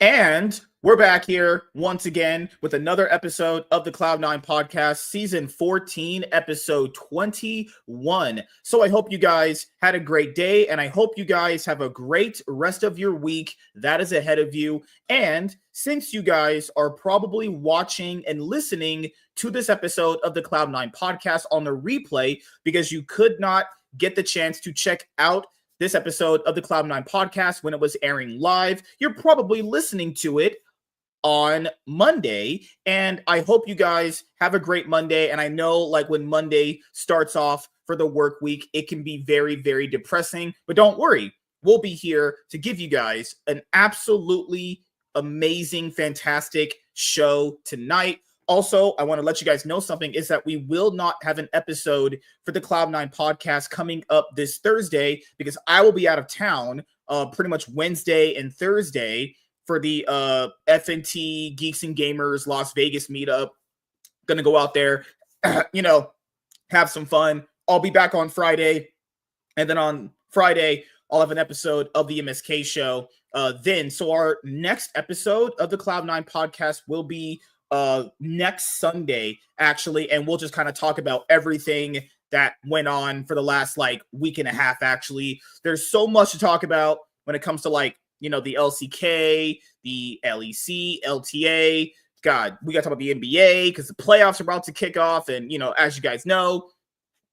And we're back here once again with another episode of the Cloud9 podcast, season 14, episode 21. So I hope you guys had a great day, and I hope you guys have a great rest of your week that is ahead of you. And since you guys are probably watching and listening to this episode of the Cloud9 podcast on the replay because you could not get the chance to check out this episode of the Cloud9 podcast when it was airing live, you're probably listening to it on Monday. And I hope you guys have a great Monday. And I know, like, when Monday starts off for the work week, it can be very, very depressing. But don't worry, we'll be here to give you guys an absolutely amazing, fantastic show tonight. Also, I want to let you guys know something is that we will not have an episode for the Cloud9 podcast coming up this Thursday because I will be out of town pretty much Wednesday and Thursday for the FNT Geeks and Gamers Las Vegas meetup. Going to go out there, have some fun. I'll be back on Friday. And then on Friday, I'll have an episode of the MSK show then. So our next episode of the Cloud9 podcast will be next Sunday, actually, and we'll just kind of talk about everything that went on for the last week and a half. Actually, there's so much to talk about when it comes to the LCK, the LEC, LTA. God, we got to talk about the NBA because the playoffs are about to kick off, and as you guys know,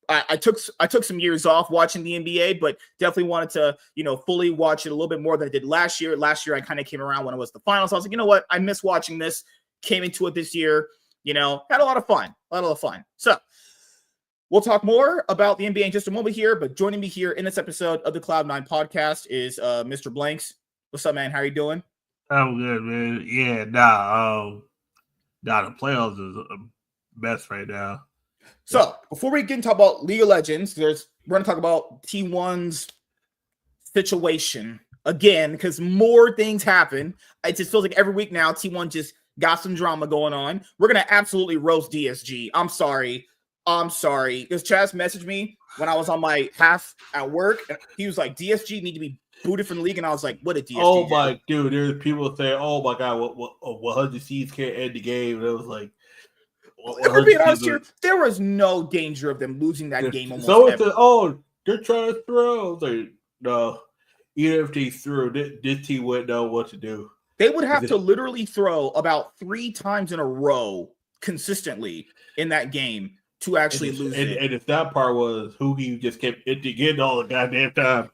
I took some years off watching the NBA, but definitely wanted to fully watch it a little bit more than I did last year. Last year, I kind of came around when it was the finals. So I was like, you know what, I miss watching this. Came into it this year, had a lot of fun. So we'll talk more about the NBA in just a moment here, but joining me here in this episode of the Cloud9 podcast is Mr. Blanks. What's up, man? How are you doing? I'm good, man. Yeah, the playoffs is best right now. So before we get into talk about League of Legends, we're going to talk about T1's situation again, because more things happen. It just feels like every week now, T1 just got some drama going on. We're going to absolutely roast DSG. I'm sorry. Because Chaz messaged me when I was on my half at work. And he was like, DSG need to be booted from the league. And I was like, what did DSG Oh, do? my, dude, there's people saying, oh, my God, what 100 seeds can't end the game. And I was like, we're being honest here, there was no danger of them losing that game almost someone ever. said, oh, they're trying to throw. I was like, no. Even if they threw, this team wouldn't know what to do. They would have to literally throw about 3 times in a row consistently in that game to actually lose it. And if that part was who he just kept getting all the goddamn time,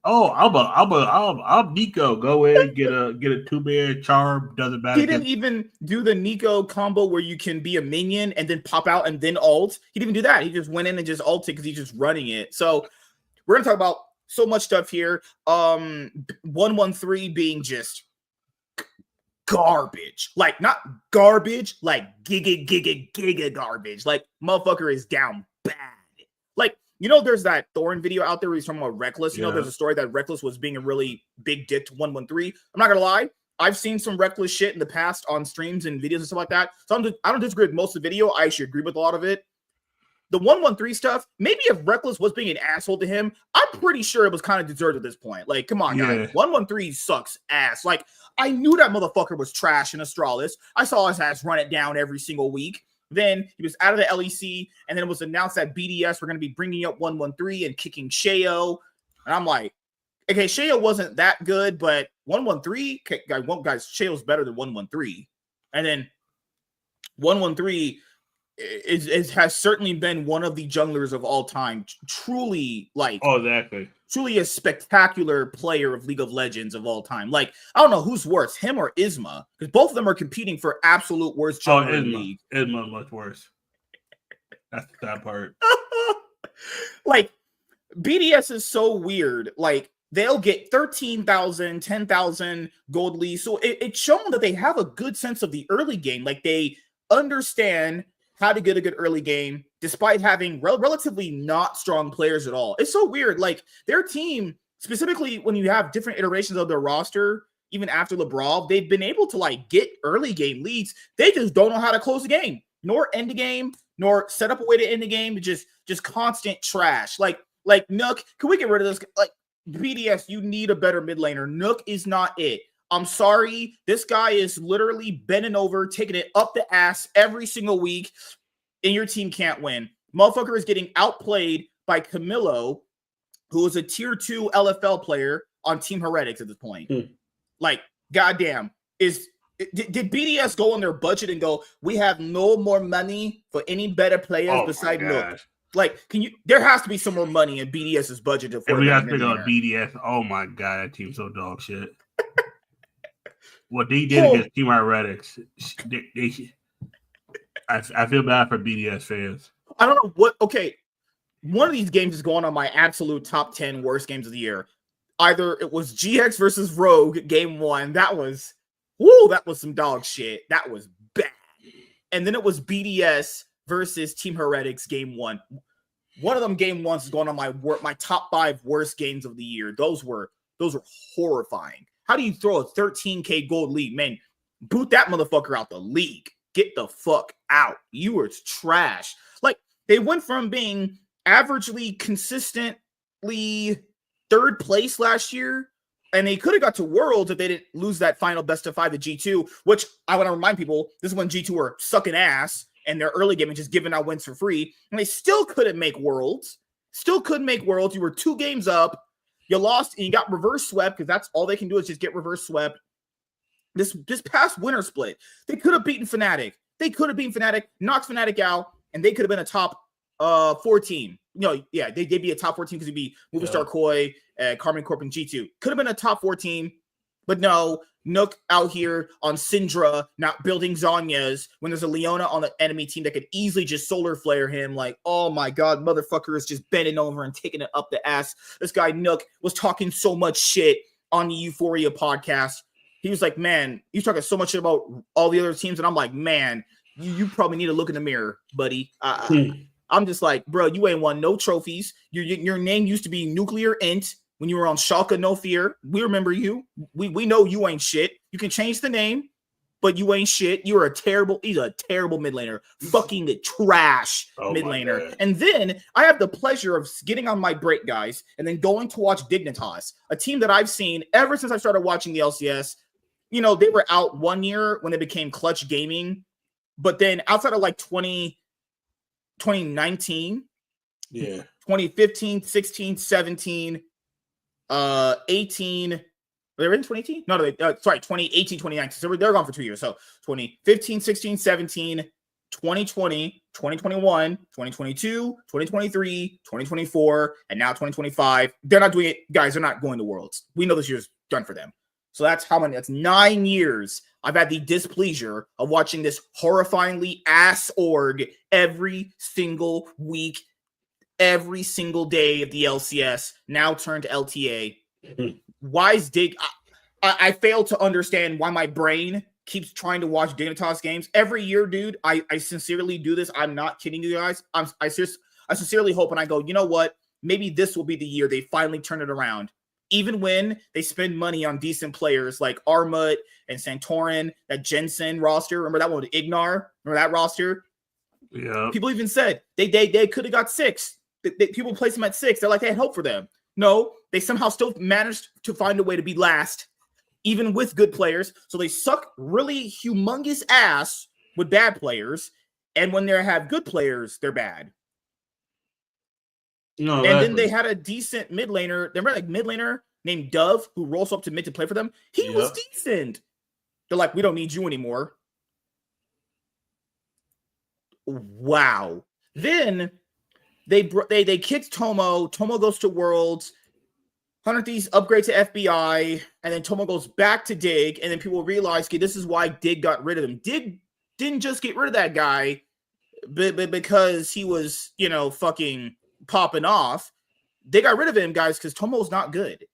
I'm Nico. Go in, get a 2-man charm. Doesn't matter. He didn't even do the Nico combo where you can be a minion and then pop out and then ult. He didn't even do that. He just went in and just ulted because he's just running it. So we're gonna talk about so much stuff here. 113 being just garbage. Not garbage, giga garbage. Motherfucker is down bad. There's that Thorn video out there where he's talking about Reckless. There's a story that Reckless was being a really big dick to 113. I'm not gonna lie. I've seen some Reckless shit in the past on streams and videos and stuff like that. So I don't disagree with most of the video. I actually agree with a lot of it. The 113 stuff, maybe if Reckless was being an asshole to him, I'm pretty sure it was kind of deserved at this point. Come on, guys. 113 sucks ass. I knew that motherfucker was trash in Astralis. I saw his ass run it down every single week. Then he was out of the LEC, and then it was announced that BDS were going to be bringing up 113 and kicking Sheo. And I'm like, okay, Sheo wasn't that good, but 113, guys, Sheo's better than 113. And then 113 has certainly been one of the junglers of all time. Truly, exactly. Truly a spectacular player of League of Legends of all time. I don't know who's worse, him or Isma, because both of them are competing for absolute worst jungler in the league. Isma much worse. That's the sad part. BDS is so weird. They'll get 13,000, 10,000 gold leads. So it's shown that they have a good sense of the early game. They understand how to get a good early game despite having relatively not strong players at all. It's so weird. Their team, specifically when you have different iterations of their roster, even after LeBron, they've been able to get early game leads. They just don't know how to close the game, nor end the game, nor set up a way to end the game. Just constant trash. Nook, can we get rid of this? BDS, you need a better mid laner. Nook is not it. I'm sorry. This guy is literally bending over, taking it up the ass every single week, and your team can't win. Motherfucker is getting outplayed by Camilo, who is a tier 2 LFL player on Team Heretics at this point. Like, goddamn. Did BDS go on their budget and go, we have no more money for any better players beside Nook? Like, there has to be some more money in BDS's budget. If we got to pick on BDS, oh my god, that team's so dog shit. What they did against Team Heretics, I feel bad for BDS fans. I don't know what. Okay, one of these games is going on my absolute top 10 worst games of the year. Either it was GX versus Rogue game 1. That was some dog shit. That was bad. And then it was BDS versus Team Heretics game 1. One of them game 1s is going on my top 5 worst games of the year. Those were horrifying. How do you throw a 13K gold lead? Man, boot that motherfucker out the league. Get the fuck out. You were trash. Like, they went from being averagely consistently 3rd place last year, and they could have got to Worlds if they didn't lose that final best of 5 to G2, which I want to remind people, this is when G2 were sucking ass and their early game and just giving out wins for free, and they still couldn't make Worlds. You were 2 games up. You lost and you got reverse swept because that's all they can do is just get reverse swept. This past winter split, they could have beaten Fnatic. Knocked Fnatic out, and they could have been a top 4 team. They'd be a top 4 team because it'd be Movistar, Koi, Carmen Corp, and G2. Could have been a top 4 team, but no. Nook out here on Syndra, not building Zhonya's when there's a Leona on the enemy team that could easily just solar flare him. Like, oh my god, motherfucker is just bending over and taking it up the ass. This guy Nook was talking so much shit on the Euphoria podcast. He was like, man, he's talking so much shit about all the other teams, and I'm like, man, you probably need to look in the mirror, buddy. I'm just like, bro, you ain't won no trophies. Your name used to be Nuclear Int. When you were on Schalke, no fear. We remember you. We know you ain't shit. You can change the name, but you ain't shit. He's a terrible mid laner. Fucking trash mid laner. And then I have the pleasure of getting on my break, guys, and then going to watch Dignitas, a team that I've seen ever since I started watching the LCS. They were out 1 year when they became Clutch Gaming, but then outside of like 2019, 2015, 16, 17, 18. They were in 2018? No, 2018, 2019. So they're gone for 2 years. So 2015, 16, 17, 2020, 2021, 2022, 2023, 2024, and now 2025. They're not doing it, guys. They're not going to Worlds. We know this year's done for them. So that's 9 years I've had the displeasure of watching this horrifyingly ass org every single week, every single day of the LCS, now turned to LTA. Why is Dig? I fail to understand why my brain keeps trying to watch Dignitas games every year, dude. I sincerely do this. I'm not kidding you guys. I sincerely hope, and I go, you know what? Maybe this will be the year they finally turn it around. Even when they spend money on decent players like Armut and Santorin, that Jensen roster. Remember that one with Ignar? Remember that roster? Yeah. People even said they could have got 6. People placed them at 6. They're like, they had hope for them. No, they somehow still managed to find a way to be last, even with good players. So they suck really humongous ass with bad players. And when they have good players, they're bad. No, and then they had a decent mid laner. Remember, like mid laner named Dove, who rolls up to mid to play for them. He was decent. They're like, we don't need you anymore. Wow. Then they kicked Tomo. Tomo goes to Worlds. 100 Thieves upgrade to FBI, and then Tomo goes back to Dig, and then people realize, okay, this is why Dig got rid of him. Dig didn't just get rid of that guy, but because he was, fucking popping off. They got rid of him, guys, because Tomo's not good.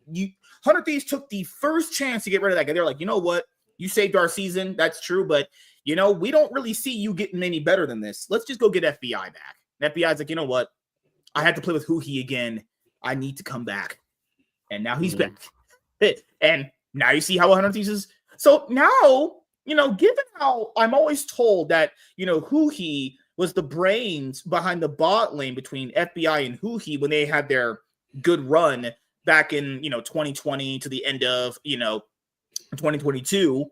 100 Thieves took the first chance to get rid of that guy. They're like, you know what? You saved our season. That's true, but, we don't really see you getting any better than this. Let's just go get FBI back. And FBI's like, you know what? I had to play with Huhi again. I need to come back. And now he's back. And now you see how 100 Thieves is. So now, given how I'm always told that, Huhi was the brains behind the bot lane between FBI and Huhi when they had their good run back in 2020 to the end of 2022.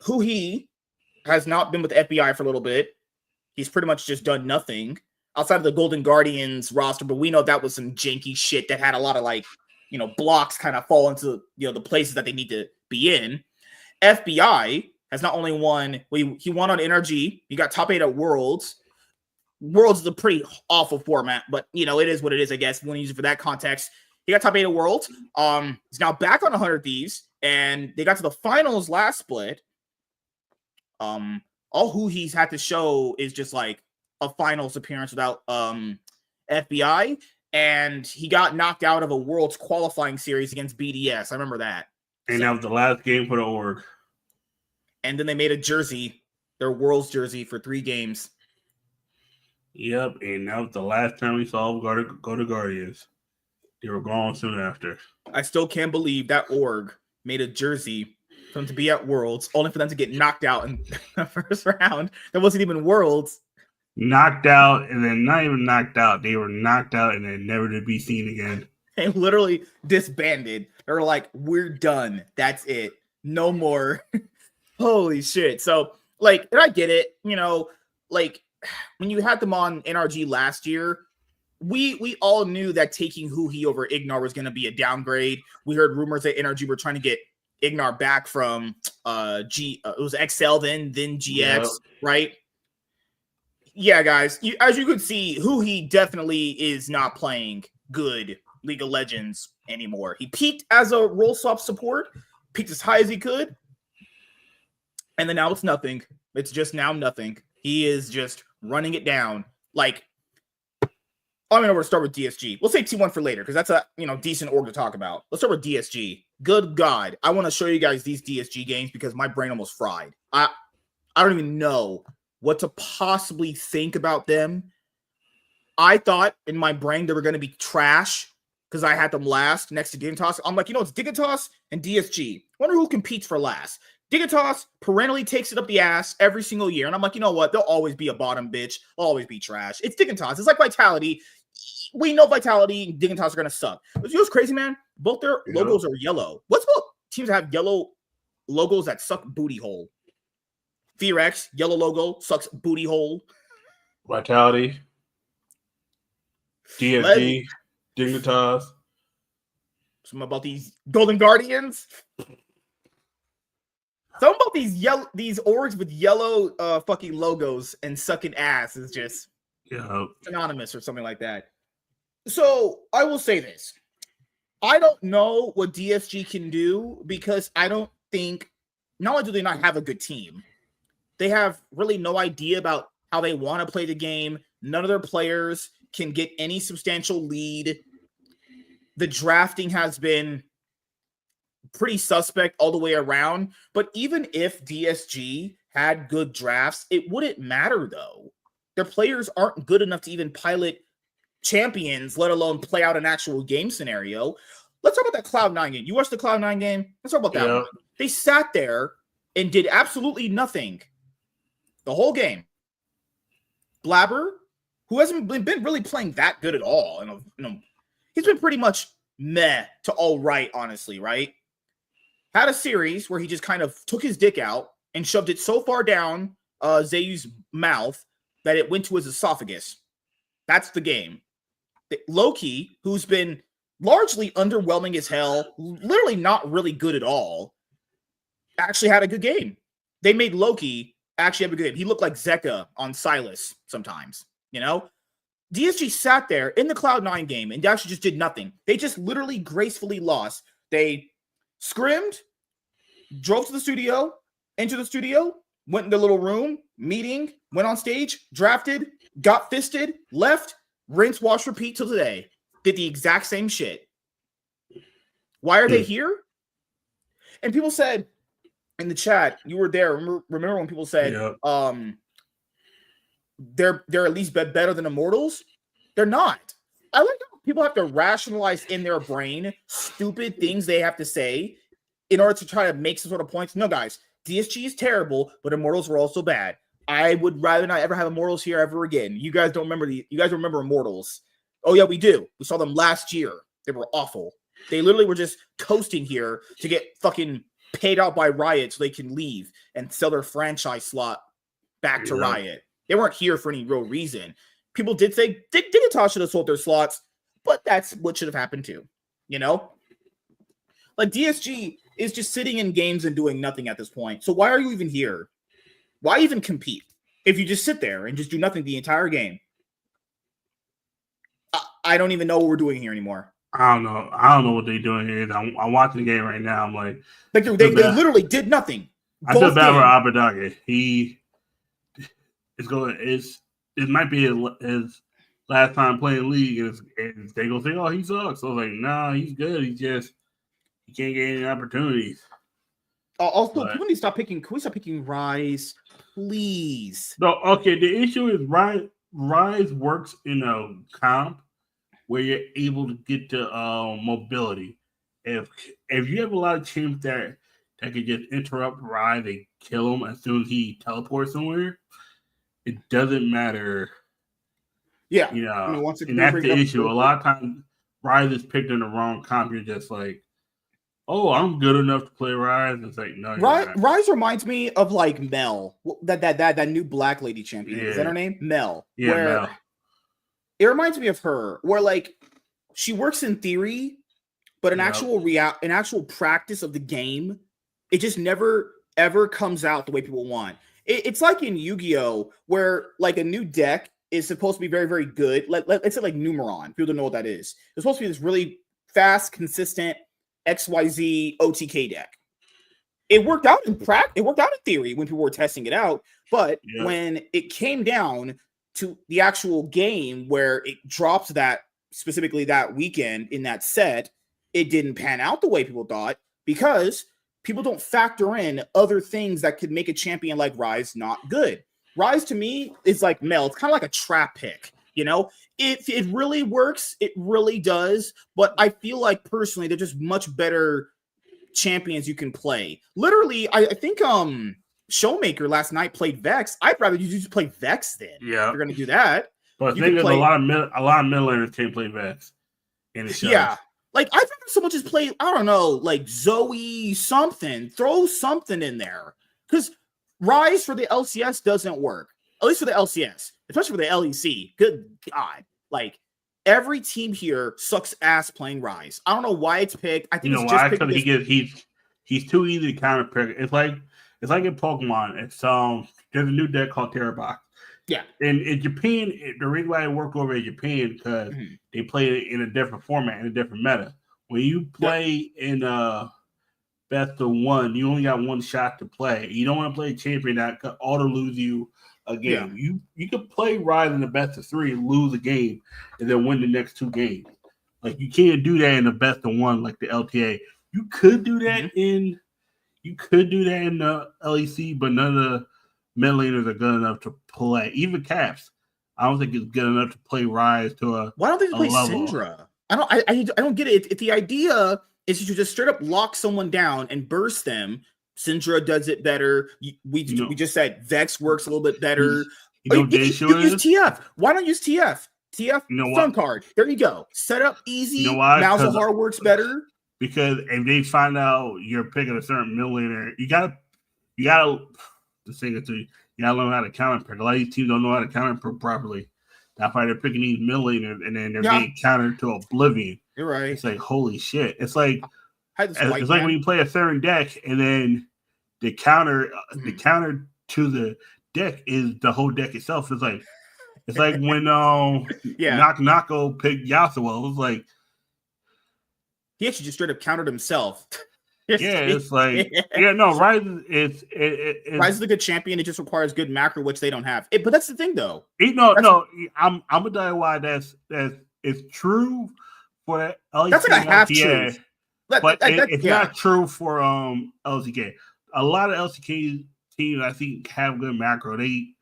He has not been with the FBI for a little bit. He's pretty much just done nothing outside of the Golden Guardians roster, but we know that was some janky shit that had a lot of blocks kind of fall into the places that they need to be in. FBI has not only won, he won on NRG. He got top 8 at Worlds. Worlds is a pretty awful format, but it is what it is, I guess. We want to use it for that context. He got top 8 at Worlds. He's now back on 100 Thieves, and they got to the finals last split. All he's had to show is just like a finals appearance without FBI, and he got knocked out of a Worlds qualifying series against BDS. I remember that. And that was the last game for the org. And then they made a jersey, their Worlds jersey, for 3 games. Yep, and that was the last time we saw them go to Guardians. They were gone soon after. I still can't believe that org made a jersey for them to be at Worlds, only for them to get knocked out in the first round. That wasn't even Worlds. Knocked out, and then not even knocked out. They were knocked out and then never to be seen again. They literally disbanded. They were like, we're done. That's it. No more. Holy shit. So, and I get it. When you had them on NRG last year, we all knew that taking Huhi over Ignar was going to be a downgrade. We heard rumors that NRG were trying to get Ignar back from it was XL then GX, right? Yeah, guys. As you could see, Huhi definitely is not playing good League of Legends anymore. He peaked as a role swap support, peaked as high as he could, and then now it's nothing. It's just now nothing. He is just running it down. I'm going to start with DSG. We'll say T1 for later because that's a decent org to talk about. Let's start with DSG. Good God. I want to show you guys these DSG games because my brain almost fried. I don't even know what to possibly think about them. I thought in my brain they were going to be trash because I had them last next to Dignitas. I'm like, it's Dignitas and DSG. Wonder who competes for last. Dignitas perennially takes it up the ass every single year. And I'm like, you know what? They'll always be a bottom bitch. They'll always be trash. It's Dignitas. It's like Vitality. We know Vitality and Dignitas are going to suck. But you know what's crazy, man? Both their logos are yellow. What's about teams that have yellow logos that suck booty hole? Fear-X, yellow logo, sucks booty hole. Vitality. DSG. Dignitas. Something about these Golden Guardians. Something about these orgs with yellow fucking logos and sucking ass is just synonymous or something like that. So I will say this. I don't know what DSG can do because I don't think, not only do they not have a good team, they have really no idea about how they want to play the game. None of their players can get any substantial lead. The drafting has been pretty suspect all the way around. But even if DSG had good drafts, it wouldn't matter, though. Their players aren't good enough to even pilot champions, let alone play out an actual game scenario. Let's talk about that Cloud9 game. You watched the Cloud9 game? Let's talk about that one. They sat there and did absolutely nothing the whole game. Blabber, who hasn't been really playing that good at all, he's been pretty much meh to all right, honestly, right? Had a series where he just kind of took his dick out and shoved it so far down Zayu's mouth that it went to his esophagus. That's the game. Loki, who's been largely underwhelming as hell, literally not really good at all, actually had a good game. They made Loki actually have a good game. He looked like Zeka on Silas sometimes, DSG sat there in the Cloud9 game and actually just did nothing. They just literally gracefully lost. They scrimmed, drove to the studio, into the studio, went in the little room, meeting, went on stage, drafted, got fisted, left, rinse, wash, repeat till today. Did the exact same shit. Why are they here? And people said in the chat, you were there. Remember when people said, they're at least better than Immortals? They're not. I like how people have to rationalize in their brain stupid things they have to say in order to try to make some sort of points. No, guys, DSG is terrible, but Immortals were also bad. I would rather not ever have Immortals here ever again. You guys don't remember you guys remember Immortals? Oh yeah, we do. We saw them last year. They were awful. They literally were just coasting here to get fucking paid out by Riot so they can leave and sell their franchise slot back to Riot. They weren't here for any real reason. People did say Dignitas should have sold their slots, but that's what should have happened too. You know? Like, DSG is just sitting in games and doing nothing at this point. So why are you even here? Why even compete if you just sit there and just do nothing the entire game? I don't even know what we're doing here anymore. I don't know what they're doing here. I'm watching the game right now. I'm like they literally did nothing. I feel bad for Abadage. It might be his last time playing League, and they gonna say, "Oh, he sucks." I was like, "Nah, he's good. He can't get any opportunities." Also, can we stop picking Rise, please? No, okay. The issue is Rise works in a comp where you're able to get to mobility. If you have a lot of teams that could just interrupt Rise and kill him as soon as he teleports somewhere, it doesn't matter. Yeah, you know, and that's the issue. A lot of times, Rise is picked in the wrong comp. You're just like, "Oh, I'm good enough to play Rise." It's like, no, Rise reminds me of like Mel, that new black lady champion. Is that her name? Mel. Yeah, Mel. It reminds me of her, where like she works in theory, but in actual practice of the game, it just never ever comes out the way people want. It's like in Yu-Gi-Oh, where like a new deck is supposed to be very, very good. Let's say like Numeron. People don't know what that is. It's supposed to be this really fast, consistent XYZ OTK deck. It worked out in practice. It worked out in theory when people were testing it out, but when it came down to the actual game where it drops that specifically that weekend in that set, it didn't pan out the way people thought because people don't factor in other things that could make a champion like Rise not good. Rise to me is like Mel. It's kind of like a trap pick, you know? It really works. It really does. But I feel like personally, they're just much better champions you can play. Literally, I think Showmaker last night played Vex. I'd rather you just play Vex then. Yeah, if you're gonna do that. But I think there's a lot of middle laners can't play Vex in the show. Yeah. Like, I'd rather someone just play, I don't know, like Zoe something. Throw something in there. Because Rise for the LCS doesn't work. At least for the LCS. Especially for the LEC. Good God. Like, every team here sucks ass playing Rise. I don't know why it's picked. I think it's just picked. He's too easy to counter pick. It's like in Pokemon. It's there's a new deck called Terra Box. Yeah. And in Japan, the reason why it worked over in Japan because they play it in a different format, in a different meta. When you play in best of one, you only got one shot to play. You don't want to play a champion that could auto lose you a game. Yeah. You could play Rise in the best of three and lose a game and then win the next two games. Like, you can't do that in the best of one like the LTA. You could do that in the LEC, but none of the mid laners are good enough to play. Even Caps, I don't think it's good enough to play Rise to a. Why don't they play level. Syndra? I don't get it. If the idea is you just straight up lock someone down and burst them, Syndra does it better. We just said Vex works a little bit better. You use TF. Why don't use TF? TF front card. There you go. Set up easy. You know why? Malzahar works better. Because if they find out you're picking a certain mid laner, you gotta to say it to you. You gotta learn how to counter pick. A lot of these teams don't know how to counter pick properly. That's why they're picking these mid laners and then they're being countered to oblivion. You're right. It's like, holy shit. It's like when you play a certain deck and then the counter to the deck is the whole deck itself. It's like when Nako picked Yasuo. It's like he actually just straight up countered himself. It's like Rise is a good champion. It just requires good macro, which they don't have. But that's the thing, though. I'm gonna tell you why that's true for that. That's like a half truth, but it's not true for LCK. A lot of LCK teams, I think, have good macro. They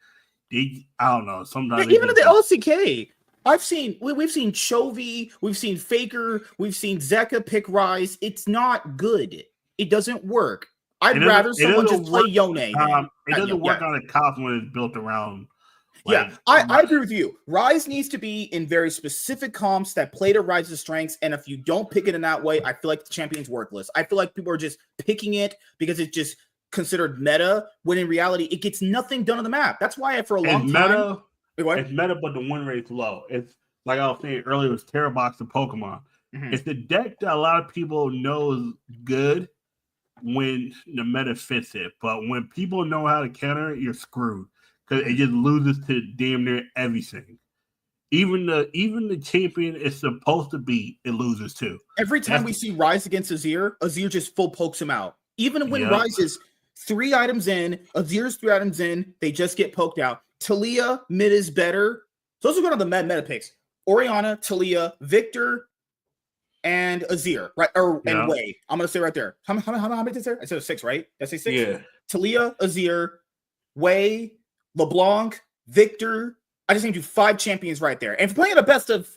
I don't know. Sometimes even in the LCK. we've seen Chovy, we've seen Faker, we've seen Zeka pick Rise. It's not good. It doesn't work. I'd rather someone just play Yone. It doesn't work on a comp when it's built around Yeah, I agree with you. Rise needs to be in very specific comps that play to Rise's strengths, and if you don't pick it in that way, I feel like the champion's worthless. I feel like people are just picking it because it's just considered meta, when in reality, it gets nothing done on the map. That's why for a long time... It's meta, but the win rate's low. It's like I was saying earlier, it's Terra Box and Pokemon. Mm-hmm. It's the deck that a lot of people know is good when the meta fits it. But when people know how to counter it, you're screwed. Because it just loses to damn near everything. Even the champion is supposed to beat, it loses too. Every time we see Rise against Azir just full pokes him out. Even when Rise is 3 items in, Azir's 3 items in, they just get poked out. Talia, mid is better. So those are one of the meta picks. Orianna, Talia, Victor, and Azir, right? And Wei. I'm gonna say right there. How many did I say? I said 6, right? Did I say 6? Yeah. Talia, Azir, Wei, LeBlanc, Victor. I just named you 5 champions right there. And if you're playing a best of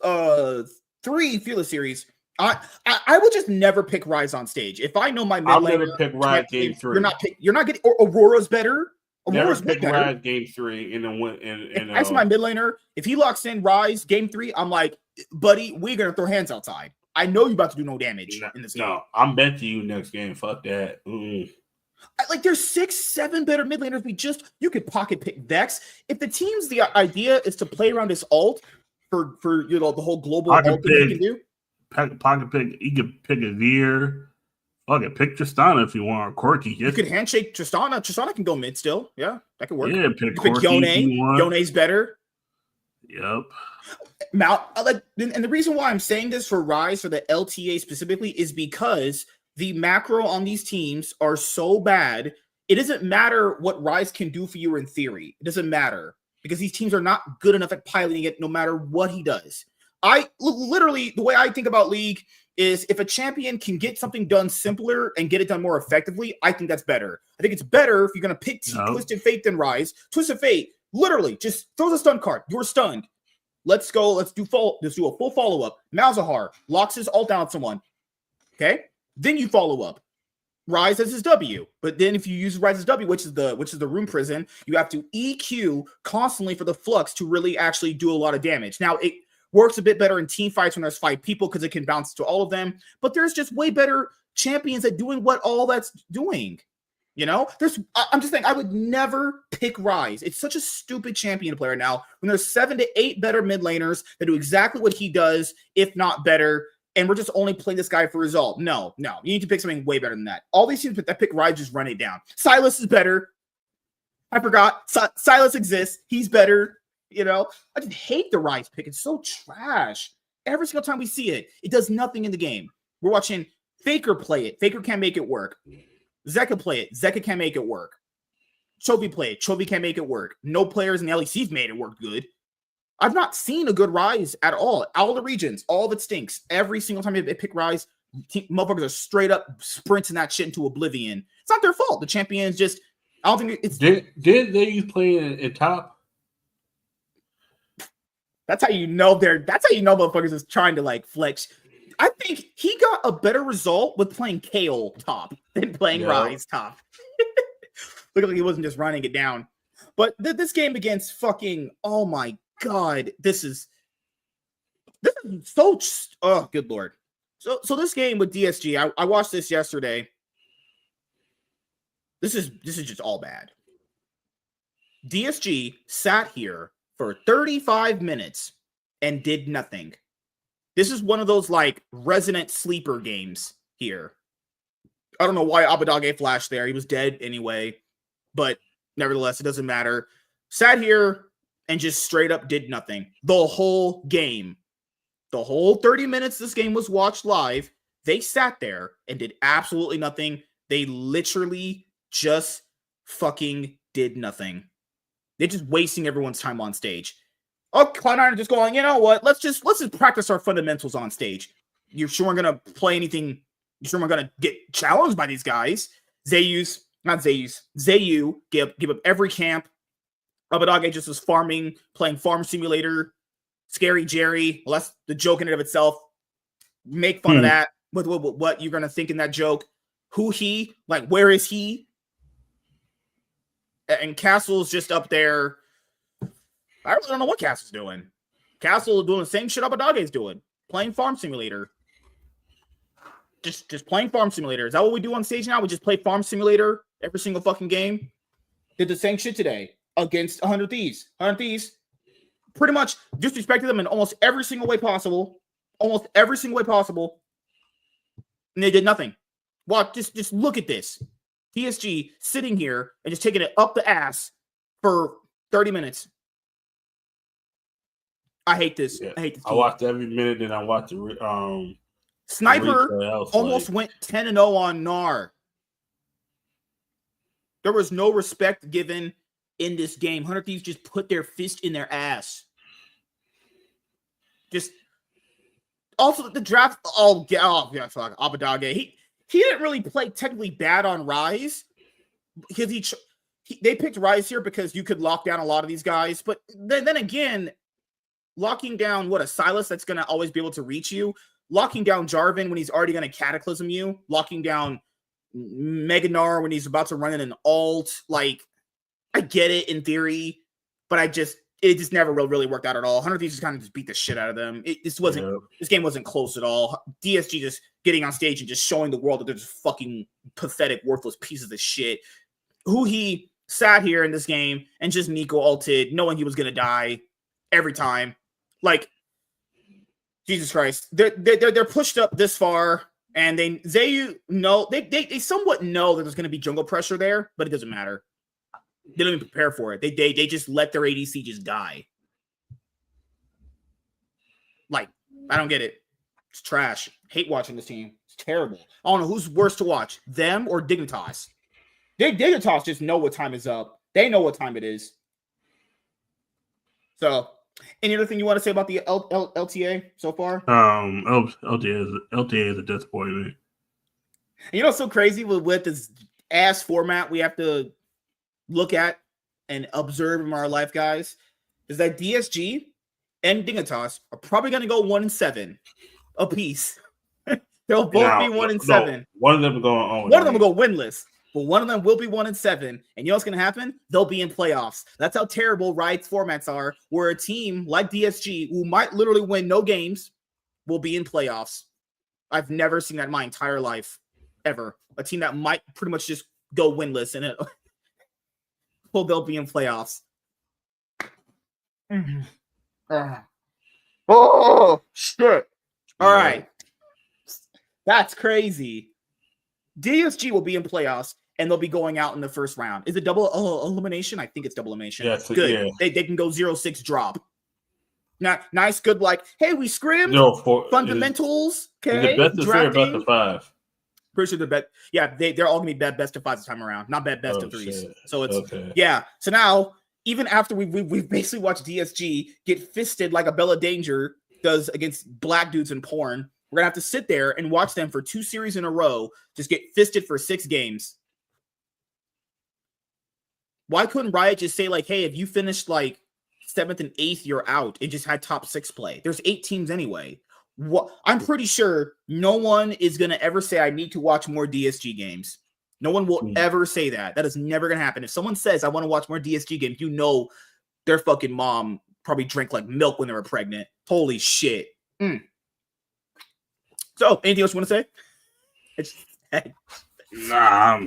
3 Fearless series, I would just never pick Rise on stage. If I know my mid laner, I'll never pick Rise game 3. You're not getting Aurora's better. Never pick Rise game 3 and then win. And that's my mid laner. If he locks in Rise game 3, I'm like, buddy, we're gonna throw hands outside. I know you're about to do no damage in this game. No, I'm betting you next game. Fuck that. Like there's 6, 7 better mid laners. You could pocket pick Vex. If the team's the idea is to play around this ult for the whole global ult that you can do. Pocket pick. You could pick Azir. Okay, pick Tristana if you want. Or Corki. You could handshake Tristana. Tristana can go mid still. Yeah, that could work. Yeah, pick Corki. Yone's better. Yep. And the reason why I'm saying this for Rise, for the LTA specifically, is because the macro on these teams are so bad. It doesn't matter what Rise can do for you in theory. It doesn't matter because these teams are not good enough at piloting it no matter what he does. Literally, the way I think about League is if a champion can get something done simpler and get it done more effectively, I think that's better. I think it's better if you're going to pick Twisted Fate than Rise. Twisted Fate, literally, just throws a stun card. You're stunned. Let's go. Let's do a full follow-up. Malzahar locks his ult down on someone. Okay? Then you follow up. Rise as his W. But then if you use Rise as W, which is the room prison, you have to EQ constantly for the flux to really actually do a lot of damage. Now, it works a bit better in team fights when there's 5 people because it can bounce to all of them. But there's just way better champions at doing what all that's doing. You know, I'm just saying I would never pick Rise. It's such a stupid champion to play right now when there's 7 to 8 better mid laners that do exactly what he does, if not better. And we're just only playing this guy for result. No. You need to pick something way better than that. All these teams that pick Rise just run it down. Silas is better. I forgot. Silas exists. He's better. You know, I just hate the Rise pick. It's so trash. Every single time we see it, it does nothing in the game. We're watching Faker play it. Faker can't make it work. Zeka play it. Zeka can't make it work. Chovy play it. Chovy can't make it work. No players in the LEC's made it work good. I've not seen a good Rise at all. All the regions, all of it stinks. Every single time they pick Rise, motherfuckers are straight up sprinting that shit into oblivion. It's not their fault. The champions just, I don't think it's... Did they play in top? That's how you know motherfuckers is trying to like flex. I think he got a better result with playing Kale top than playing Rise top. Looked like he wasn't just running it down. But this game against fucking, oh my God, this is so, oh, good Lord. So this game with DSG, I watched this yesterday. This is just all bad. DSG sat here for 35 minutes and did nothing. This is one of those like resident sleeper games here. I don't know why Abadage flashed there. He was dead anyway, but nevertheless, it doesn't matter. Sat here and just straight up did nothing. The whole game. The whole 30 minutes this game was watched live, they sat there and did absolutely nothing. They literally just fucking did nothing. They're just wasting everyone's time on stage. Oh, Cloud9 are just going, you know what? Let's just practice our fundamentals on stage. You're sure we're gonna play anything? You sure we're gonna get challenged by these guys? Zayu give up every camp. Abadage just was farming, playing Farm Simulator. Scary Jerry. Well, that's the joke in and of itself. Make fun of that. What you're gonna think in that joke? Who he? Like, where is he? And Castle's just up there. I really don't know what Castle's doing. Castle is doing the same shit Abadage is doing. Playing Farm Simulator. Just playing Farm Simulator. Is that what we do on stage now? We just play Farm Simulator every single fucking game? Did the same shit today against 100 Thieves. 100 Thieves pretty much disrespected them in almost every single way possible. Almost every single way possible. And they did nothing. Well, just look at this. DSG sitting here and just taking it up the ass for 30 minutes. I hate this. Yeah. I hate this. I watched every minute, and I watched the Sniper almost went 10-0 on NAR. There was no respect given in this game. 100 Thieves just put their fist in their ass. Just also the draft. Oh yeah, fuck Abadage. He didn't really play technically bad on Rise because they picked Rise here because you could lock down a lot of these guys. But then again, locking down a Silas that's going to always be able to reach you, locking down Jarvan when he's already going to cataclysm you, locking down Meganar when he's about to run in an ult. Like, I get it in theory, but it just never really worked out at all. 100 Thieves just kind of just beat the shit out of them. This game wasn't close at all. DSG just getting on stage and just showing the world that they're just fucking pathetic, worthless pieces of shit. Who he sat here in this game and just Nico ulted, knowing he was gonna die every time. Like, Jesus Christ, they're pushed up this far, and they somewhat know that there's gonna be jungle pressure there, but it doesn't matter. They don't even prepare for it. They just let their ADC just die. Like, I don't get it. It's trash. Hate watching this team. It's terrible. I don't know who's worse to watch, them or Dignitas. Dignitas just know what time is up. They know what time it is. So, any other thing you want to say about the LTA so far? LTA is a disappointment. And you know what's so crazy with this ass format we have to look at and observe in our life, guys, is that DSG and Dignitas are probably going to go 1-7 apiece. They'll both be 1-7. One of them will go One of them will go winless, but one of them will be 1-7. And you know what's going to happen? They'll be in playoffs. That's how terrible Riot's formats are, where a team like DSG, who might literally win no games, will be in playoffs. I've never seen that in my entire life, ever. A team that might pretty much just go winless and well, they'll be in playoffs. Oh, shit. All right. That's crazy. DSG will be in playoffs, and they'll be going out in the first round. Is it double elimination? I think it's double elimination. Yeah, good. Yeah. They can go 0-6 drop. Now, nice, good, like, hey, we scrimmed. Fundamentals. Okay. The best of 3 or best of 5? Pretty sure they're bet. Yeah, they're all gonna be best of 5 this time around, not best of 3s. Shit. So it's yeah. So now, even after we've basically watched DSG get fisted like a Bella Danger does against black dudes in porn, we're gonna have to sit there and watch them for 2 series in a row just get fisted for 6 games. Why couldn't Riot just say like, hey, if you finished like 7th and 8th, you're out? It just had top 6 play. There's 8 teams anyway. What I'm pretty sure no one is going to ever say I need to watch more DSG games. No one will ever say that. That is never going to happen. If someone says I want to watch more DSG games, you know their fucking mom probably drank like milk when they were pregnant. Holy shit. So, anything else you want to say? Nah.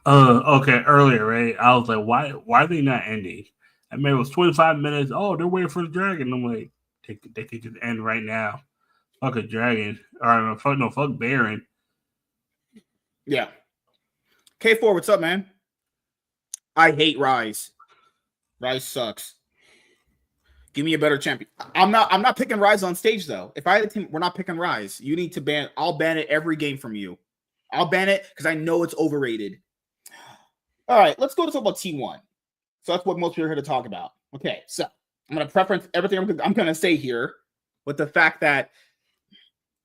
Okay, earlier, right? I was like, why are they not ending? I mean, it was 25 minutes. Oh, they're waiting for the dragon. I'm like, they could just end right now. Fuck a dragon. Or fuck Baron. Yeah. K4, what's up, man? I hate Rise. Rise sucks. Give me a better champion. I'm not picking Rise on stage though. If I had a team, we're not picking Rise. You need to ban. I'll ban it every game from you. I'll ban it because I know it's overrated. All right, let's go to talk about T1. So that's what most people are here to talk about. Okay, so I'm going to preference everything I'm going to say here with the fact that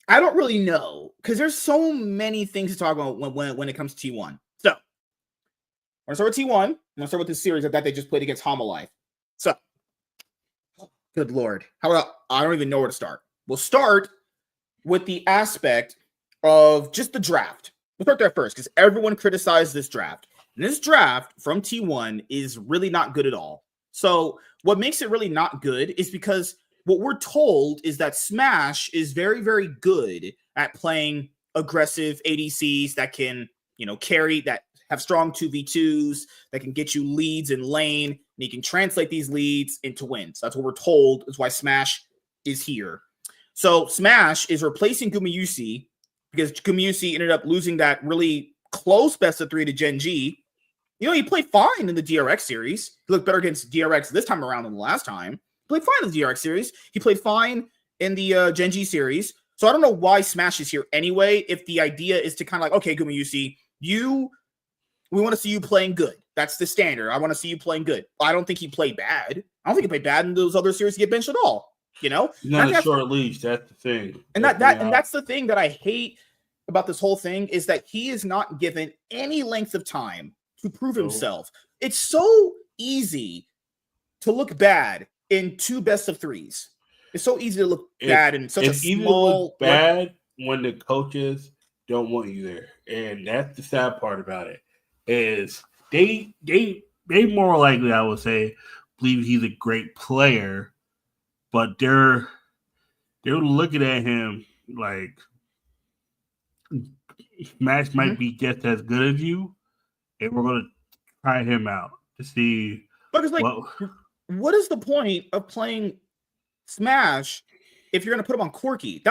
I don't really know because there's so many things to talk about when it comes to T1. So I'm going to start with T1. I'm going to start with this series that they just played against Hanwha Life. So, good Lord. How about, I don't even know where to start. We'll start with the aspect of just the draft. We'll start there first because everyone criticized this draft. This draft from T1 is really not good at all. So what makes it really not good is because what we're told is that Smash is very, very good at playing aggressive ADCs that can, carry, that have strong 2v2s, that can get you leads in lane, and you can translate these leads into wins. That's what we're told. That's why Smash is here. So Smash is replacing Gumayusi because Gumayusi ended up losing that really close best of 3 to Gen G. He played fine in the DRX series. He looked better against DRX this time around than the last time. He played fine in the DRX series. He played fine in the Gen G series. So I don't know why Smash is here anyway, if the idea is to kind of like, okay, Gumayusi, we want to see you playing good. That's the standard. I want to see you playing good. I don't think he played bad. I don't think he played bad in those other series to get benched at all. He's not a short leash. That's the thing. And that's the thing that I hate about this whole thing is that he is not given any length of time to prove himself. It's so easy to look bad in 2 best of 3s. It's so easy to look bad in such a small. Bad when the coaches don't want you there, and that's the sad part about it. Is they more likely, I would say, believe he's a great player, but they're looking at him like Smash might be just as good as you, and we're gonna try him out to see. But it's like, what is the point of playing Smash if you're gonna put him on Corki?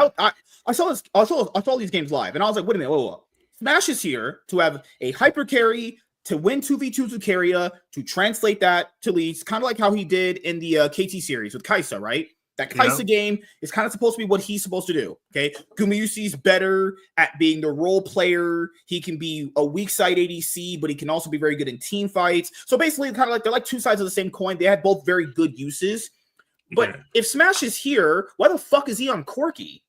I saw these games live, and I was like, wait a minute, whoa. Smash is here to have a hyper carry, to win 2v2s with Carrier, to translate that to leads, kind of like how he did in the KT series with Kaisa, right? That Kaisa game is kind of supposed to be what he's supposed to do, okay? Gumayusi's better at being the role player. He can be a weak side ADC, but he can also be very good in team fights. So basically, kind of like they're like 2 sides of the same coin. They have both very good uses. But if Smash is here, why the fuck is he on Corki?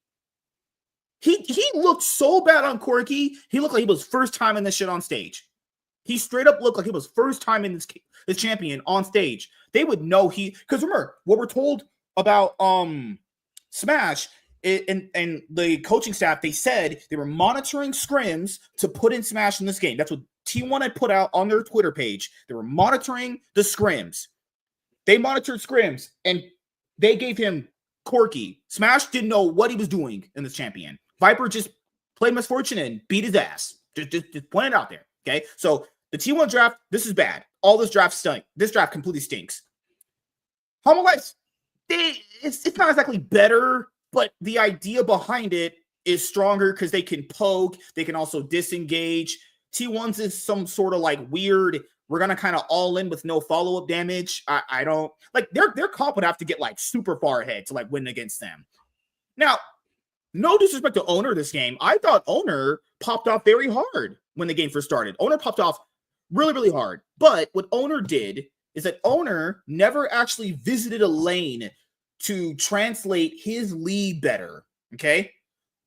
He looked so bad on Corki. He looked like he was first time in this shit on stage. He straight up looked like he was first time in this champion on stage. They would know because remember what we're told about Smash and the coaching staff. They said they were monitoring scrims to put in Smash in this game. That's what T1 had put out on their Twitter page. They were monitoring the scrims. They monitored scrims and they gave him Corki. Smash didn't know what he was doing in this champion. Viper just played misfortune and beat his ass. Just point it out there. Okay. So the T1 draft, this is bad. All this draft stink. This draft completely stinks. Hanwha, it's not exactly better, but the idea behind it is stronger because they can poke. They can also disengage. T1's is some sort of like weird, we're going to kind of all in with no follow-up damage. I don't like their comp would have to get like super far ahead to like win against them. Now, no disrespect to Owner this game. I thought Owner popped off very hard when the game first started. Owner popped off really, really hard. But what Owner did is that Owner never actually visited a lane to translate his lead better. Okay.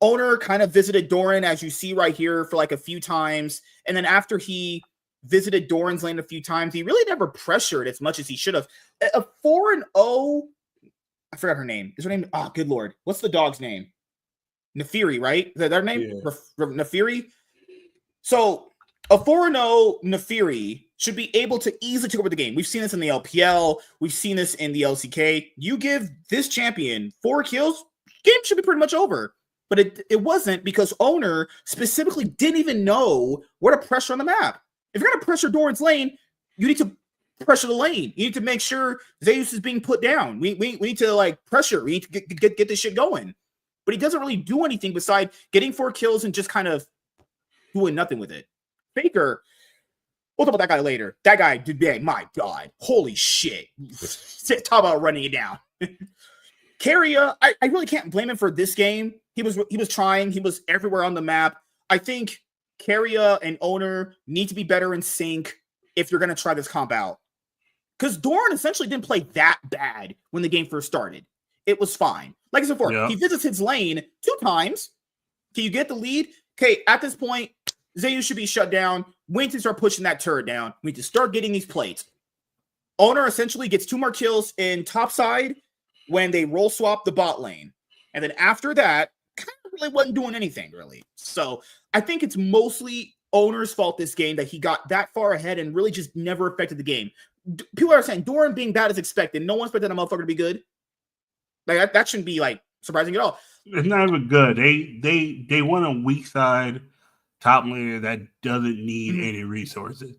Owner kind of visited Doran, as you see right here, for like a few times. And then after he visited Doran's lane a few times, he really never pressured as much as he should have. A 4-0, I forgot her name. Is her name? Oh, good Lord. What's the dog's name? Nefiri, right? Is that their name? Yeah. Nefiri? So a 4-0 Nefiri should be able to easily take over the game. We've seen this in the LPL. We've seen this in the LCK. You give this champion 4 kills, game should be pretty much over. But it wasn't, because Owner specifically didn't even know where to pressure on the map. If you're going to pressure Doran's lane, you need to pressure the lane. You need to make sure Zeus is being put down. We need to like pressure. We need to get this shit going. But he doesn't really do anything besides getting 4 kills and just kind of doing nothing with it. Faker, we'll talk about that guy later. That guy, dude, my God, holy shit. Talk about running it down. Carrier, I really can't blame him for this game. He was trying. He was everywhere on the map. I think Carrier and Owner need to be better in sync if you're going to try this comp out. Because Doran essentially didn't play that bad when the game first started. It was fine. Like I said before, he visits his lane 2 times. Can you get the lead? Okay, at this point, Zeus should be shut down. We need to start pushing that turret down. We need to start getting these plates. Owner essentially gets 2 more kills in top side when they roll swap the bot lane. And then after that, kind of really wasn't doing anything, really. So I think it's mostly Owner's fault this game that he got that far ahead and really just never affected the game. People are saying Doran being bad is expected. No one expected a motherfucker to be good. Like that shouldn't be like surprising at all. It's not even good. They want a weak side top laner that doesn't need any resources.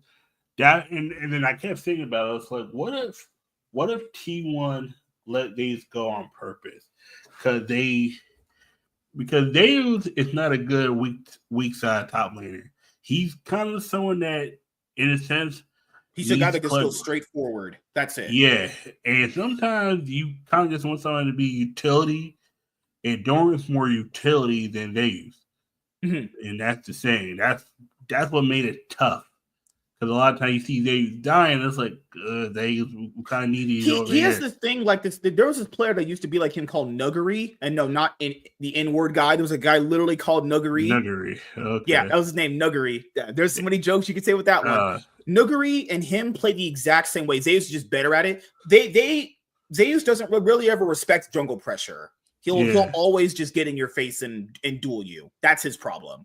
That and then I kept thinking about it. It's like, what if T1 let these go on purpose? Because Deus is not a good weak side top laner. He's kind of someone that, in a sense, he's a guy that can go straight forward. That's it. Yeah, and sometimes you kind of just want someone to be utility, and Doran's more utility than Deus. And that's the saying. That's what made it tough. Because a lot of times you see Deus dying, it's like, Deus, we kind of need you. He has this thing like this. There was this player that used to be like him called Nuggery. And no, not the N-word guy. There was a guy literally called Nuggery. Nuggery. Okay. Yeah, that was his name, Nuggery. There's so many jokes you could say with that one. Nuggery and him play the exact same way. Zeus is just better at it. Zeus doesn't really ever respect jungle pressure. He'll always just get in your face and duel you. That's his problem.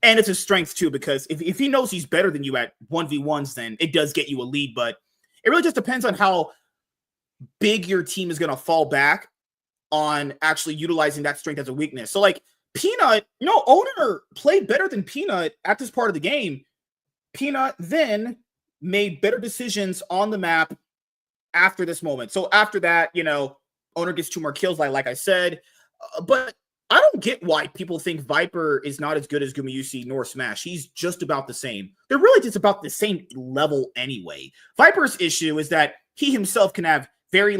And it's his strength too, because if he knows he's better than you at 1v1s, then it does get you a lead. But it really just depends on how big your team is going to fall back on actually utilizing that strength as a weakness. So like Peanut, Owner played better than Peanut at this part of the game. Peanut then made better decisions on the map after this moment. So after that, Owner gets 2 more kills, like I said. But I don't get why people think Viper is not as good as Gumayusi nor Smash. He's just about the same. They're really just about the same level anyway. Viper's issue is that he himself can have very,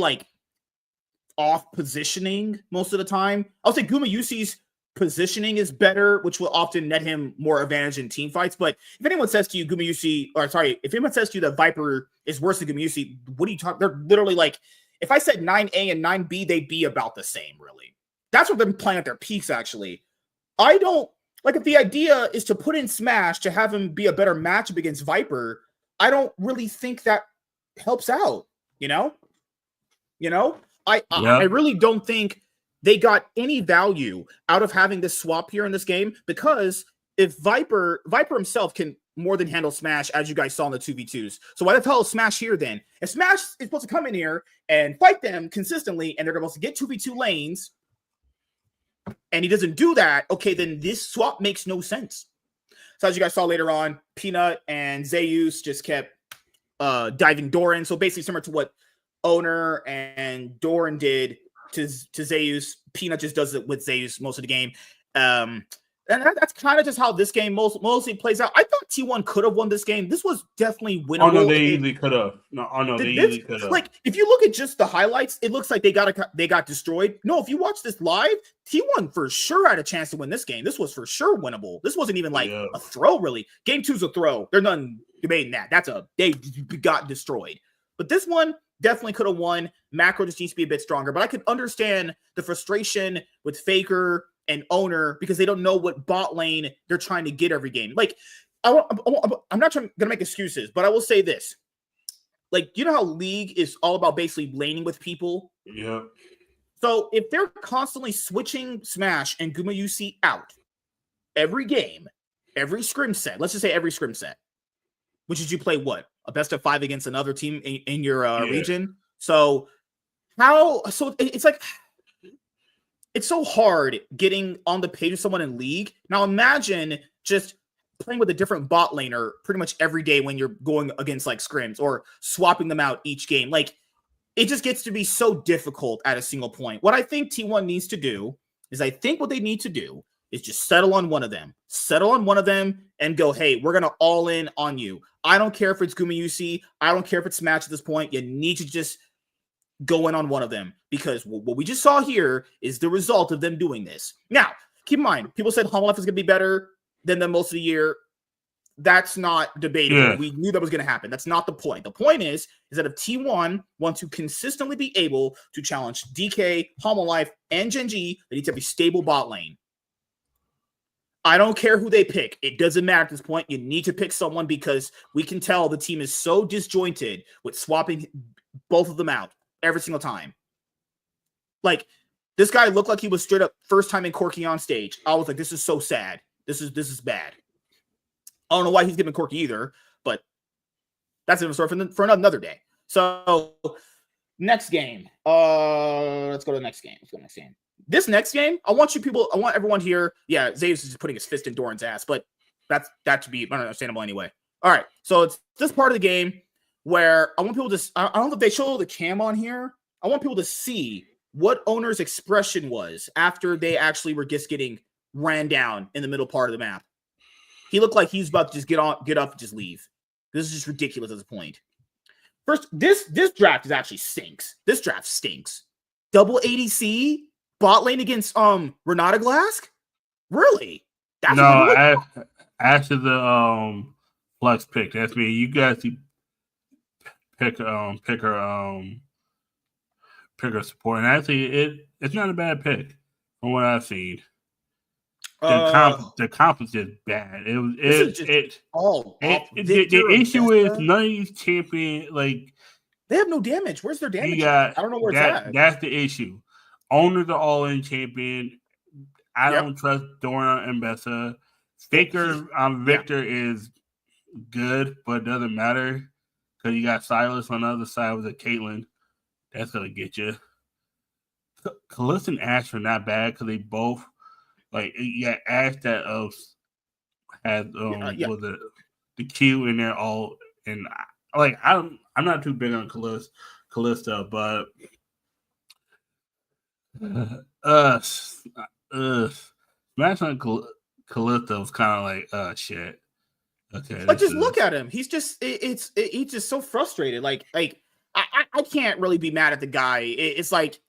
off positioning most of the time. I'll say Gumayusi's positioning is better, which will often net him more advantage in team fights. But if anyone says to you if anyone says to you that Viper is worse than Gumayusi, what are you talking? They're literally like, if I said 9A and 9B, they'd be about the same, really. That's what they're playing at their peaks, actually. I don't if the idea is to put in Smash to have him be a better matchup against Viper, I don't really think that helps out, I really don't think they got any value out of having this swap here in this game, because if Viper himself can more than handle Smash, as you guys saw in the 2v2s. So why the hell is Smash here then? If Smash is supposed to come in here and fight them consistently, and they're supposed to get 2v2 lanes, and he doesn't do that, okay, then this swap makes no sense. So as you guys saw later on, Peanut and Zeus just kept diving Doran. So basically similar to what Owner and Doran did to Zeus. Peanut just does it with Zeus most of the game. And that's kind of just how this game mostly plays out. I thought T1 could have won this game. This was definitely winnable. Oh, no, they easily could have. They easily could have. If you look at just the highlights, it looks like they got destroyed. No, if you watch this live, T1 for sure had a chance to win this game. This was for sure winnable. This wasn't even a throw, really. Game 2's a throw. There's none debating that. They got destroyed. But this one definitely could have won. Macro just needs to be a bit stronger. But I could understand the frustration with Faker and Owner, because they don't know what bot lane they're trying to get every game. I'm not going to make excuses, but I will say this. You know how League is all about basically laning with people? Yeah. So if they're constantly switching Smash and Gumayusi out every game, every scrim set, let's just say every scrim set, which is you play what? A best of 5 against another team in your region? So it's like... It's so hard getting on the page of someone in League. Now imagine just playing with a different bot laner pretty much every day when you're going against scrims, or swapping them out each game. It just gets to be so difficult at a single point. What I think T1 needs to do is just settle on one of them. Settle on one of them and go, hey, we're going to all in on you. I don't care if it's Gumayusi. I don't care if it's Smash at this point. You need to just go in on one of them, because what we just saw here is the result of them doing this. Now, keep in mind, people said Hanwha is going to be better than them most of the year. That's not debatable. Yeah. We knew that was going to happen. That's not the point. The point is that if T1 wants to consistently be able to challenge DK, Hanwha, and Gen G, they need to have a stable bot lane. I don't care who they pick. It doesn't matter at this point. You need to pick someone, because we can tell the team is so disjointed with swapping both of them out every single time. This guy looked like he was straight up first time in Corky on stage. I was like, this is so sad. This is bad. I don't know why he's giving Corky either, but that's a story for another day. So next game. Let's go to the next game. This next game, I want everyone here. Yeah, Zeus is just putting his fist in Doran's ass, but that should be understandable anyway. All right, so it's this part of the game where I want people to. I don't know if they show the cam on here. I want people to see what owner's expression was after they actually were just getting ran down in the middle part of the map. He looked like he's about to just get up, and just leave. This is just ridiculous at this point. First, this draft is actually stinks. This draft stinks. Double ADC bot lane against Renata Glask? Really? That's no. After the flex pick, that's me. You guys pick her support, and actually it's not a bad pick from what I've seen. The confidence is bad. The issue is none of these champions they have no damage. Where's their damage? I don't know where it's at. That's the issue. Owner's the all-in champion. I don't trust Dora and Bessa. Faker Victor is good, but it doesn't matter because you got Silas on the other side with a Caitlyn. That's gonna get you. Kalista and Ash are not bad because they both. Ash that had was the Q in there all, and I'm not too big on Kalista, but Smash on Kalista was kind of shit. Okay, just look at him. He's just he's just so frustrated. I can't really be mad at the guy. It's like.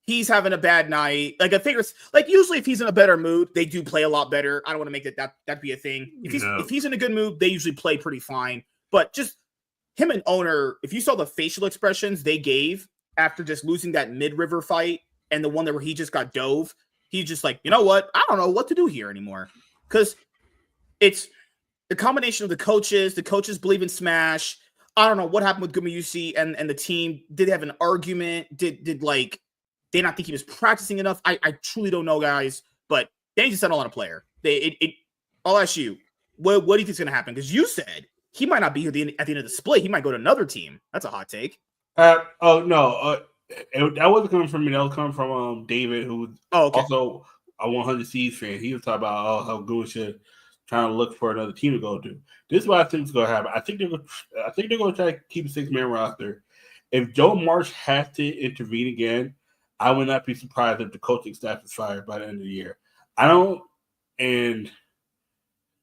He's having a bad night. I think it's usually if he's in a better mood, they do play a lot better. I don't want to make that be a thing. If he's in a good mood, they usually play pretty fine. But just him and owner, if you saw the facial expressions they gave after just losing that mid-river fight and the one where he just got dove, he's just like, you know what? I don't know what to do here anymore. Because it's the combination of the coaches believe in Smash. I don't know what happened with Gumayusi and the team. Did they have an argument? Did they not think he was practicing enough? I truly don't know, guys. But they just settle on a player. I'll ask you, what do you think is going to happen? Because you said he might not be here at the end of the split. He might go to another team. That's a hot take. That wasn't coming from me. That was coming from David, who was also a 100 Seas fan. He was talking about how good should trying to look for another team to go to. This is what I think is going to happen. I think they're going to try to keep a 6-man roster. If Joe Marsh has to intervene again, I would not be surprised if the coaching staff is fired by the end of the year. And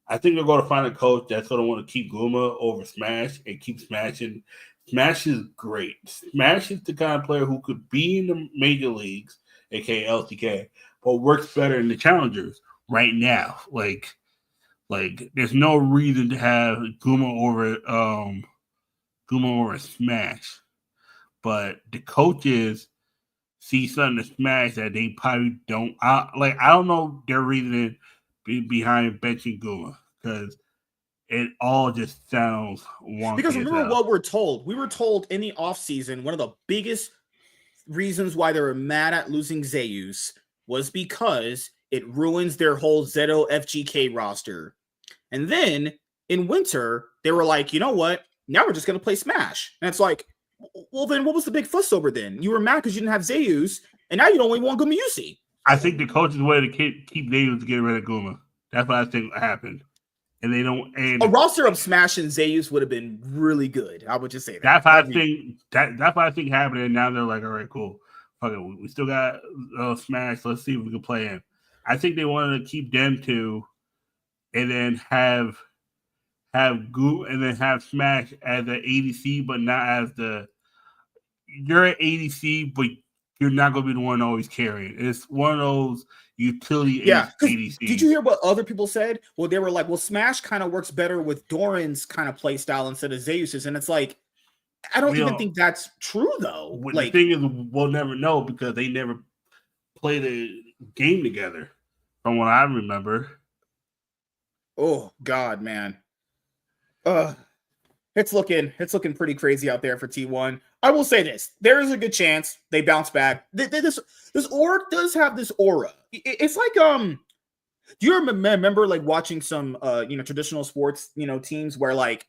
I think they're going to find a coach that's going to want to keep Guma over Smash and keep smashing. Smash is great. Smash is the kind of player who could be in the major leagues, aka LCK, but works better in the challengers right now. There's no reason to have Guma over Smash, but the coaches see something to Smash that they probably don't. I don't know their reasoning behind benching Guma because it all just sounds wonky. Because remember what we're told. We were told in the offseason one of the biggest reasons why they were mad at losing Zeus was because it ruins their whole Zeto FGK roster. And then in winter, they were like, you know what? Now we're just going to play Smash. And it's like, well, then what was the big fuss over then? You were mad because you didn't have Zeus, and now you don't even want Gumayusi. I think the coaches wanted to keep Zeus to get rid of Guma. That's what I think happened. And they don't. And a roster of Smash and Zeus would have been really good. I would just say that. That's what I think happened. And now they're like, all right, cool. Fuck it. We still got Smash. Let's see if we can play him. I think they wanted to keep them two, and then have Smash as an ADC, but not as you're an ADC, but you're not going to be the one always carrying. It's one of those utility ADCs. Did you hear what other people said? Well, they were like, well, Smash kind of works better with Doran's kind of play style instead of Zeus's. And it's like, I don't even think that's true, though. The thing is, we'll never know because they never played a game together, from what I remember. Oh, God, man. It's looking pretty crazy out there for T1. I will say this: there is a good chance they bounce back. This org does have this aura. It's like Do you remember like watching some traditional sports teams where like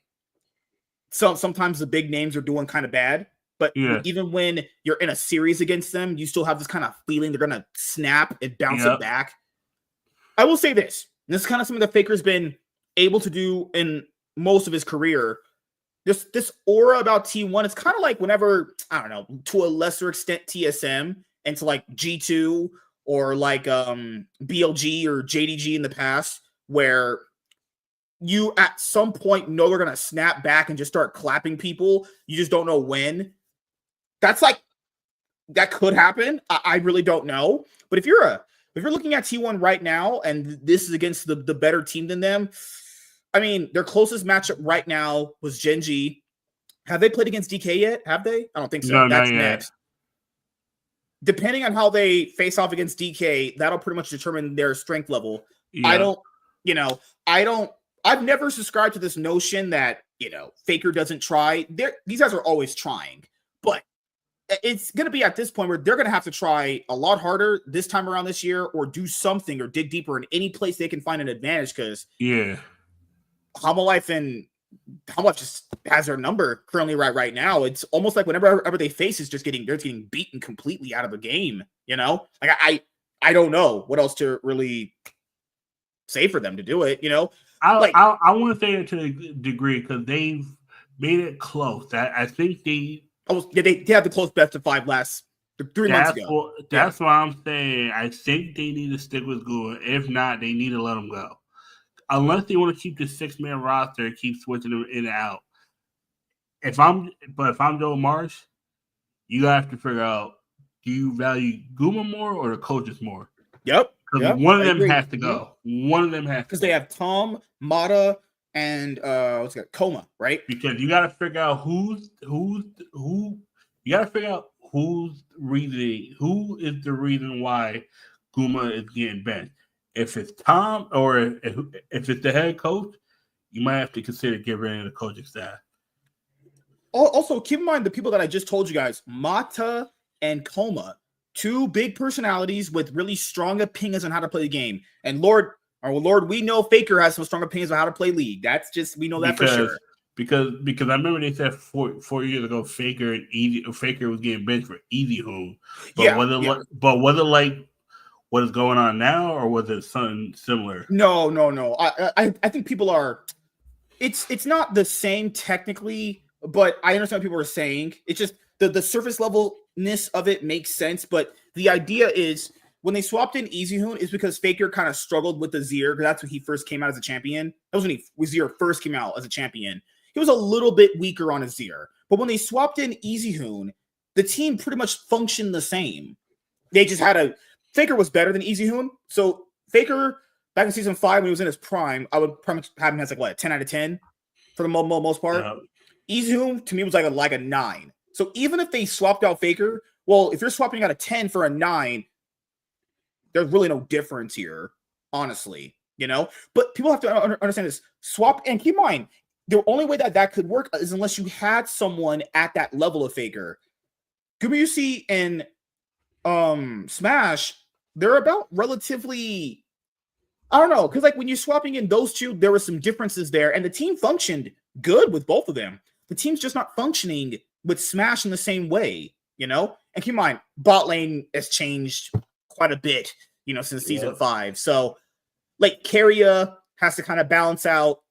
sometimes the big names are doing kind of bad, but even when you're in a series against them, you still have this kind of feeling they're gonna snap and bounce it back. I will say this. This is kind of something that Faker's been able to do in most of his career. This aura about T1, it's kind of like whenever, I don't know, to a lesser extent TSM and to like G2 or like BLG or JDG in the past, where you at some point know they're gonna snap back and just start clapping people. You just don't know when. That could happen. I really don't know. But if you're looking at T1 right now and this is against the better team than them, I mean, their closest matchup right now was Gen G. Have they played against DK yet? Have they? I don't think so. No, that's not yet. next. Depending on how they face off against DK, that'll pretty much determine their strength level. Yeah. I've never subscribed to this notion that, Faker doesn't try. These guys are always trying. But it's going to be at this point where they're going to have to try a lot harder this time around this year or do something or dig deeper in any place they can find an advantage because Hanwha Life just has their number currently right now. It's almost like whenever they face is they're getting beaten completely out of the game, Like I don't know what else to really say for them to do it, I want to say it to a degree because they've made it close. I think they had the close best of 5 last 3 months ago. That's why I'm saying I think they need to stick with Gula. If not, they need to let them go. Unless they want to keep the 6-man roster, keep switching them in and out. If I'm Joe Marsh, you have to figure out: do you value Guma more or the coaches more? Yep. Because one of them has to go. One of them has to. Because they have Tom, Mata, and Coma, right? Because you got to figure out who. You got to figure out who is the reason why Guma is getting benched. If it's Tom or if it's the head coach, you might have to consider getting rid of the coaching staff. Also, keep in mind the people that I just told you guys, Mata and Coma, 2 big personalities with really strong opinions on how to play the game. And Lord, we know Faker has some strong opinions on how to play League. We know that for sure. Because I remember they said 4 years ago Faker was getting benched for Easy Home. But was it like what is going on now, or was it something similar? No. I think people are. It's not the same technically, but I understand what people are saying. It's just the surface levelness of it makes sense. But the idea is when they swapped in Easy Hoon is because Faker kind of struggled with the Zir because that's when he first came out as a champion. That was when Zir first came out as a champion. He was a little bit weaker on his Zir, but when they swapped in Easy Hoon, the team pretty much functioned the same. They just had Faker was better than Easy Hoon. So Faker, back in season 5, when he was in his prime, I would probably have him as a 10 out of 10 for the most part. Yeah. Easy Hoon, to me, was like a 9. So even if they swapped out Faker, well, if you're swapping out a 10 for a 9, there's really no difference here, honestly, But people have to understand this. Swap, and keep in mind, the only way that could work is unless you had someone at that level of Faker. Gumayusi and Smash, they're about relatively, I don't know, because when you're swapping in those 2, there were some differences there, and the team functioned good with both of them. The team's just not functioning with Smash in the same way, And keep in mind, bot lane has changed quite a bit, since season 5. So, Keria has to kind of balance out,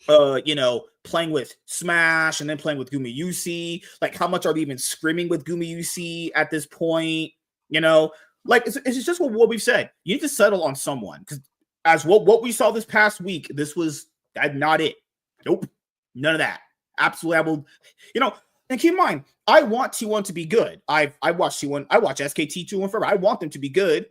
playing with Smash and then playing with Gumayusi. How much are they even scrimming with Gumayusi at this point? It's just what we've said. You need to settle on someone because as what we saw this past week, this was not it. Nope, none of that. Absolutely, I will. And keep in mind, I want T1 to be good. I watch T1. I watch SKT2 forever. I want them to be good.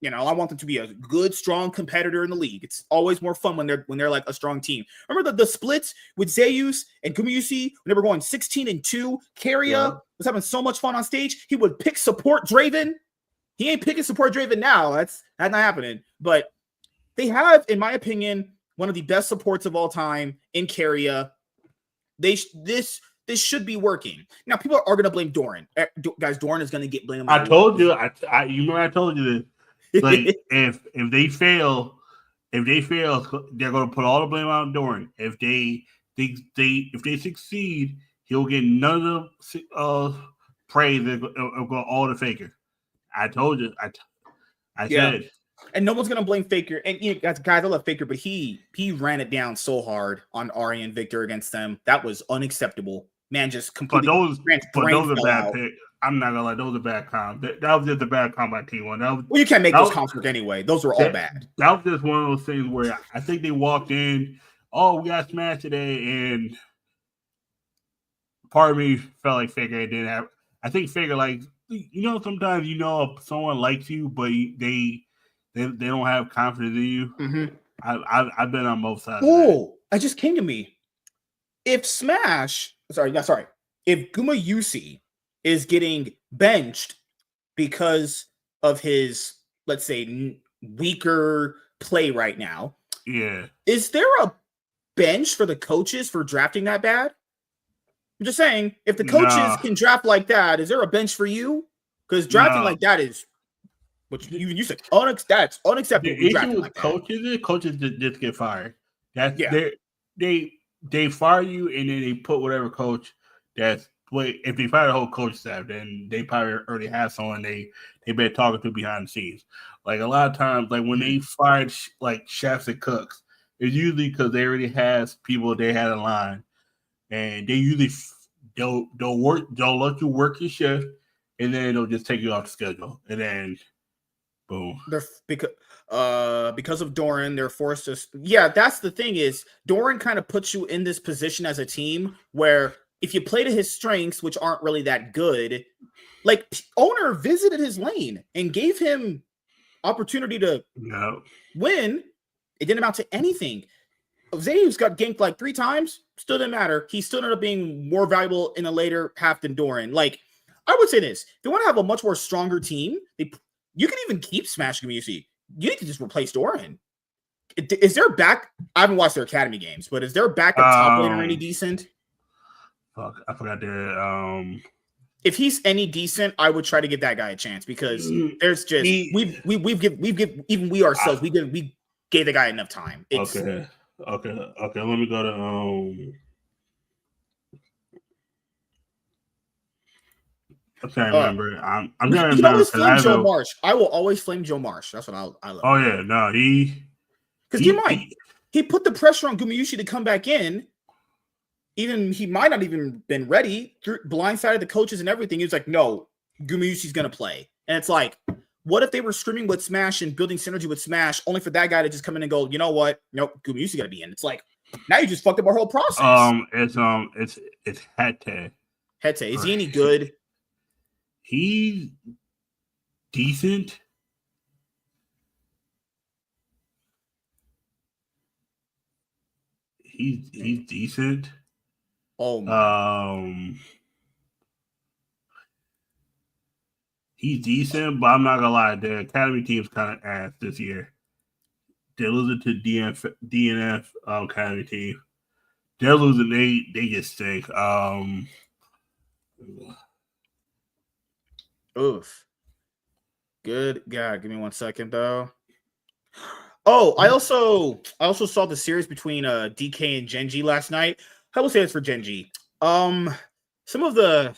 I want them to be a good, strong competitor in the league. It's always more fun when they're like a strong team. Remember the splits with Zeus and Gumayusi when they were going 16-2. Keria was having so much fun on stage. He would pick support Draven. He ain't picking support Draven now. That's not happening. But they have, in my opinion, one of the best supports of all time in Keria. This should be working. Now, people are going to blame Doran. Guys, Doran is going to get blamed. I told you. You remember I told you that. If they fail, If they fail, they're going to put all the blame on Doran. If they succeed, he'll get none of the praise. It'll go all to Faker. I told you. I said. And no one's gonna blame Faker. And guys, I love Faker, but he ran it down so hard on Ari and Victor against them. That was unacceptable. Man, just completely. But those are bad picks. I'm not gonna lie, those are bad comps. That was just a bad comp by T1. Well, you can't make those comps work anyway. Those were all bad. That was just one of those things where I think they walked in, oh, we got smashed today, and part of me felt like Faker didn't have. I think Faker, like, sometimes someone likes you, but they don't have confidence in you. Mm-hmm. I've been on both sides. Oh, it just came to me. If Gumayusi is getting benched because of his, let's say, weaker play right now. Yeah. Is there a bench for the coaches for drafting that bad? I'm just saying, if the coaches can draft like that, is there a bench for you? Because drafting like that is, which you said, that's unacceptable. The issue with coaches just get fired. They fire you and then they put whatever coach that's. If they fire the whole coach staff, then they probably already have someone they've been talking to behind the scenes. Like a lot of times, like when they fired like chefs and cooks, it's usually because they already has people they had in line, and they usually they'll let you work your shift, and then they'll just take you off the schedule, and then boom. Because of Doran, they're forced to. Yeah, that's the thing is Doran kind of puts you in this position as a team where. If you play to his strengths, which aren't really that good, like owner visited his lane and gave him opportunity to win, it didn't amount to anything. Zaves got ganked like 3 times, still didn't matter. He still ended up being more valuable in the later half than Doran. Like, I would say this, if they want to have a much more stronger team, you can even keep Smash Community. You need to just replace Doran. Is there I haven't watched their academy games, but is their backup top laner any decent? I forgot that. If he's any decent, I would try to give that guy a chance because there's just we gave the guy enough time. Okay. Let me go to I can't remember. I'm trying to remember. Flame Joe Marsh. I will always flame Joe Marsh. That's what I love. Oh yeah, no, because he put the pressure on Gumayusi to come back in. Even he might not even been ready, blindsided the coaches and everything. He was like, no, Gumayusi's going to play. And it's like, what if they were streaming with Smash and building synergy with Smash only for that guy to just come in and go, you know what? Nope, Gumayusi got to be in. It's like, now you just fucked up our whole process. It's Hete. Hete, is he any good? He's decent. He's decent. Oh my. He's decent, but I'm not gonna lie, the academy team's kind of ass this year. They're losing to DNF academy team. They're losing. They just stink. Oof. Good God. Give me 1 second though. Oh, I also saw the series between DK and Genji last night. I will say this for Genji. Some of the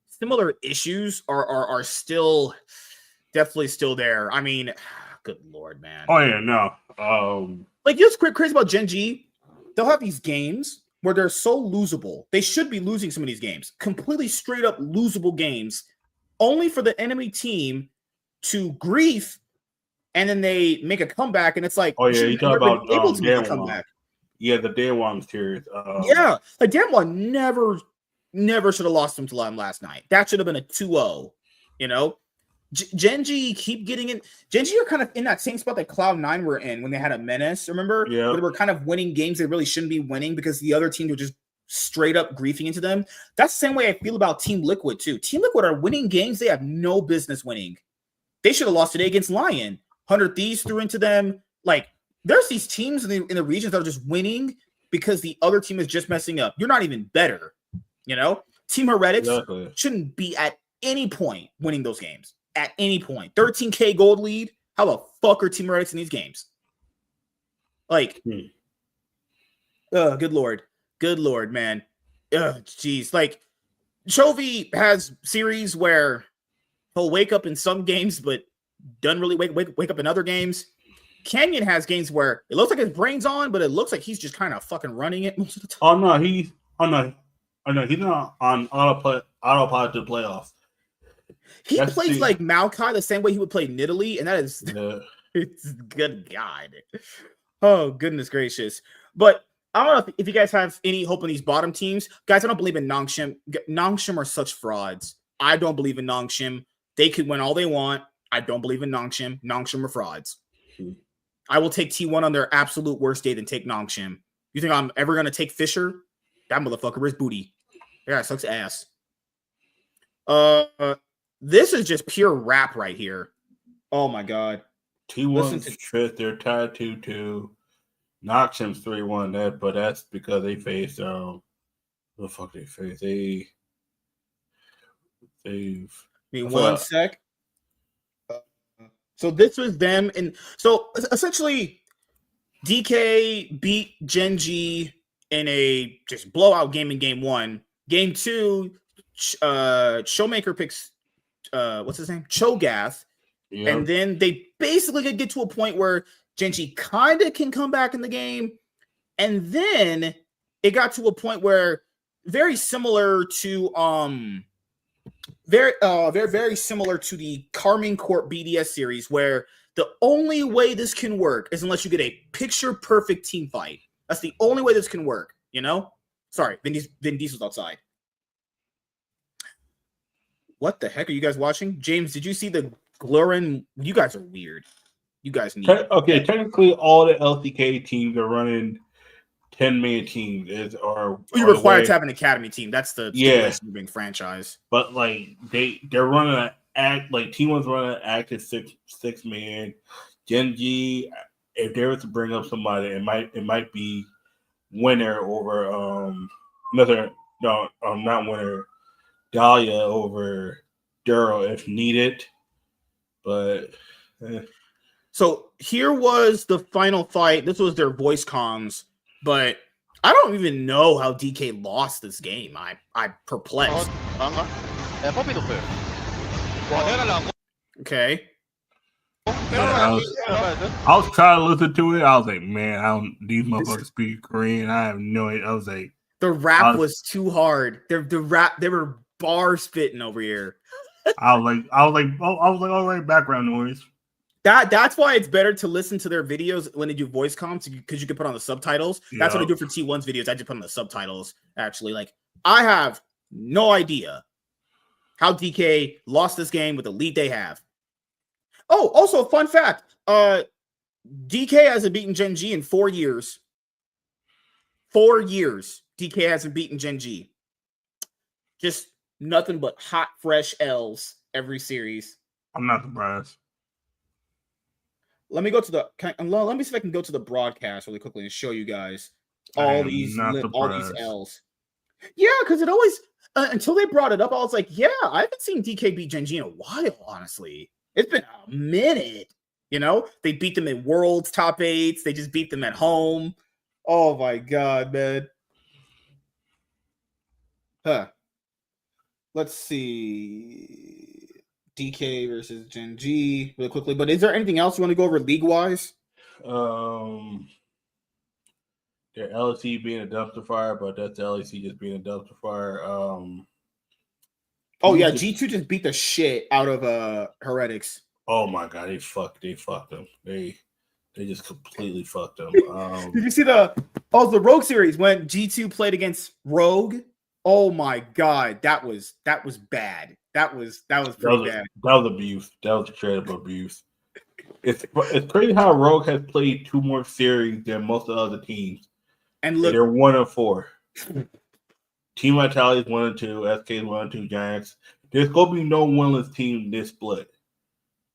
similar issues are still definitely still there. I mean, good Lord, man. Oh yeah, no. Like, you know what's crazy about Genji? They'll have these games where they're so losable. They should be losing some of these games. Completely straight up losable games, only for the enemy team to grief, and then they make a comeback, and it's like, oh yeah, you talk about able to make a comeback. Yeah, the Danwon series. Yeah, like Danwon never should have lost him to them last night. That should have been a 2-0. You know, Genji keep getting in. Genji are kind of in that same spot that Cloud9 were in when they had a menace. Remember? Yeah. Where they were kind of winning games they really shouldn't be winning because the other team were just straight up griefing into them. That's the same way I feel about Team Liquid too. Team Liquid are winning games they have no business winning. They should have lost today against Lion. 100 Thieves threw into them. Like, there's these teams in the regions that are just winning because the other team is just messing up. You're not even better, you know? Team Heretics shouldn't be at any point winning those games. At any point. 13K gold lead. How the fuck are Team Heretics in these games? Like, good lord, man. Jeez. Like, Chovy has series where he'll wake up in some games, but doesn't really wake up in other games. Canyon has games where it looks like his brain's on, but it looks like he's just kind of fucking running it most of the time. Oh no, he's not on autopilot to playoffs. He plays like Maokai the same way he would play Nidalee, and that is it's good God. Oh, goodness gracious. But I don't know if you guys have any hope in these bottom teams. Guys, I don't believe in Nongshim. Nongshim are such frauds. I don't believe in Nongshim. They could win all they want. I don't believe in Nongshim. Nongshim are frauds. I will take T1 on their absolute worst day than take Nongshim. You think I'm ever going to take Fisher? That motherfucker is booty. Yeah, it sucks ass. This is just pure rap right here. Oh my god. T1's trip, they're tied 2-2. Nongshim's 3-1. But that's because they faced the fuck they faced. They've one sec. So this was them, and so essentially DK beat Gen G in a just blowout game in game 1. Game 2, Showmaker picks what's his name? Cho'Gath. Yep. And then they basically could get to a point where Gen G kind of can come back in the game. And then it got to a point where very similar to very similar to the Carmine Corp BDS series, where the only way this can work is unless you get a picture perfect team fight. That's the only way this can work, you know? Sorry, Vin Diesel's outside. What the heck are you guys watching? James, did you see the Glorin? You guys are weird. You guys need technically all the LCK teams are running 10-man teams. You're required to have an academy team. That's the stipulation of being franchise. But like they're running T1's running an active six man. Gen G, if they were to bring up somebody, it might be Winner over not Winner, Dahlia over Duro if needed. But so here was the final fight. This was their voice comms, but I don't even know how DK lost this game. I'm perplexed. Okay. I was trying to listen to it. I was like, man, these motherfuckers speak Korean. I have no idea. I was like, the rap was too hard. They were bar spitting over here. I was like, all right, background noise. That's why it's better to listen to their videos when they do voice comms, because you can put on the subtitles. That's what I do for T1's videos. I just put on the subtitles. Actually, like, I have no idea how DK lost this game with the lead they have. Oh, also, fun fact. DK hasn't beaten Gen G in 4 years. 4 years. DK hasn't beaten Gen G. Just nothing but hot, fresh L's every series. I'm not surprised. Let me go to the. Let me see if I can go to the broadcast really quickly and show you guys all these L's. Yeah, because it always until they brought it up, I was like, yeah, I haven't seen DK beat Gen G in a while. Honestly, it's been a minute. You know, they beat them in Worlds top 8s. They just beat them at home. Oh my god, man. Huh. Let's see. DK versus Gen G really quickly. But is there anything else you want to go over league-wise? Their LEC being a dumpster fire, but that's the LEC just being a dumpster fire. G2 just beat the shit out of Heretics. Oh my god, they fucked them. They just completely fucked them. Did you see the Rogue series when G2 played against Rogue? Oh my god, that was bad. That was pretty bad. That was abuse. That was straight up abuse. It's crazy how Rogue has played 2 more series than most of the other teams. And look, they're 1-4. Team Vitality is 1-2. SK is 1-2. Giants. There's gonna be no winless team this split.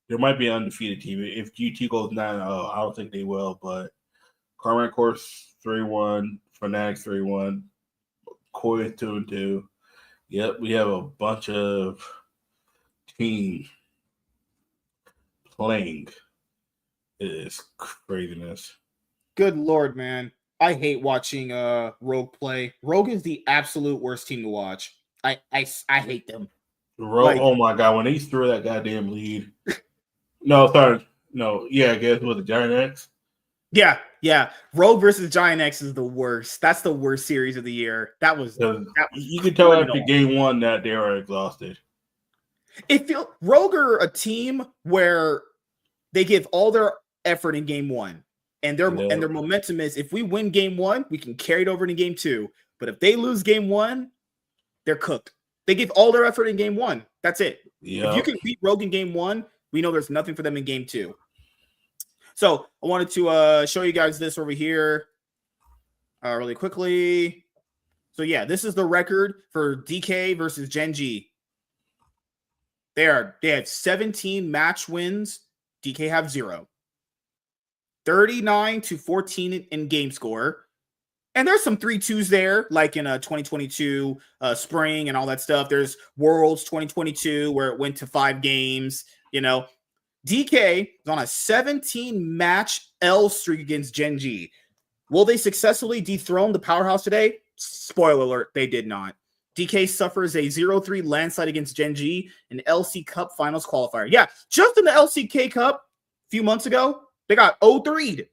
There might be an undefeated team. If GT goes 9-0, I don't think they will. But Carmine Course 3-1, Fanatics 3-1, Koi 2-2. Yep, we have a bunch of teams playing. It is craziness. Good Lord, man. I hate watching Rogue play. Rogue is the absolute worst team to watch. I hate them. Like, Oh my god, when they threw that goddamn lead. No, sorry. No, yeah, I guess it was the Giant X. Yeah. Rogue versus Giant X is the worst. That's the worst series of the year. That was You can tell criminal. after game one that they are exhausted. Rogue are a team where they give all their effort in game one. And their momentum is, if we win game one, we can carry it over to game two. But if they lose game one, they're cooked. They give all their effort in game one. That's it. If you can beat Rogue in game one, we know there's nothing for them in game two. So I wanted to show you guys this over here really quickly. So yeah, this is the record for DK versus Gen G. They have 17 match wins. DK have 0. 39-14 in game score. And there's some 3-2s there, like in 2022 spring and all that stuff. There's Worlds 2022 where it went to 5 games. DK is on a 17-match L streak against Gen G. Will they successfully dethrone the powerhouse today? Spoiler alert, they did not. DK suffers a 0-3 landslide against Gen G in LC Cup Finals qualifier. Yeah, just in the LCK Cup a few months ago, they got 0-3'd.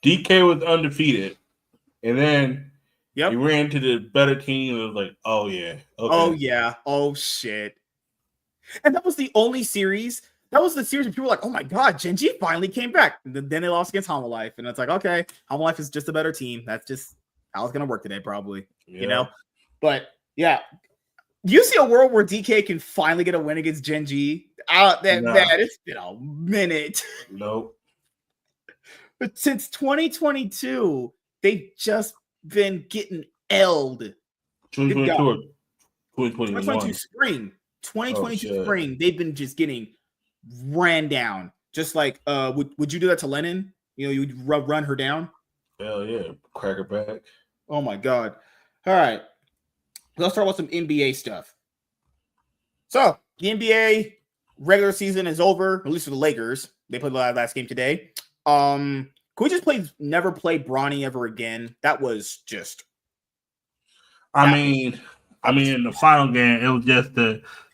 DK was undefeated. And then he ran to the better team and was like, oh, yeah. Okay. Oh, yeah. Oh, shit. And that was the only series. That was the series where people were like, oh, my God, Gen G finally came back. And then they lost against Hanwha Life. And it's like, okay, Hanwha Life is just a better team. That's just how it's going to work today, probably. But, yeah. You see a world where DK can finally get a win against Gen G? Man, it's been a minute. Nope. But since 2022, they've just been getting L'd. 2022 spring. 2022 spring. They've been just getting ran down. Just like, would you do that to Lennon? You'd run her down? Hell yeah. Crack her back. Oh my God. All right. Let's start with some NBA stuff. So, the NBA regular season is over, at least for the Lakers. They played the last game today. Can we just never play Bronny ever again? That was just. I mean, in the final game, it was just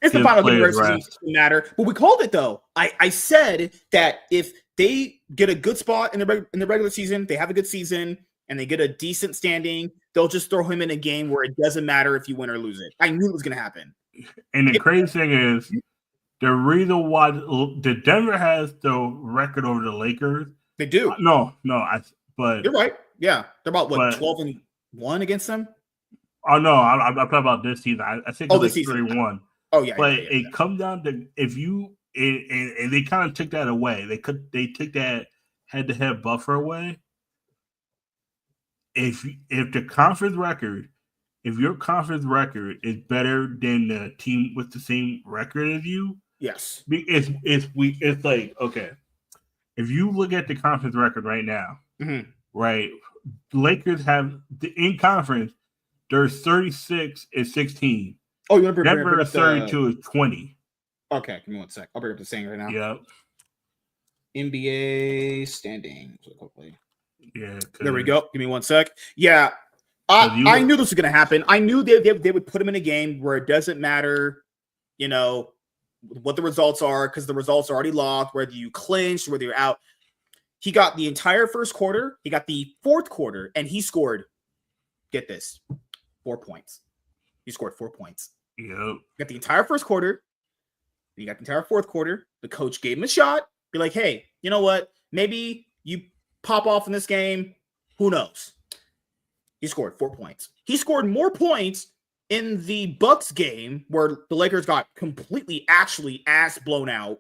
it's the final game. It doesn't matter. But we called it though. I said that if they get a good spot in the regular season, they have a good season, and they get a decent standing, they'll just throw him in a game where it doesn't matter if you win or lose it. I knew it was going to happen. And the crazy thing is, the reason why the Denver has the record over the Lakers. They do. But you're right. Yeah, they're about 12-1 against them. Oh no, I'm talking about this season. I think this season 3-1. Oh yeah, but it comes down to if you and they kind of took that away. They took that head-to-head buffer away. If the conference record, if your conference record is better than the team with the same record as you, yes, it's like, okay. If you look at the conference record right now, right, Lakers have in conference. There's 36-16. Oh, you want to Denver is 32-20. Okay, give me 1 sec. I'll bring up the thing right now. Yep. NBA standings. Yeah. There we go. Give me 1 sec. Yeah, I knew this was going to happen. I knew they would put him in a game where it doesn't matter, what the results are, because the results are already locked, whether you clinched, whether you're out. He got the entire first quarter. He got the fourth quarter, and he scored, get this, 4 points. He scored 4 points. Yep. Got the entire first quarter. He got the entire fourth quarter. The coach gave him a shot. Be like, hey, you know what? Maybe you pop off in this game. Who knows? He scored 4 points. He scored more points in the Bucks game where the Lakers got completely actually ass blown out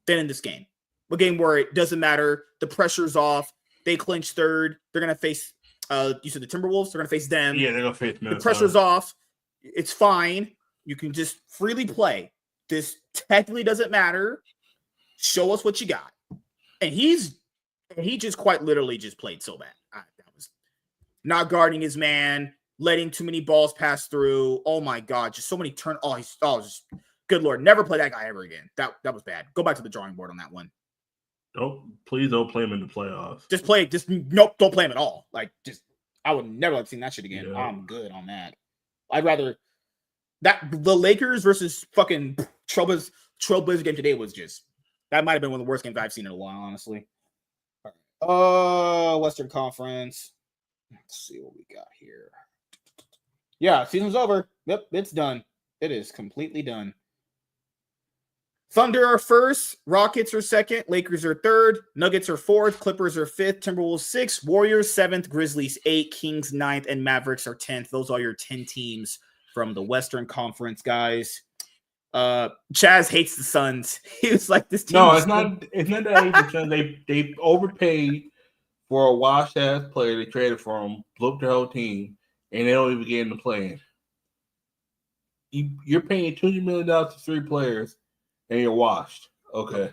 than in this game. A game where it doesn't matter. The pressure's off. They clinch third. They're going to face, you said the Timberwolves. They're going to face them. Yeah, they're going to face Minnesota. The pressure's off. It's fine. You can just freely play. This technically doesn't matter. Show us what you got. And he just quite literally just played so bad. That was not guarding his man, letting too many balls pass through. Oh my God, just so many turn. Just good Lord, never play that guy ever again. That was bad. Go back to the drawing board on that one. Please don't play him in the playoffs. Nope, don't play him at all. Like, I would never like seeing that shit again. Yeah. I'm good on that. I'd rather the Lakers versus fucking Trailblazers game today was that might have been one of the worst games I've seen in a while, honestly. Western Conference. Let's see what we got here. Yeah, season's over. Yep, it's done. It is completely done. Thunder are first, Rockets are second, Lakers are third, Nuggets are fourth, Clippers are fifth, Timberwolves sixth, Warriors seventh, Grizzlies eighth, Kings ninth, and Mavericks are 10th. Those are your 10 teams from the Western Conference, guys. Chaz hates the Suns. He was like, this team. No, it's not that I hate the Suns. They overpaid for a wash ass player they traded for him, blew up their whole team, and they don't even get in the play-in. You're paying $200 million to 3 players. And you're washed. Okay.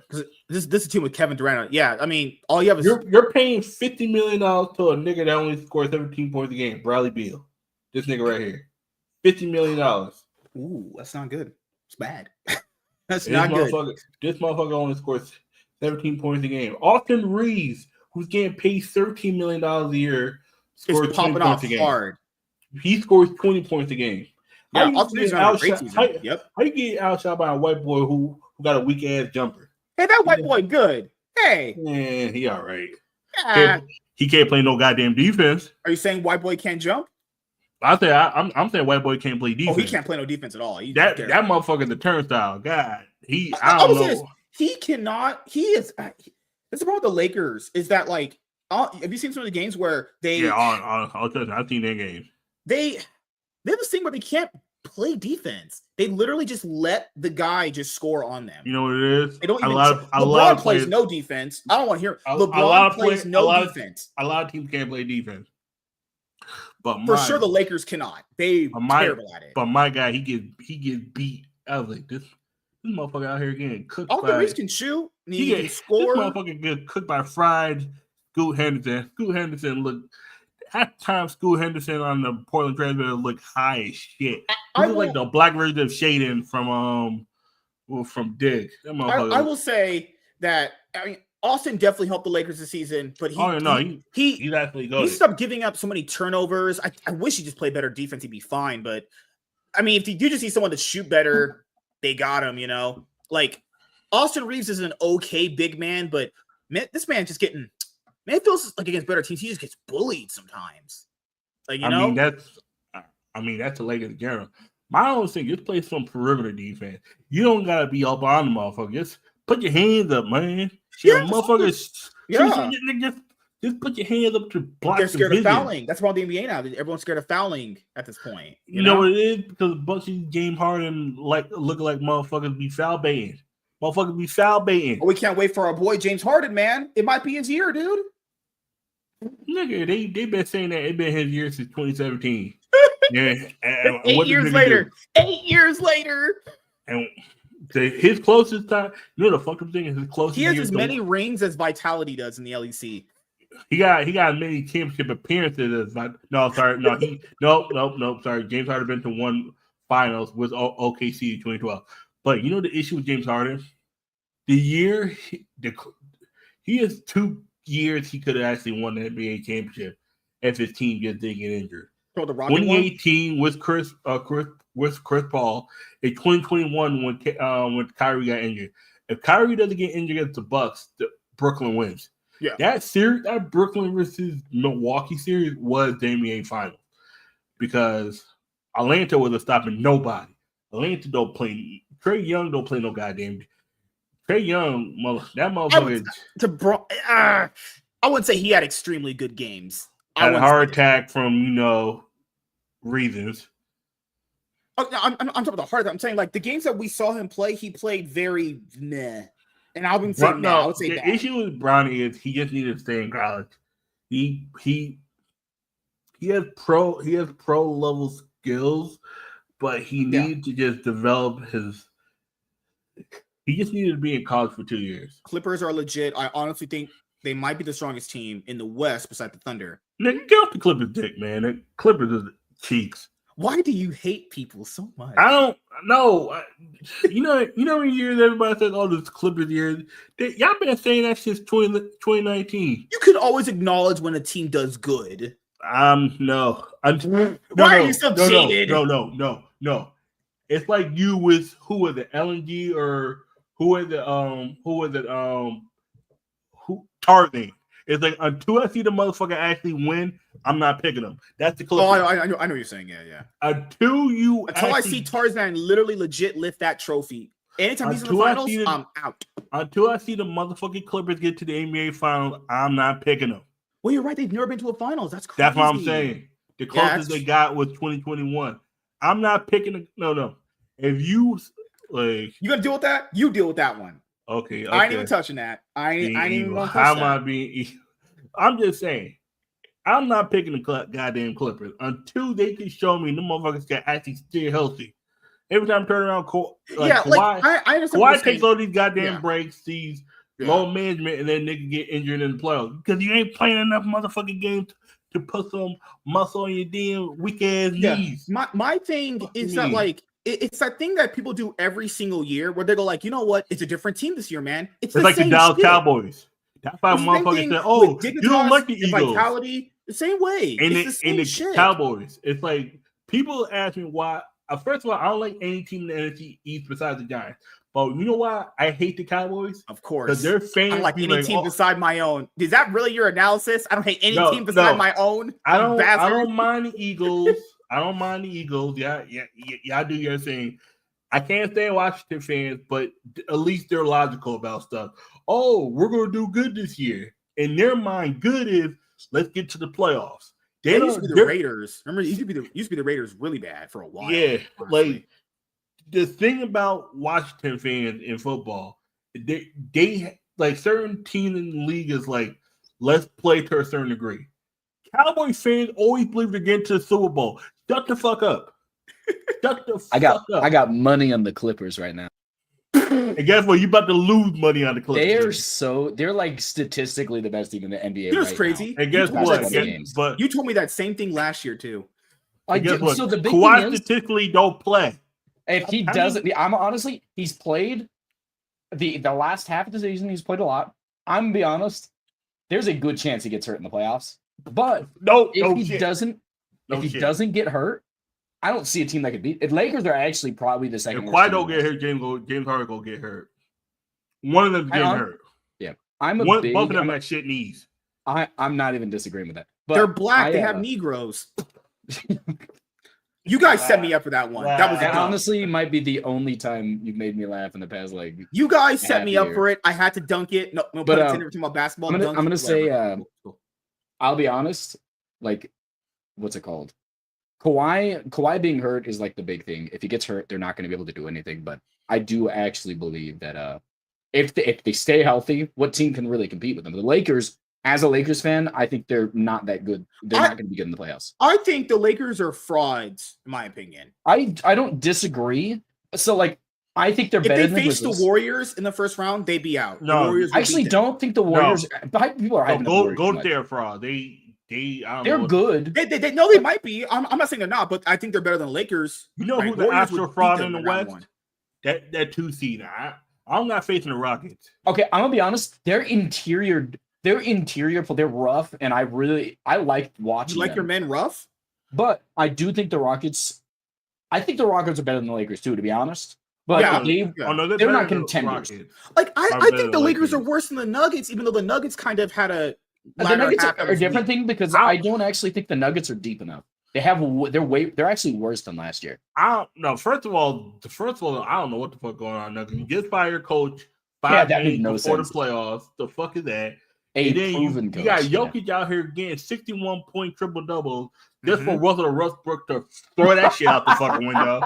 This is a team with Kevin Durant. Yeah, I mean, all you have is you're paying $50 million to a nigga that only scores 17 points a game. Bradley Beal. This nigga right here. $50 million. Ooh, that's not good. It's bad. That's not good. This motherfucker only scores 17 points a game. Austin Reeves, who's getting paid $13 million a year, scores 20 points a game. Hard. He scores 20 points a game. Yeah, Austin Reeves on a great season. Yep. How you get outshot by a white boy who got a weak ass jumper? Hey, that white boy good. Hey. Man, he all right. He can't play no goddamn defense. Are you saying white boy can't jump? I'm saying white boy can't play defense. Oh, he can't play no defense at all. That motherfucker's a turnstile. God, I don't know. He cannot. He is. That's the problem with the Lakers is that like, have you seen some of the games where they? Yeah, I've seen that game. They have this thing where they can't play defense. They literally just let the guy just score on them. You know what it is? They don't even. LeBron plays no defense. I don't want to hear. LeBron plays no defense. A lot of teams can't play defense. But for sure, the Lakers cannot. They're terrible at it. But my guy, he gets beat. I was like, this motherfucker out here getting cooked. All the Reeves can shoot. He can score. This motherfucker get cooked by fried Scoot Henderson. Scoot Henderson looked. At times, Scoot Henderson on the Portland Trailblazers looked high as shit. He looked like the black version of Shaden from Dig. I will say that Austin definitely helped the Lakers this season, but he actually goes. He stopped giving up so many turnovers. I wish he just played better defense. He'd be fine. But I mean, if you just see someone to shoot better, they got him. You know, like Austin Reeves is an okay big man, but this man's just getting. Man, it feels like against better teams, he just gets bullied sometimes. Like that's the Lakers in general. My own thing, just play some perimeter defense. You don't gotta be up on the motherfucker. Just put your hands up, man. Motherfuckers. Yeah. Just put your hands up to block. They're scared of fouling. That's why the NBA now. Everyone's scared of fouling at this point. You know what it is? Because a bunch of James Harden look like motherfuckers be foul baiting. Motherfuckers be foul baiting. Oh, we can't wait for our boy James Harden, man. It might be his year, dude. Nigga, they been saying that it been his year since 2017. Yeah, 8 years later. 8 years later. And his closest time, you know the fucked up thing is his closest. He has as many rings as Vitality does in the LEC. He got as many championship appearances as sorry. James Harden been to one finals with OKC in 2012. But you know the issue with James Harden? The year he has 2 years he could have actually won the NBA championship if his team just didn't get injured. 2018 with Chris Paul, in 2021 when Kyrie got injured. If Kyrie doesn't get injured against the Bucks, Brooklyn wins. Yeah, that series, that Brooklyn versus Milwaukee series was the NBA Finals because Atlanta wasn't stopping nobody. Atlanta don't play. Trae Young don't play no goddamn. Trae Young, that motherfucker. I wouldn't say he had extremely good games. Had a heart attack from reasons. I'm talking about the heart attack. I'm saying like the games that we saw him play, he played very meh. And I wouldn't say meh. I would say the bad. issue with Bronny is he just needed to stay in college. He has pro level skills, but he needed to just develop his. He just needed to be in college for 2 years. Clippers are legit. I honestly think they might be the strongest team in the West beside the Thunder. Nigga, get off the Clippers dick, man. The Clippers are the cheeks. Why do you hate people so much? I don't know. You know when years everybody says, "Oh, this Clippers year." Y'all been saying that since 2019. You can always acknowledge when a team does good. No. Why are you so jaded? No. It's like you with who was it, LNG or who was it Tarzan. It's like until I see the motherfucker actually win, I'm not picking them. That's the Clippers. Oh, I know what you're saying. Yeah. Until I see Tarzan literally legit lift that trophy. Anytime he's in the finals, I'm out. Until I see the motherfucking Clippers get to the NBA finals, I'm not picking them. Well, you're right. They've never been to a finals. That's crazy. That's what I'm saying. The closest they got was 2021. I'm not picking no. If you like, you gonna deal with that? You deal with that one. Okay. I ain't even touching that. I ain't even gonna touch that. I'm just saying, I'm not picking the goddamn Clippers until they can show me the motherfuckers can actually stay healthy. Every time I turn around, Kawhi takes all these goddamn breaks, these low management, and then they can get injured in the playoffs because you ain't playing enough motherfucking games to put some muscle on your damn weak ass knees. My thing is that like it's that thing that people do every single year where they go like, you know what? It's a different team this year, man. It's like the Dallas Cowboys. That's why motherfuckers said, "Oh, you don't like the Eagles." Vitality, the same way. It's the same Cowboys. It's like people ask me why. First of all, I don't like any team in the NFC East besides the Giants. But you know why I hate the Cowboys? Of course, because their fans. I don't like any team beside my own. Is that really your analysis? I don't hate any team beside my own. I don't mind the Eagles. I don't mind the Eagles. Yeah, do your thing. I can't stand Washington fans, but at least they're logical about stuff. Oh, we're going to do good this year. In their mind, good is let's get to the playoffs. They used to be the Raiders. Remember, it used to be the Raiders really bad for a while. Yeah, honestly. Like the thing about Washington fans in football, they like certain teams in the league is like, let's play to a certain degree. Cowboys fans always believe they're getting to the Super Bowl. Shut the fuck up. I got money on the Clippers right now. And guess what? You about to lose money on the Clippers. They're like statistically the best team in the NBA. It's crazy. Now. And guess what? But you told me that same thing last year too. Guess what? So the big Kawhi statistically don't play. If he doesn't, he's played the last half of the season. He's played a lot. I'm gonna be honest. There's a good chance he gets hurt in the playoffs. But if he doesn't get hurt, I don't see a team that could beat. The Lakers are actually probably the second. If Kawhi don't get hurt, James Harden will get hurt. One of them getting hurt. Yeah, both of them have shit knees. I'm not even disagreeing with that. But they're black. They have Negroes. You guys set me up for that one. That was honestly might be the only time you've made me laugh in the past. Like you guys set me up for it. I had to dunk it. No pun intended to my basketball. I'm gonna say. I'll be honest. Like, what's it called? Kawhi being hurt is like the big thing. If he gets hurt, they're not going to be able to do anything. But I do actually believe that if they stay healthy, what team can really compete with them? The Lakers. As a Lakers fan, I think they're not that good. They're not going to be good in the playoffs. I think the Lakers are frauds, in my opinion. I don't disagree. So like, I think they're better. If they face the Warriors in the first round, they'd be out. No, I actually don't think the Warriors. No. People are hyping go there, fraud. They're good. They might be. I'm not saying they're not, but I think they're better than the Lakers. You know who the actual fraud in the West? That 2 seed. I'm not facing the Rockets. Okay, I'm gonna be honest. They're interior. They're rough, and I like watching. You like them. your men rough? But I do think the Rockets. I think the Rockets are better than the Lakers too, to be honest. But they're not contenders. Like I think the Lakers are worse than the Nuggets, even though the Nuggets kind of had a. The Nuggets are a different thing because I don't actually think the Nuggets are deep enough. They're actually worse than last year. First of all, I don't know what the fuck going on. Nuggets. You just fire your coach 5 days before the playoffs. The fuck is that? A proven coach. You got Jokic out here getting 61-point triple-doubles just for Russell Westbrook to throw that shit out the fucking window.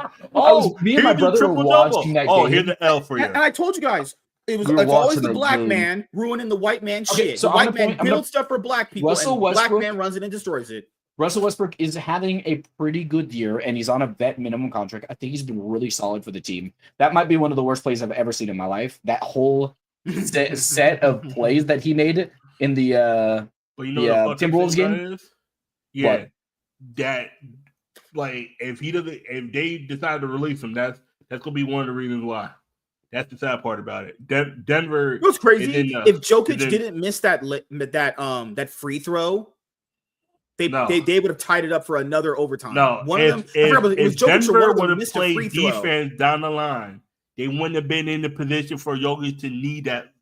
Me and my brother were watching that game. Here's the L for you. And I told you guys, it's always the black man ruining the white man shit. So the white man builds stuff for black people, and the black man runs it and destroys it. Russell Westbrook is having a pretty good year, and he's on a vet minimum contract. I think he's been really solid for the team. That might be one of the worst plays I've ever seen in my life. That whole set of plays that he made in the Timberwolves game. Yeah, that like if they decide to release him, that's gonna be one of the reasons why. That's the sad part about it. Denver. It was crazy. If Jokic didn't miss that free throw, they would have tied it up for another overtime. No, one of them. If Denver would have played defense down the line, they wouldn't have been in the position for Jokic to need that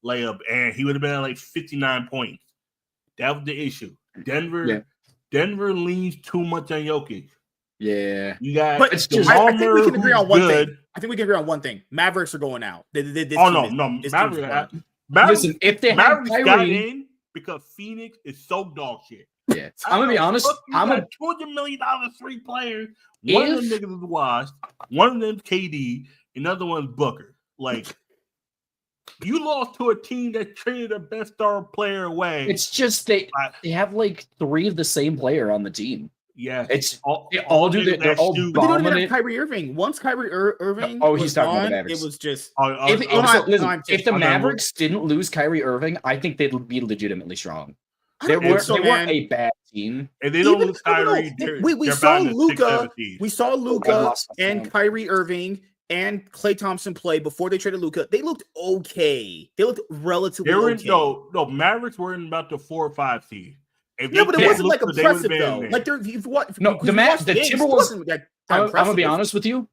layup, and he would have been at like 59 points. That was the issue. Denver leans too much on Jokic. Yeah, you got. But it's just, I think we can agree on one thing. I think we can agree on one thing. Mavericks are going out. Mavericks. Listen, if they Mavericks have Kyrie, got in because Phoenix is so dog shit. Yeah, I'm gonna be honest. I'm a $200 million three players. One of them niggas is washed. One of them KD. Another one's Booker. Like you lost to a team that traded their best star player away. It's just they have like 3 of the same player on the team. Yeah, it's they all do that. They're all but they don't even have Kyrie Irving. Once Kyrie Irving, he's talking about the Mavericks. It was just if the Mavericks didn't lose Kyrie Irving, I think they'd be legitimately strong. They weren't a bad team. And they don't lose Kyrie. We saw Luka. We saw Luka and Kyrie Irving and Klay Thompson play before they traded Luka. They looked okay. They looked relatively okay. No, Mavericks were in about the 4 or 5 seed. Yeah, but it wasn't like impressive though. Like the Timberwolves. I'm gonna be honest with you.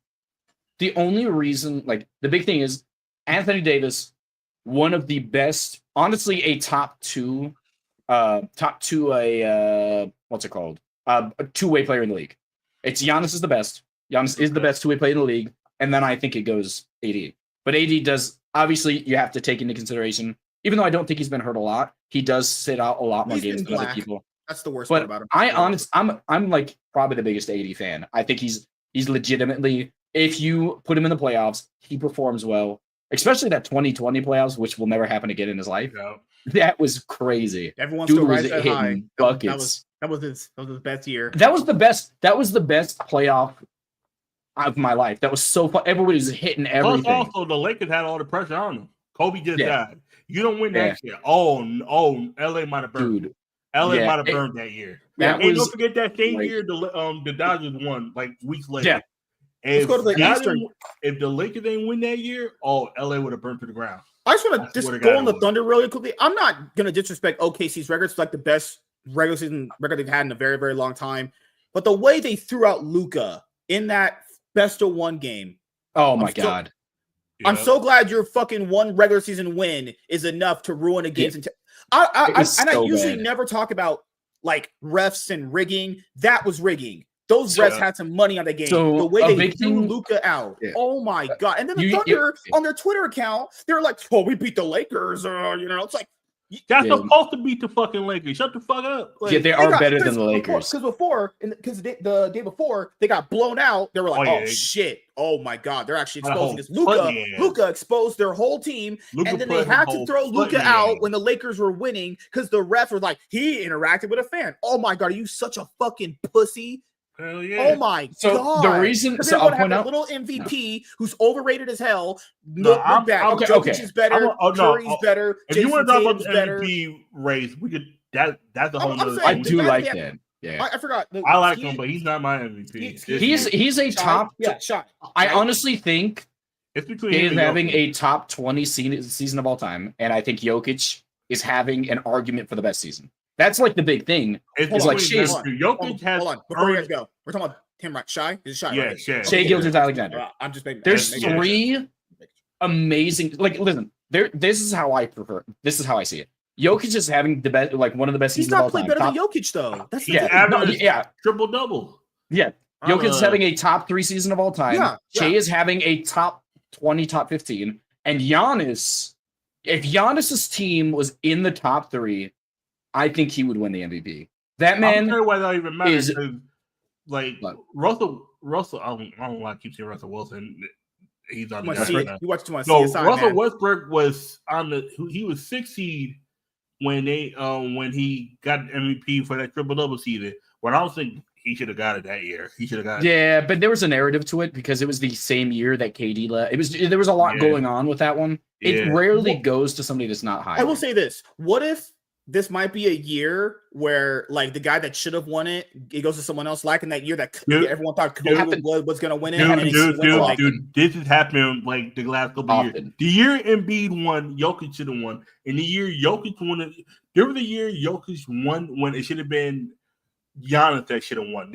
The only reason, like the big thing is Anthony Davis, one of the best, honestly, a top two, what's it called? A two-way player in the league. It's Giannis is the best. Giannis is the best two-way player in the league, and then I think it goes AD. But AD does obviously you have to take into consideration. Even though I don't think he's been hurt a lot, he does sit out a lot more games than other people. That's the worst part about him. I'm like probably the biggest AD fan. I think he's legitimately, if you put him in the playoffs, he performs well. Especially that 2020 playoffs, which will never happen again in his life. Yeah. That was crazy. Everyone's still right that high. Buckets. That was his best year. That was the best playoff of my life. That was so fun. Everybody was hitting everything. Plus, also the Lakers had all the pressure on them. Kobe just died. You don't win that shit. Oh, LA might have burned. Dude. LA might have burned that year. And don't forget that same year the Dodgers won like weeks later. Yeah. If the Lakers didn't win that year, LA would have burned to the ground. I just want to go on the Thunder really quickly. I'm not gonna disrespect OKC's records. It's like the best regular season record they've had in a very, very long time. But the way they threw out Luka in that best of 1 game. Oh my God. I'm so glad your fucking 1 regular season win is enough to ruin a game. I usually never talk about like refs and rigging. That was rigging. Those refs had some money on the game. So the way they threw Luka out. Yeah. Oh my God. And then the Thunder on their Twitter account, they're like, "Oh, we beat the Lakers." It's like that's supposed to beat the fucking Lakers. Shut the fuck up. Like, they are better than the Lakers. Because the day before they got blown out, they were like, shit. Oh my God, they're actually exposing this. Luka exposed their whole team, and then they had to throw Luka out when the Lakers were winning because the ref was like, he interacted with a fan. Oh my God, are you such a fucking pussy? Hell yeah. Oh my God. The reason I'll point out little MVP who's overrated as hell. Jokic is better. Curry's better. If you want to talk about the MVP race, we could that's the whole other I do like that. Yeah. I forgot. I like him, but he's not my MVP. He's a top. I honestly think it's between he is having a top 20 season of all time, and I think Jokic is having an argument for the best season. That's like the big thing. It's like Jokic has. Hold on. Before you guys go, we're talking about him, right? Shy? Is it Shy? Yeah, right? Shai Gilgeous-Alexander. I'm just making. There's 3 amazing. Like, listen, this is how I prefer. This is how I see it. Jokic is having the best, like one of the best seasons of all time. He's not played better than Jokic though. That's triple double. Yeah, Jokic is having a top 3 season of all time. Yeah. Shai is having a top 20, top 15, and Giannis. If Giannis's team was in the top 3. I think he would win the MVP. That man. I'm sure why that even matters. Like Russell. I don't like keep saying Russell Wilson. He's on the. You watch too much CSI, Russell Westbrook was on the. He was 6th seed when he got MVP for that triple double season. But I don't think he should have got it that year. He should have got it. Yeah, but there was a narrative to it because it was the same year that KD left. There was a lot going on with that one. It rarely goes to somebody that's not high. I will say this: what if this might be a year where like the guy that should have won it goes to someone else. Like in that year that everyone thought Kobe was going to win it. Dude, this is happening like the last couple of years. The year Embiid won, Jokic should have won. And the year Jokic won, there was a year Jokic won when it should have been Giannis that should have won.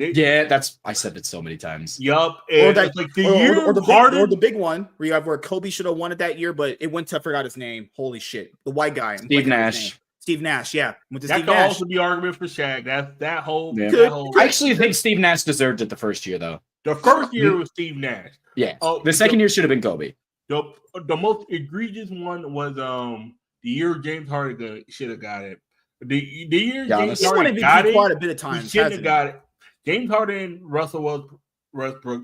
I said it so many times. Yup. Or the big one where Kobe should have won it that year, but it went to, I forgot his name. Holy shit. The white guy. Steve Nash. Steve Nash, yeah. That could also be argument for Shaq. That whole. I actually think Steve Nash deserved it the first year, though. The first year was Steve Nash. Yeah. The second year should have been Kobe. The most egregious one was the year James Harden should have got it. The year James Harden got it, quite a bit of times. He shouldn't have got it. James Harden, Russell Westbrook,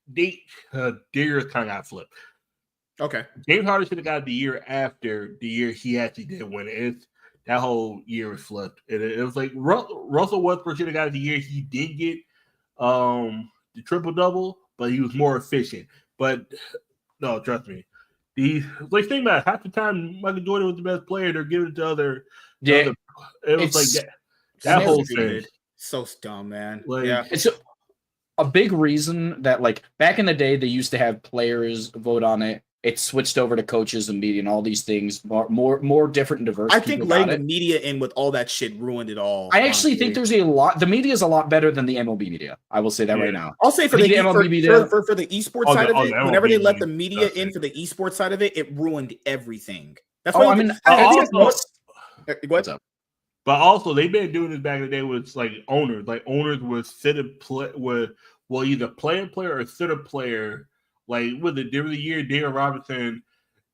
their years kind of got flipped. Okay. James Harden should have got it the year after the year he actually did win it. That whole year was flipped. It was like Russell Westbrook should have got it the year he did get the triple-double, but he was more efficient. But no, trust me. Think about it. Half the time Michael Jordan was the best player, they're giving it to other. Yeah. It was like that whole thing. So dumb, man. It's a big reason that like back in the day they used to have players vote on it. It switched over to coaches and media and all these things, more different and diverse. I think letting the media in with all that shit ruined it all. I actually think there's a lot. The media is a lot better than the MLB media. I will say that right now. I'll say for the MLB media, for the esports side of it, whenever they let the media in for the esports side of it, it ruined everything. That's why I think what's up? But also, they've been doing this back in the day with like owners. Like owners would sit and play either play and player or sit a player. Like with the year David Robinson,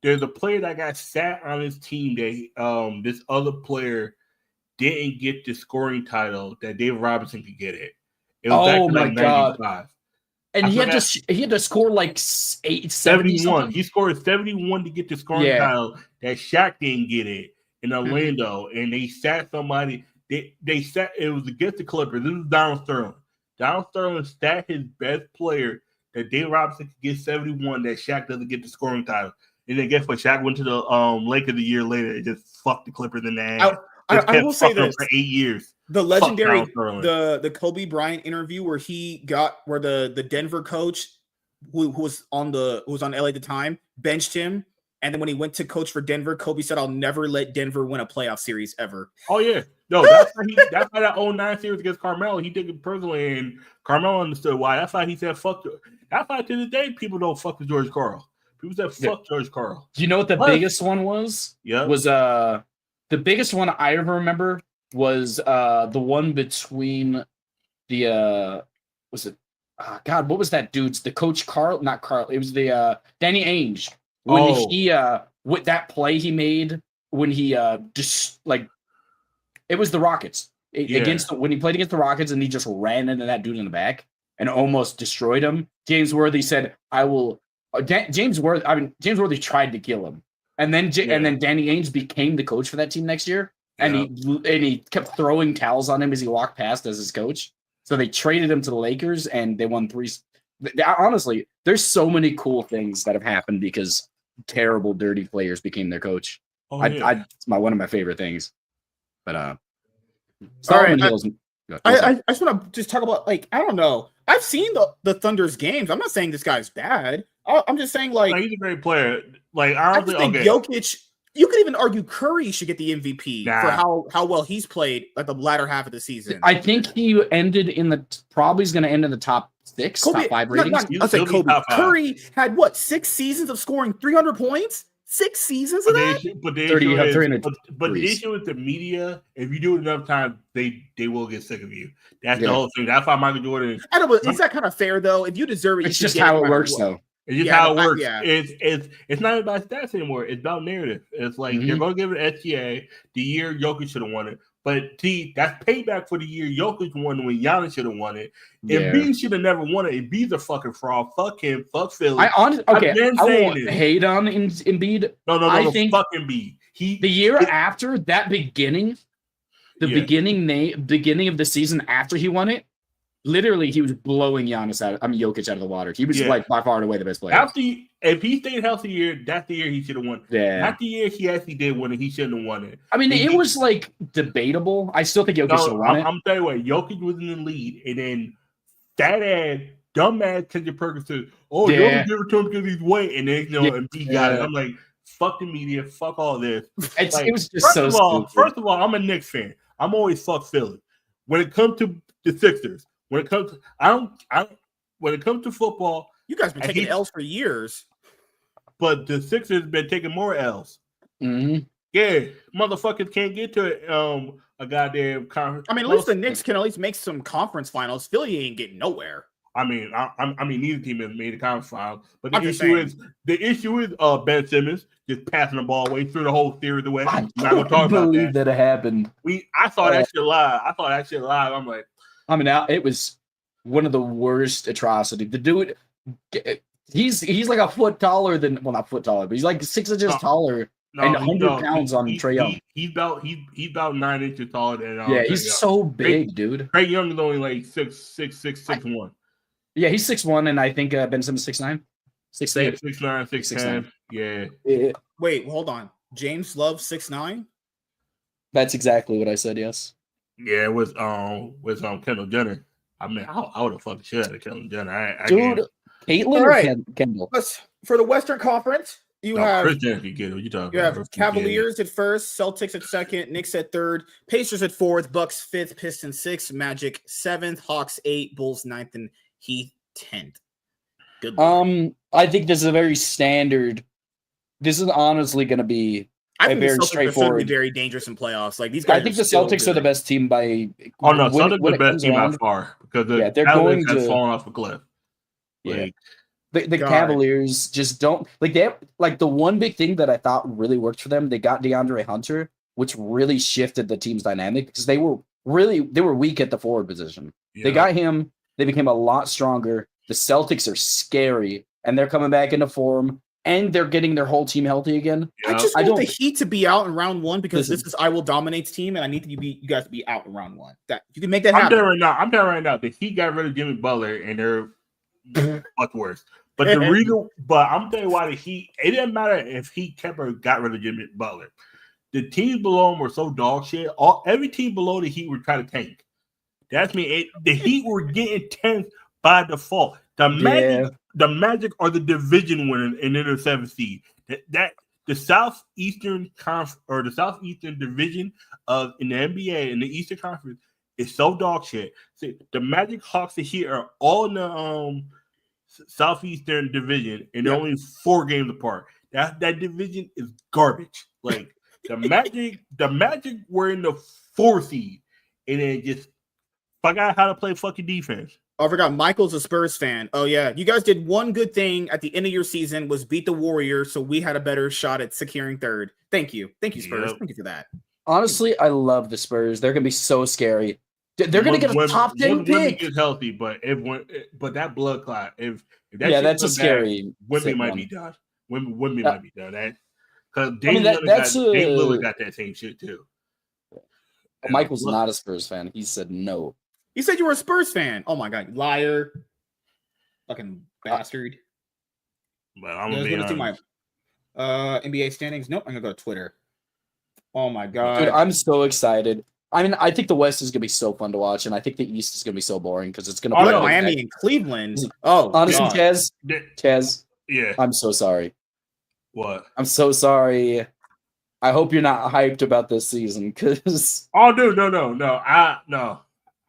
there's a player that got sat on his team that this other player didn't get the scoring title that David Robinson could get it. It was back in like 95. And he had to score like 71. He scored 71 to get the scoring title that Shaq didn't get it in Orlando. And they sat somebody. They sat. It was against the Clippers. This is Donald Sterling. Donald Sterling sat his best player that David Robinson could get 71 that Shaq doesn't get the scoring title. And then guess what? Shaq went to the Lakers a year later and just fucked the Clippers in the ass. I will say this for 8 years. The legendary the Kobe Bryant interview where the Denver coach who was on LA at the time benched him, and then when he went to coach for Denver, Kobe said, "I'll never let Denver win a playoff series ever." Oh yeah. No, that's why that 09 series against Carmelo, he took it personally, and Carmelo understood why. That's why he said fuck. That's why to this day people don't fuck with George Karl. People said fuck George Karl. Do you know what the biggest one was? Yeah. Was the biggest one I ever remember was the one between the what was that dude's the coach not Carl, it was the Danny Ainge when he with that play he made when he just like it was the Rockets when he played against the Rockets and he just ran into that dude in the back and almost destroyed him. James Worthy said, "I will." James Worthy tried to kill him, and then Danny Ainge became the coach for that team next year, and he kept throwing towels on him as he walked past as his coach. So they traded him to the Lakers, and they won 3. Honestly, there's so many cool things that have happened because terrible, dirty players became their coach. It's one of my favorite things. But sorry, I just want to talk about like I don't know. I've seen the Thunder's games. I'm not saying this guy's bad. I'm just saying like he's a great player. Like I think Jokic. You could even argue Curry should get the MVP for how well he's played at the latter half of the season. I think he ended probably is going to end in the top 6, top 5 ratings. I'll say Kobe. Curry had 6 seasons of scoring 300 points. 6 seasons of that. But the issue with the media, if you do it enough times, they will get sick of you. That's the whole thing. That's why Michael Jordan. I don't know. Is that kind of fair though? If you deserve it, it's just how it works, though. It's just how it works. It's not about stats anymore. It's about narrative. It's like they're going to give it SGA the year Jokic should have won it. But that's payback for the year Jokic won when Giannis should have won it. Embiid should have never won it. Embiid's a fucking fraud. Fuck him. Fuck Philly. I won't hate on Embiid. No. Fuck Embiid. The year after that beginning of the season after he won it, literally he was blowing Jokic out of the water. He was like by far and away the best player. If he stayed healthy year, that's the year he should have won. Yeah. Not the year he actually did win it. He shouldn't have won it. I mean, it was like debatable. I still think Jokic should have won it. I'm telling you what, Jokic was in the lead, and then that dumbass Kendrick Perkins said, "Oh, you only give it to him because he's white," and then and he got it. I'm like, "Fuck the media, fuck all this." It was just so stupid. First of all, I'm a Knicks fan. I'm always fuck Philly. When it comes to the Sixers, when it comes to football, you guys been taking L's for years. But the Sixers been taking more L's. Mm-hmm. Yeah, motherfuckers can't get to a goddamn conference. I mean, at least the Knicks can at least make some conference finals. Philly ain't getting nowhere. I mean, neither team has made a conference final. But the issue is Ben Simmons just passing the ball away, threw the whole series away. I'm not gonna talk about that. That it happened. I saw that shit live. I'm like, I mean, it was one of the worst atrocities. The dude, he's like a foot taller than, well, not foot taller, but he's like 6 inches taller and 100 pounds on Trae Young. He's about 9 inches taller than. Yeah, he's so big, dude. Trae Young is only like 6'1". Yeah, he's 6'1", and I think Ben Simmons 6'9", 6'8". 6'9", 6'10". Yeah. Wait, hold on. James Love 6'9"? That's exactly what I said. Yes. Yeah, it was Kendall Jenner. I mean, I would have fucked shit out of Kendall Jenner. Dude, Caitlin or Kendall? For the Western Conference, you have Chris Jenner can get it. What you talking about? You have Cavaliers at first, Celtics at second, Knicks at third, Pacers at fourth, Bucks fifth, Pistons sixth, Magic seventh, Hawks 8, Bulls 9th, and Heat 10th. Good luck. I think this is a very standard. This is honestly going to be very straightforward. Be very dangerous in playoffs. Like these guys. I think the Celtics are the best team by. Oh no, Celtics are the best team by far because they're going to fallen off a cliff. Yeah. The Cavaliers just don't like they have, like the one big thing that I thought really worked for them. They got DeAndre Hunter, which really shifted the team's dynamic because they were weak at the forward position. Yeah. They got him. They became a lot stronger. The Celtics are scary, and they're coming back into form, and they're getting their whole team healthy again. I just want the Heat to be out in round one because this is I will dominate's team, and I need you guys to be out in round one. That you can make that happen. I'm there right now. The Heat got rid of Jimmy Butler, and they're much worse. But I'm telling you why the Heat. It didn't matter if he kept or got rid of Jimmy Butler. The teams below him were so dog shit. Every team below the Heat were trying to tank. That's me. The Heat were getting tanked by default. The Magic are the division winner and they're the 7th seed. The Southeastern or the Southeastern Division in the NBA and the Eastern Conference is so dog shit. See, the Magic, Hawks, and Heat are all in the Southeastern Division and they're only 4 games apart. That division is garbage. Like the Magic were in the 4th seed and then just forgot how to play fucking defense. Oh, I forgot Michael's a Spurs fan. Oh, yeah. You guys did one good thing at the end of your season was beat the Warriors, so we had a better shot at securing third. Thank you. Thank you, Spurs. Thank you for that. Honestly, I love the Spurs. They're going to be so scary. They're going to get a top 10 pick. Is healthy, but that blood clot, if that's a scary. Wemby might be done. Wemby might be done. Because Dame Lillard got that same shit, too. Michael's not a Spurs fan. He said no. You said you were a Spurs fan. Oh my god, liar, fucking bastard. But I'm gonna see my NBA standings. Nope, I'm gonna go to Twitter. Oh my god, dude, I'm so excited. I mean, I think the West is gonna be so fun to watch, and I think the East is gonna be so boring because it's gonna be Miami and Cleveland. Oh, honestly, Kaz, yeah, I'm so sorry. What? I'm so sorry. I hope you're not hyped about this season because. Oh, dude, no.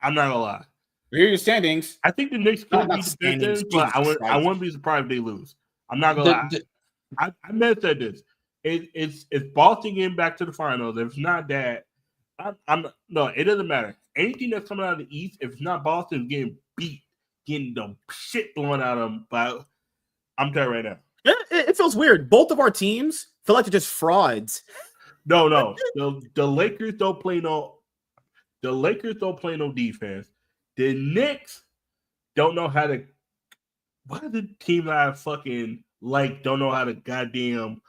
I'm not gonna lie. Here are your standings. I think the Knicks could beat the Pistons, but I wouldn't be surprised if they lose. I'm not gonna lie. I meant to say this. It's Boston getting back to the finals. If it's not that, no, it doesn't matter. Anything that's coming out of the East, if it's not Boston getting beat, getting the shit blown out of them, but I'm telling you right now. It feels weird. Both of our teams feel like they're just frauds. No. The Lakers don't play no. The Lakers don't play no defense. The Knicks don't know how to. What are the teams I fucking like? Don't know how to goddamn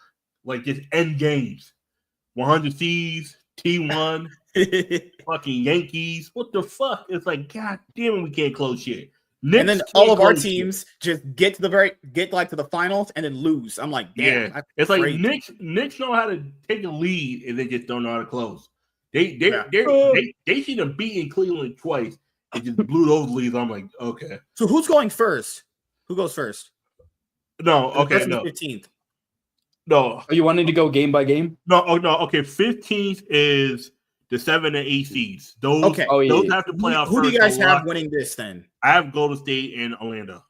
just end games. 100 C's, T1. fucking Yankees. What the fuck? It's like, god damn it, we can't close shit. And then all of our teams just get to the finals and then lose. I'm like, damn. Yeah, it's like Knicks know how to take a lead and they just don't know how to close. They should have beaten Cleveland twice and just blew those leads. I'm like, okay. So who's going first? Who goes first? No, okay, no. 15th. No. Are you wanting to go game by game? No, okay. 15th is the 7 and 8 seeds. Those have to play out first. Who do you guys have winning this then? I have Golden State and Orlando.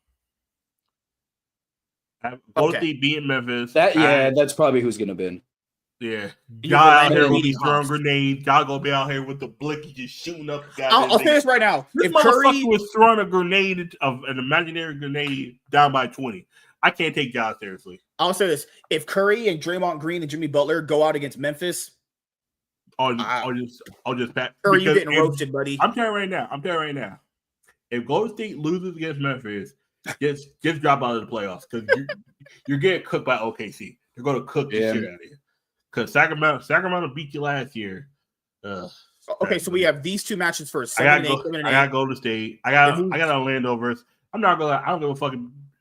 I have Golden State beating Memphis. That's probably who's gonna win. Yeah. Y'all out here with these throwing grenades. Y'all gonna be out here with the blicky just shooting up. I'll say this right now. This motherfucker was throwing a grenade of an imaginary grenade down by 20. I can't take y'all seriously. I'll say this. If Curry and Draymond Green and Jimmy Butler go out against Memphis, I'll just pat. Curry, you getting roasted, buddy. I'm telling you right now. If Golden State loses against Memphis, just drop out of the playoffs because you're getting cooked by OKC. They're going to cook the shit out of you. Because Sacramento beat you last year. Okay, so we have these two matches first. I got Golden State. I got Orlando versus. I don't give a fuck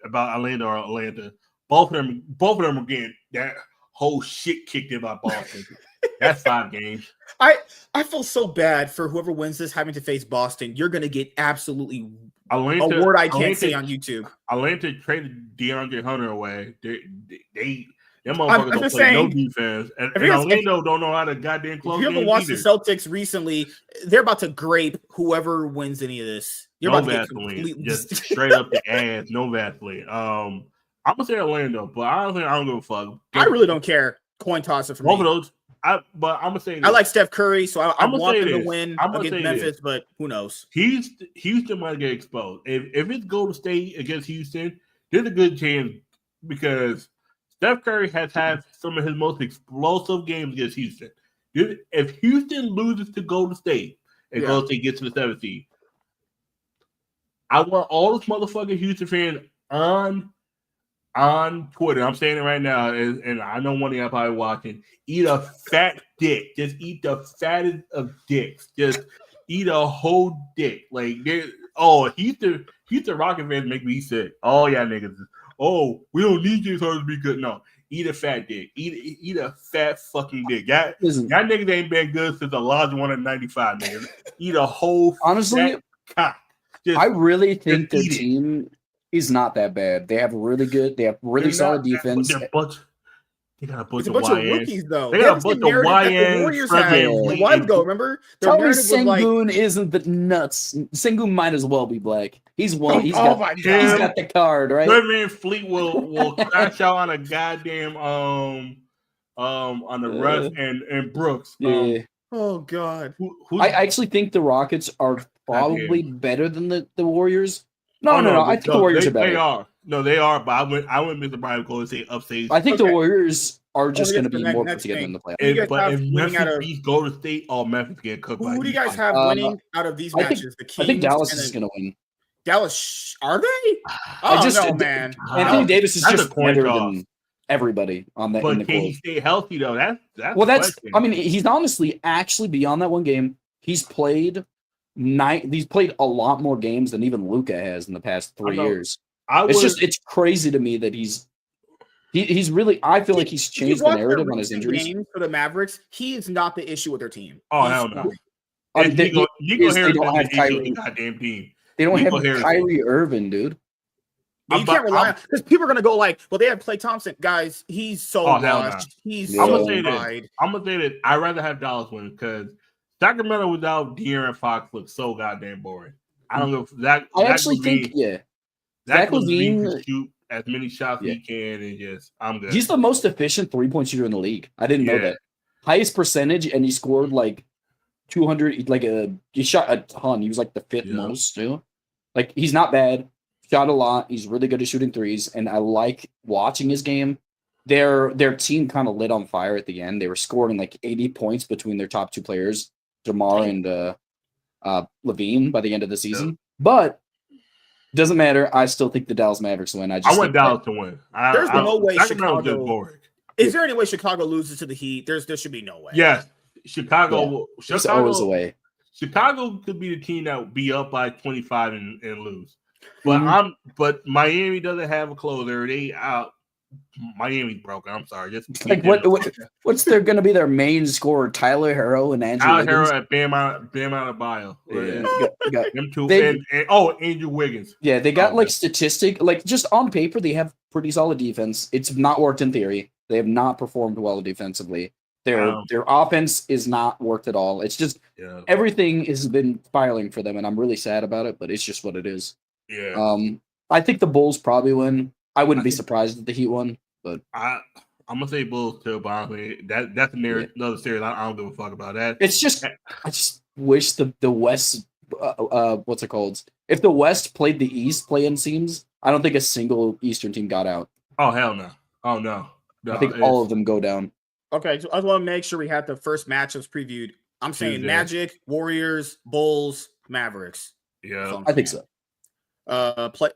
about Orlando or Atlanta. Both of them are getting that whole shit kicked in by Boston. That's 5 games. I feel so bad for whoever wins this having to face Boston. You're going to get absolutely a word I can't say on YouTube. Atlanta traded DeAndre Hunter away. Them motherfuckers don't play no defense. And Orlando don't know how to goddamn close. If you haven't watched the Celtics recently, they're about to grape whoever wins any of this. You're about to get completely just straight up the ass. No Vaseline. I'm gonna say Orlando, but I don't give a fuck. I really don't care. Coin tosser for both me. of those. But I'm gonna say this. I like Steph Curry, so I want them to win against Memphis, but who knows? Houston might get exposed. If it's Golden State against Houston, there's a good chance because Steph Curry has had some of his most explosive games against Houston. If Houston loses to Golden State and Golden State gets to the 7th seed, I want all those motherfucking Houston fans on Twitter. I'm saying it right now, and I know one of y'all probably watching. Eat a fat dick. Just eat the fattest of dicks. Just eat a whole dick. Like, Houston Rocket fans make me sick. Oh yeah, niggas. Oh, we don't need James Harden to be good. No, eat a fat dick. Eat a fat fucking dick. Y'all niggas ain't been good since the large one in '95. Niggas, eat a whole honestly fat cock. I really think their team is not that bad. They have really solid defense. They got a bunch of rookies, though. They got a bunch of YNs. The Warriors had a while ago, remember? Tell me Sengun isn't the nuts. Sengun might as well be black. He's one. He's got the card, right? Good man Fleet will crash out on a goddamn on the Russ and Brooks. Oh God. I actually think the Rockets are probably better than the Warriors. No. I think the Warriors are better. They are. No, they are, but I wouldn't be surprised if Golden State upstage. I think the Warriors are just going to be more put together in the playoffs. But if Memphis beats Golden State, all Memphis get cooked. Who do you guys have winning out of these matches? I think Dallas is going to win. Dallas, are they? No, man. Anthony Davis is just better than everybody on that. But can he stay healthy though? That's. I mean, he's honestly actually beyond that one game. He's played a lot more games than even Luka has in the past 3 years. It's crazy to me that he's really. I feel like he's changed the narrative on his injuries. For the Mavericks, he is not the issue with their team. Oh hell no! They don't have Kyrie. Goddamn team. They don't have Kyrie Irving, dude. You can't rely on because people are gonna go like, well, they have Klay Thompson, guys. He's so washed. He's I'm gonna say this. I'd rather have Dallas win because Sacramento without De'Aaron Fox looks so goddamn boring. I don't know if that. I actually think Zach LaVine can shoot as many shots as he can, and I'm good. He's the most efficient 3-point shooter in the league. I didn't know that. Highest percentage, and he scored like 200. He shot a ton. He was like the 5th most too. Like he's not bad. Shot a lot. He's really good at shooting threes, and I like watching his game. Their team kind of lit on fire at the end. They were scoring like 80 points between their top 2 players, DeMar and Levine, by the end of the season. But doesn't matter. I still think the Dallas Mavericks win. I want Dallas to win. There's no way Chicago. Is there any way Chicago loses to the Heat? There should be no way. Yes. Chicago It's always away. Chicago could be the team that would be up by 25 and lose. But but Miami doesn't have a closer. They out. Miami's broken. I'm sorry. Just like what's going to be their main scorer? Tyler Herro and Andrew Wiggins. Tyler Herro and Bam Adebayo. Yeah. Them two. And Andrew Wiggins. Yeah, they got just on paper they have pretty solid defense. It's not worked in theory. They have not performed well defensively. Their offense is not worked at all. It's just everything has been spiraling for them, and I'm really sad about it. But it's just what it is. Yeah. I think the Bulls probably win. I wouldn't be surprised if the Heat won. But I'm gonna say Bulls too, but honestly, that's another series. I don't give a fuck about that. It's just I just wish the West what's it called? If the West played the East play-in teams, I don't think a single Eastern team got out. Oh hell no! Oh no! I think all of them go down. Okay, so I want to make sure we had the first matchups previewed. I'm saying Magic, Warriors, Bulls, Mavericks. Yeah, I think so.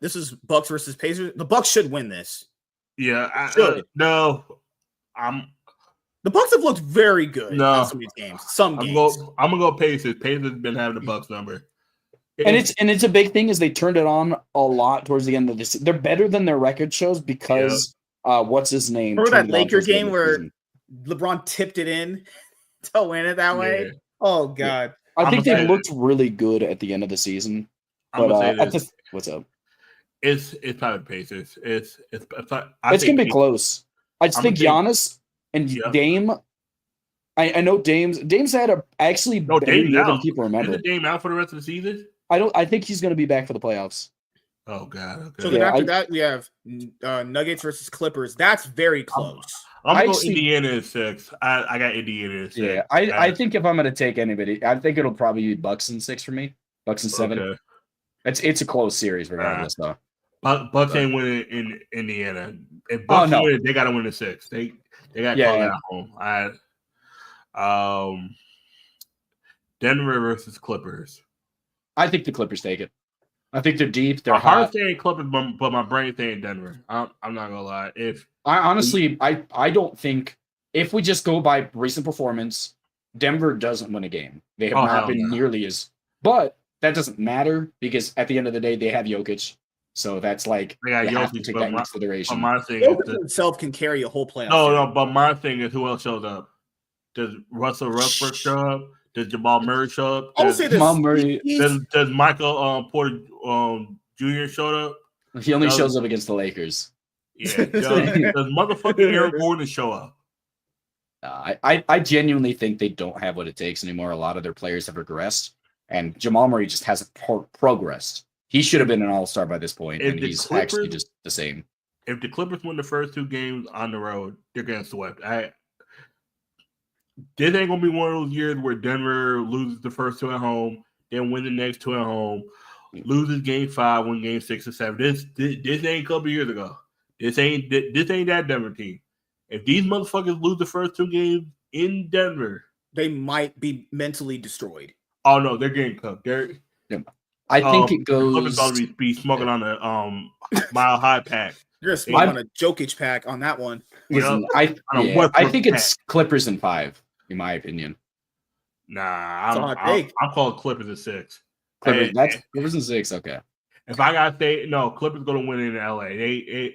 This is Bucks versus Pacers. The Bucks should win this. Yeah, the Bucks have looked very good in some of these games. I'm gonna go Pacers. Pacers have been having the Bucks number, and it's a big thing is they turned it on a lot towards the end of this. They're better than their record shows because what's his name? Remember that Laker game where LeBron tipped it in to win it that way? Oh god, I think they looked really good at the end of the season. But what's up? It's probably Pacers. It's gonna be close. I just think Giannis and Dame. I know Dame's had a actually better year than people remember. Isn't Dame out for the rest of the season? I think he's gonna be back for the playoffs. Oh god. Okay. So then after that we have Nuggets versus Clippers. That's very close. I'm gonna go Indiana in 6. I got Indiana in 6. Yeah, I think if I'm gonna take anybody, I think it'll probably be Bucks in 6 for me. Bucks in 7. Okay. It's a close series regardless, though. Bucks ain't winning in Indiana. If Bucks win, they got to win the 6. They got to call at home. Denver versus Clippers. I think the Clippers take it. I think they're deep. They're my hot. heart saying Clippers, but my brain saying Denver. I'm not gonna lie. I don't think if we just go by recent performance, Denver doesn't win a game. They have not been nearly as. But that doesn't matter because at the end of the day, they have Jokic. So that's like they got have to take that into consideration. Jokic himself can carry a whole playoff. No, but my thing is who else shows up? Does Russell Westbrook show up? Does Jamal Murray show up? I would say Jamal Murray. Does Michael Porter Jr. show up? He only shows up against the Lakers. Yeah. Does motherfucking Aaron Gordon show up? I genuinely think they don't have what it takes anymore. A lot of their players have regressed, and Jamal Murray just hasn't progressed. He should have been an all-star by this point, and he's actually just the same. If the Clippers win the first 2 games on the road, they're getting swept. This ain't gonna be one of those years where Denver loses the first 2 at home, then win the next 2 at home, loses game 5, win game 6 or 7. This ain't a couple years ago. This ain't that Denver team. If these motherfuckers lose the first 2 games in Denver, they might be mentally destroyed. Oh no, they're getting cooked. I think it goes. Clippers be smoking on a Mile High pack. You're gonna smoke on a Jokic pack on that one. Listen, I think it's Clippers in 5, in my opinion. Nah, I'm calling Clippers in 6. Clippers in 6. Okay. If I gotta say no, Clippers gonna win in LA.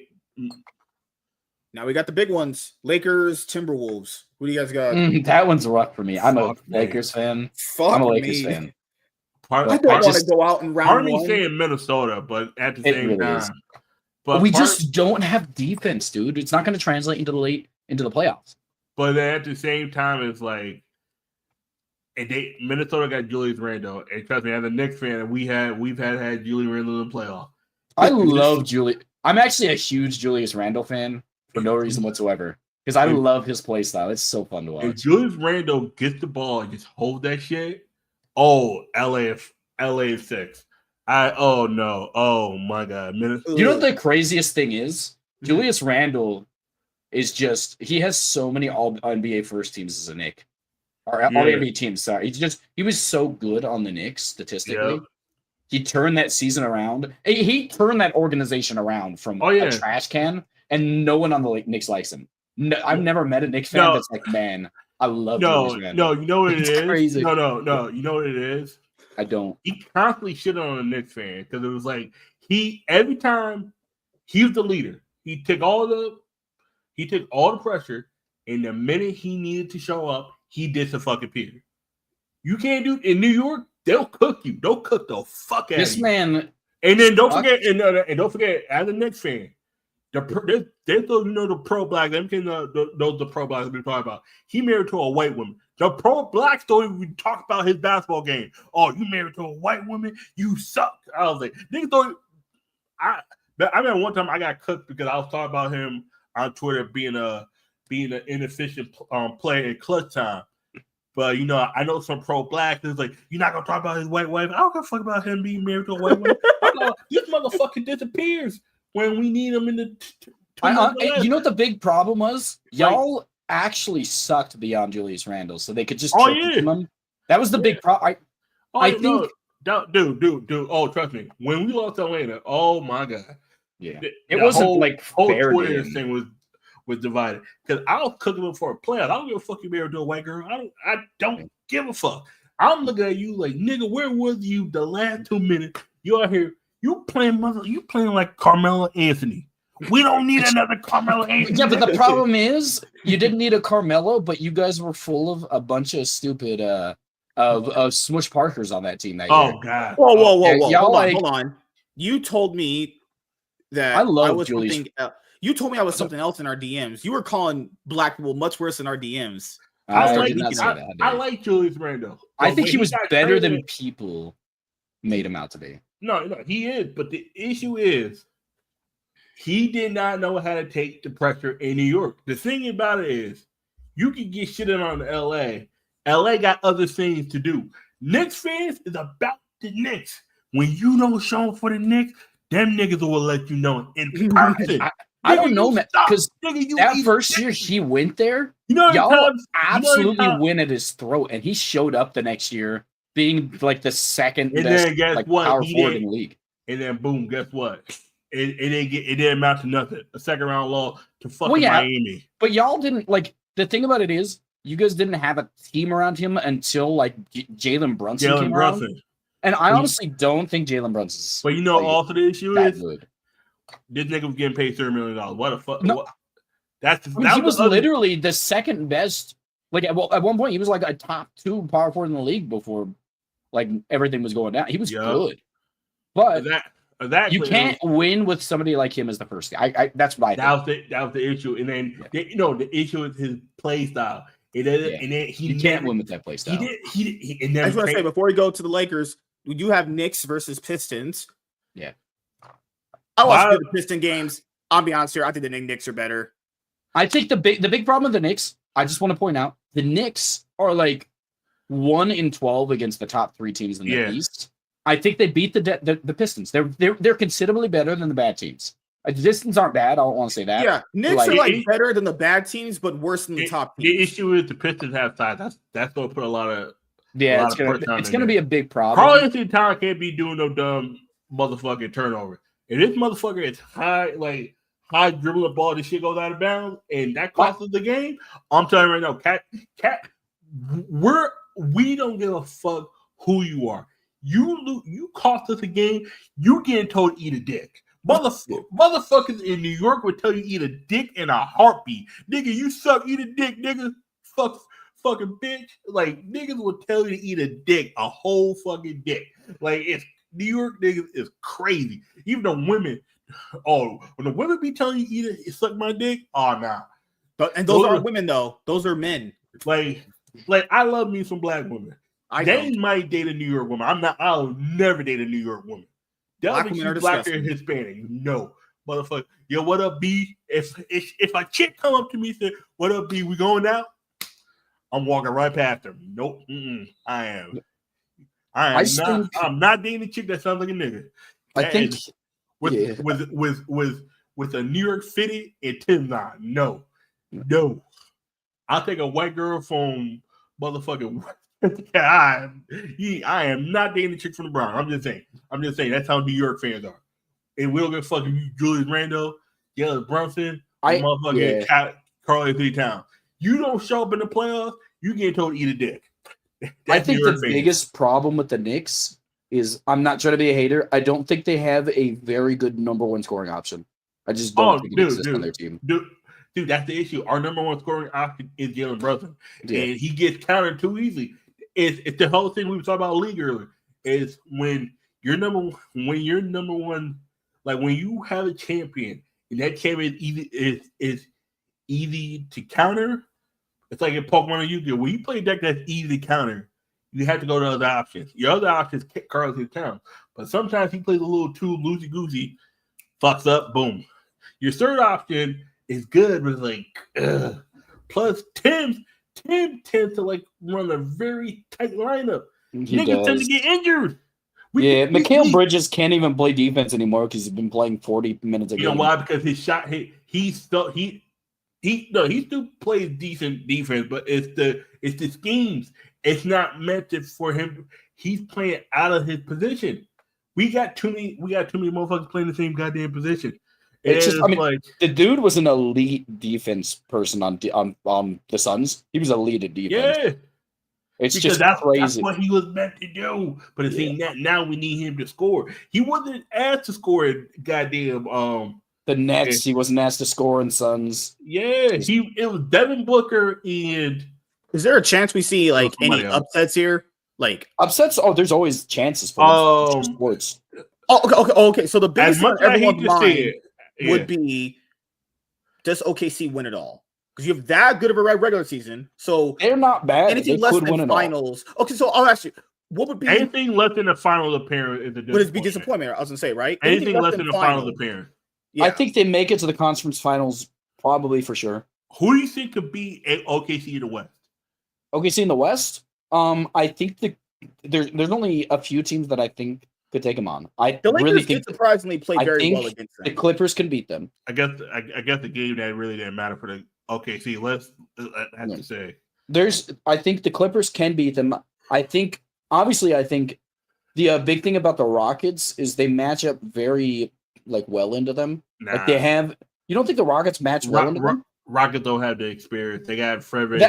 Now we got the big ones: Lakers, Timberwolves. Who do you guys got? That one's rough for me. I'm a Lakers fan. I'm a Lakers fan. I don't want to go out in round 1. Part of me saying Minnesota, but at the same time, but we just don't have defense, dude. It's not going to translate into the playoffs. But then at the same time, it's like, and Minnesota got Julius Randle, and trust me, as a Knicks fan, we've had Julius Randle in the playoff. I love Julius. I'm actually a huge Julius Randle fan for no reason whatsoever because I love his play style. It's so fun to watch. If Julius Randle gets the ball and just hold that shit. Oh, LA 6. Oh my God. You know what the craziest thing is? Julius Randle is he has so many all NBA first teams as a Knick. Or all NBA teams, sorry. He was so good on the Knicks statistically. Yep. He turned that season around. He turned that organization around from a trash can, and no one on the Knicks likes him. No, I've never met a Knicks fan that's like, man, I love No, Julius Randle. you know what it It's is? crazy. No. You know what it is? I don't. He constantly shit on a Knicks fan because it was like every time he was the leader. He took all the pressure, and the minute he needed to show up, he disappeared. You can't do in New York. They'll cook you. They'll cook the fuck out of you. This man. And then don't forget, as a Knicks fan, there's those the pro blacks. Those the pro blacks we talking about. He married to a white woman. The pro blacks don't even talk about his basketball game. Oh, you married to a white woman? You suck. I was like, niggas don't. I remember one time I got cooked because I was talking about him on Twitter being an inefficient player in clutch time. But I know some pro blacks is like, you're not gonna talk about his white wife. I don't give a fuck about him being married to a white woman. This motherfucker disappears when we need him in the. You know what the big problem was? Y'all actually sucked beyond Julius Randle, so they could just him. That was the big problem. I think, dude. Oh, trust me. When we lost Atlanta, oh my god, yeah, it wasn't whole fair. Twitter thing was divided because I was cooking him for a player. I don't give a fuck you married to a white girl. I don't give a fuck. I'm looking at you like, nigga, where was you the last 2 minutes? You out here, you playing like Carmelo Anthony. We don't need another Carmelo Anthony. Yeah, but the problem is you didn't need a Carmelo, but you guys were full of a bunch of stupid of Smush Parkers on that team that year. Oh god. Whoa. Hold on. You told me that I love was Julius. something. You told me I was something else in our DMs. You were calling black people much worse than our DMs. I like Julius Randle. I think he was better than people made him out to be. No, he is. But the issue is he did not know how to take the pressure in New York. The thing about it is you can get shitted on LA. LA got other things to do. Knicks fans is about the Knicks. When you don't show up for the Knicks, them niggas will let you know in person. I don't know, man, because that first year he went there, y'all absolutely went at his throat, and he showed up the next year being like the second best power forward in the league. And then boom, guess what? It didn't amount to nothing. A second round loss to fucking Miami. But y'all didn't the thing about it is you guys didn't have a team around him until Jalen Brunson came around. And I honestly don't think Jalen Brunson's. But also the issue is this nigga was getting paid $30 million. What the fuck? No. He was literally the second best. At one point, he was like a top 2 power forward in the league before everything was going down. He was good. But you can't win with somebody like him as the first guy. That's what I think. That was the issue. And then the issue is his play style. And then you can't win with that play style. I just want to say before we go to the Lakers, we do have Knicks versus Pistons. Yeah. I watch the Piston games. I'll be honest here. I think the Knicks are better. I think the big problem with the Knicks, I just want to point out, the Knicks are 1-12 against the top 3 teams in the East. I think they beat the Pistons. They're considerably better than the bad teams. The Pistons aren't bad. I don't want to say that. Yeah, Knicks are better than the bad teams, but worse than the top teams. The issue is the Pistons have size. That's going to put a lot of it's going to be a big problem. Karl-Anthony Towns can't be doing no dumb motherfucking turnover. And this motherfucker is high dribbling the ball, this shit goes out of bounds, and that costs us the game. I'm telling you right now, Cat, we don't give a fuck who you are. You cost us a game, you getting told to eat a dick. Motherfuckers in New York would tell you eat a dick in a heartbeat. Nigga, you suck, eat a dick, nigga. Fucking bitch. Niggas will tell you to eat a dick, a whole fucking dick. It's New York niggas is crazy. Even the women, when the women be telling you suck my dick, nah. And those aren't women though; those are men. I love me some black women. They might date a New York woman. I'll never date a New York woman. Black women are black or Hispanic. No, motherfucker. Yo, what up, B? If a chick come up to me and say, "What up, B? We going out?" I'm walking right past her. Nope. I am. I'm not dating a chick that sounds like a nigga. I think with a New York fitted and Tim's on. No. I'll take a white girl from motherfucking. I am not dating a chick from the Bronx. I'm just saying that's how New York fans are. And we'll get fucking Julius Randle, Jalen Brunson, motherfucking Karl-Anthony Towns. You don't show up in the playoffs, you getting told to eat a dick. I think the biggest problem with the Knicks is, I'm not trying to be a hater, I don't think they have a very good number one scoring option. I just don't think it exists on their team. Dude, that's the issue. Our number one scoring option is Jalen Brunson, and he gets countered too easy. It's the whole thing we were talking about league earlier. Is when you're number one, like when you have a champion and that champion is easy to counter. It's like in Pokemon or Yu-Gi-Oh! When you play a deck that's easy to counter, you have to go to other options. Your other options cards his count, but sometimes he plays a little too loosey goosey, fucks up, boom. Your third option is good, but it's like, plus Tim tends to like run a very tight lineup. Niggas tend to get injured. Mikal Bridges can't even play defense anymore because he's been playing 40 minutes a game. You know why? Because his shot, he still plays decent defense, but it's the schemes. It's not meant for him. He's playing out of his position. We got too many motherfuckers playing the same goddamn position. It's just, like, the dude was an elite defense person on the Suns. He was elite at defense. Yeah. It's because just crazy. That's what he was meant to do. But it's saying that now we need him to score. He wasn't asked to score at goddamn the Nets. He wasn't asked to score in Suns. Yeah, it was Devin Booker and. Is there a chance we see like any upsets here? Like upsets? Oh, there's always chances for sports. Okay. So the biggest one everyone's mind would be, does OKC win it all? Because you have that good of a regular season, so they're not bad. Anything less than finals. Okay, so I'll ask you, what would be anything less than the finals appearance? Would it be disappointment? I was gonna say, right? Anything less than the finals appearance. Yeah. I think they make it to the conference finals, probably for sure. Who do you think could be OKC in the West? OKC in the West? I think there's only a few teams that I think could take them on. The Lakers did surprisingly play very well against them. The Clippers can beat them. I guess the game that really didn't matter for the OKC. Let's have to say I think the Clippers can beat them. I think the big thing about the Rockets is they match up very well into them. Nah. Like they have. You don't think the Rockets match well into them? Rockets don't have the experience. They got Fred.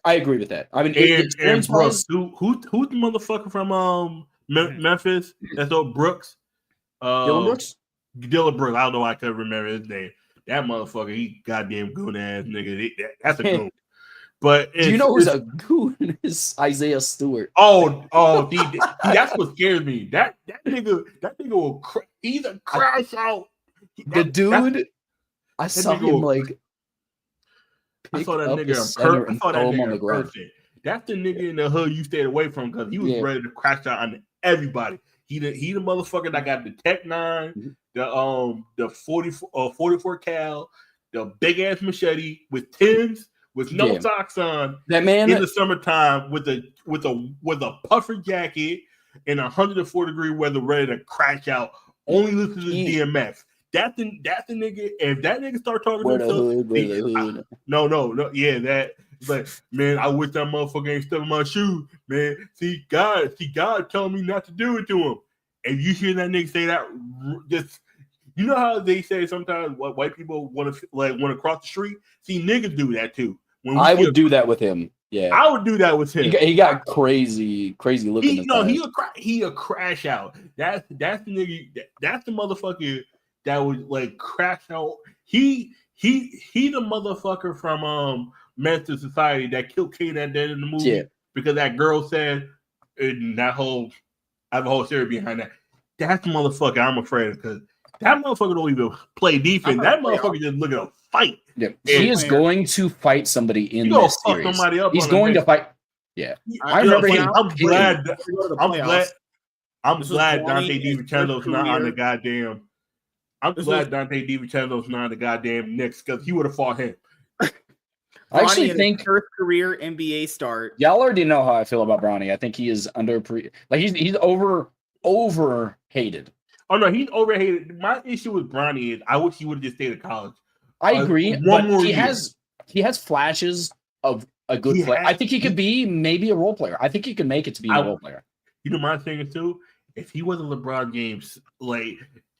I agree with that. I mean, and Brooks. Who's the motherfucker from Memphis? That's old Brooks. Dylan Brooks. Dylan Brooks. I don't know why I couldn't remember his name. That motherfucker, he goddamn goon ass nigga. That's a goon. But do you know who's a goon? Is Isaiah Stewart. That's what scares me. That nigga will. He's a crash out. The dude. I saw him I saw that nigga. I saw that nigga person. That's the nigga in the hood you stayed away from because he was ready to crash out on everybody. He the motherfucker that got the Tech 9, the 44 cal, the big ass machete with Tims with no socks on. That man in the summertime with a puffer jacket in 104 degree weather, ready to crash out. Only listen to the DMX. That's the nigga. If that nigga start talking to himself, no, yeah, that. But man, I wish that motherfucker ain't stepping my shoes, man. See God telling me not to do it to him. If you hear that nigga say that, just you know how they say sometimes what white people want to cross the street. See, niggas do that too. I would do that with him. Yeah, I would do that with him. He got crazy looking. He a crash out. That's the nigga. That's the motherfucker that would crash out. He the motherfucker from Mental Society that killed Kate at the end of the movie because that girl said, and I have a whole theory behind that. That's the motherfucker I'm afraid of because that motherfucker don't even play defense. That motherfucker just look at a fight. Yeah. He is going to fight somebody in this series. He's going to fight. Yeah, I remember him. I'm glad Dante DiVincenzo's not on the goddamn. I'm glad Dante DiVincenzo's not on the goddamn Knicks because he would have fought him. I actually think first career NBA start. Y'all already know how I feel about Bronny. I think he is he's over hated. Oh no, he's overhated. My issue with Bronny is I wish he would have just stayed at college. I agree, but he has flashes of a good player. I think he could be maybe a role player. I think he could make it to be a role player. You know my thing is too. If he wasn't LeBron James,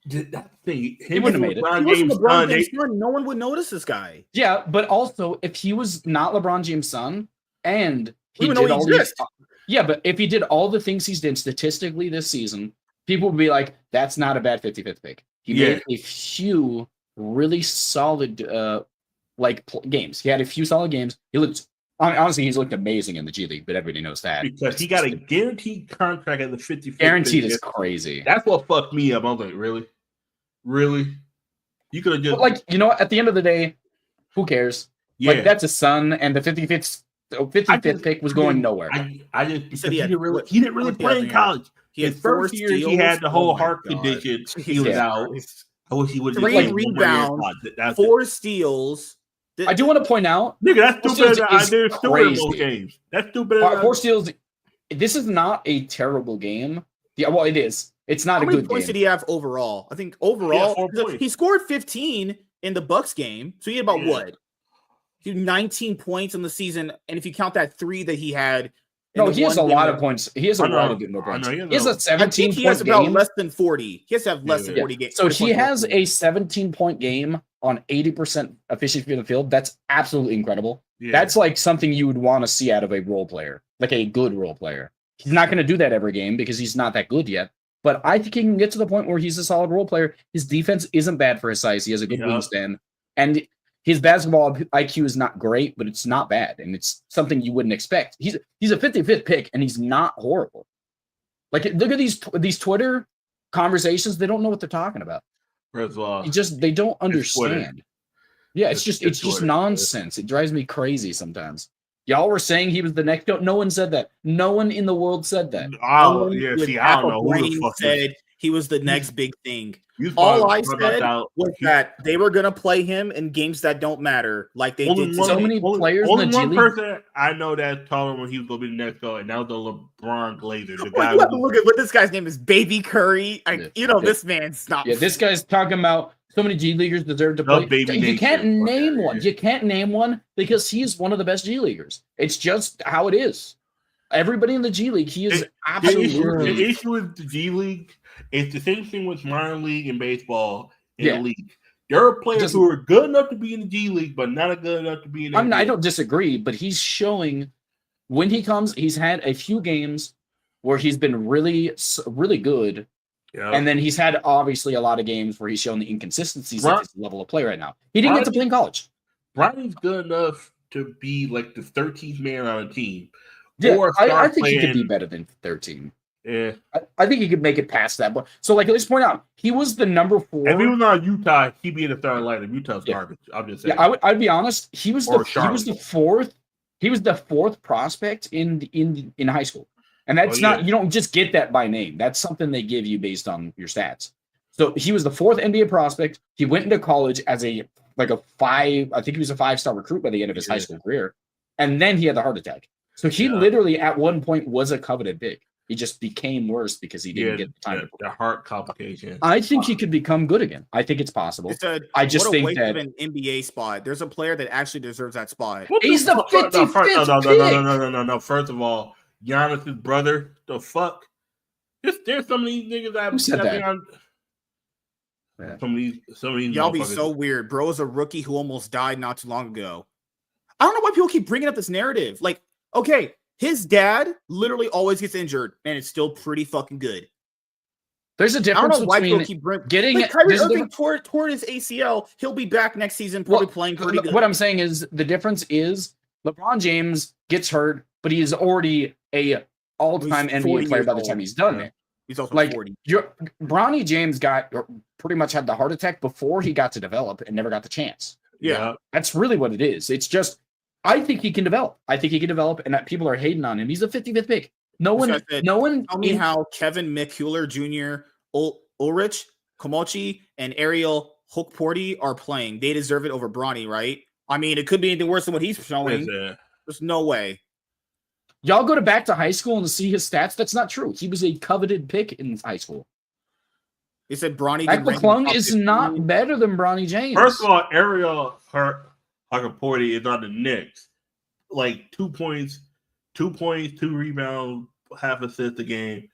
that thing, he wouldn't have made it. LeBron James' son, no one would notice this guy. Yeah, but also if he was not LeBron James' son And We he even know did he all these. exists. Yeah, but if he did all the things he's did statistically this season, people would be like, "That's not a bad 55th pick." He made a few really solid games. He had a few solid games. He looked honestly, he's looked amazing in the G League, but everybody knows that because he got a guaranteed contract at the 55th. Guaranteed is crazy. That's what fucked me up. I was like, really? You could have just But at the end of the day, who cares? Yeah, Like that's a son, and the 55th pick was going nowhere. I just He said he didn't really he play had in college. He had His first year, he had the whole heart condition. He was out. I wish he would 3 rebounds, 4 steals. I do want to point out, nigga, that's still better than they're still better than most games. That's still better than 4 steals. This is not a terrible game. Yeah, well, it is. It's not a good game. How many points did he have overall? I think overall he scored 15 in the Bucks game. So he had about what? He had 19 points in the season, and if you count that 3 that he had. No, he has a lot of points. He has a lot of good points. He has a 17-point he has game. About less than 40. He has to have less than 40 games. So he has a 17-point game on 80% efficiency from the field. That's absolutely incredible. Yeah. That's like something you would want to see out of a role player, like a good role player. He's not going to do that every game because he's not that good yet. But I think he can get to the point where he's a solid role player. His defense isn't bad for his size. He has a good wingspan. And his basketball IQ is not great, but it's not bad. And it's something you wouldn't expect. He's a 55th pick, and he's not horrible. Like, look at these Twitter conversations. They don't know what they're talking about. First of all, they don't understand. Yeah, it's just nonsense. It drives me crazy sometimes. Y'all were saying he was the next GOAT. No one said that. No one in the world said that. Oh, yeah. See, I don't know who the fuck said he was the next big thing. All I said was that they were going to play him in games that don't matter, like they did. So many players. Only one person I know that told him when he was going to be the next GOAT, and that was the LeBron Glazer. The guy you have to look at what this guy's name is, Baby Curry. This man's not. Yeah, this guy's talking about so many G Leaguers deserve to play. You can't name one. You can't name one because he's one of the best G Leaguers. It's just how it is. Everybody in the G League, he is absolutely. The issue with the G League is the same thing with minor league and baseball in the league. There are players who are good enough to be in the G League, but not good enough to be in the I don't disagree, but he's showing when he comes, he's had a few games where he's been really, really good. Yeah. And then he's had obviously a lot of games where he's shown the inconsistencies of his level of play right now. He didn't get to play in college. Bronny's good enough to be like the 13th man on a team. Yeah, I think he could be better than 13. Yeah. I think he could make it past that. But so let's point out, he was the number 4. If he was on Utah, he'd be in the third line. Utah's garbage. I'm just saying. Yeah, I'd be honest. He was the fourth prospect in high school. And that's you don't just get that by name. That's something they give you based on your stats. So he was the 4th NBA prospect. He went into college as I think he was a 5-star recruit by the end of his high school career. And then he had the heart attack. So he literally at one point was a coveted pick. He just became worse because he didn't get the time to play. The heart complications. I think he could become good again. I think it's possible. I just think that an NBA spot. There's a player that actually deserves that spot. He's the 55th pick. No. First of all, Giannis's brother. The fuck? There's some of these niggas that who said that? Some of these y'all be so weird. Bro is a rookie who almost died not too long ago. I don't know why people keep bringing up this narrative. Like, okay, his dad literally always gets injured, and it's still pretty fucking good. There's a difference between getting Kyrie Irving toward his ACL. He'll be back next season, probably playing pretty good. What I'm saying is the difference is LeBron James gets hurt, but he's already a all-time NBA player by the time he's done it. He's also 40. Bronny James pretty much had the heart attack before he got to develop and never got the chance. Yeah. That's really what it is. It's just, I think he can develop. And that people are hating on him. He's a 55th pick. No one. Tell me how Kevin McCullough Jr., Ulrich, Komochi, and Ariel Hookporty are playing. They deserve it over Bronny, right? I mean, it could be anything worse than what he's showing. There's no way. Y'all go back to high school and see his stats. That's not true. He was a coveted pick in high school. They said Bronny. McClung is not better than Bronny James. First of all, Ariel Hookporty is on the Knicks. Like 2 points, 2 rebounds, half assist a game.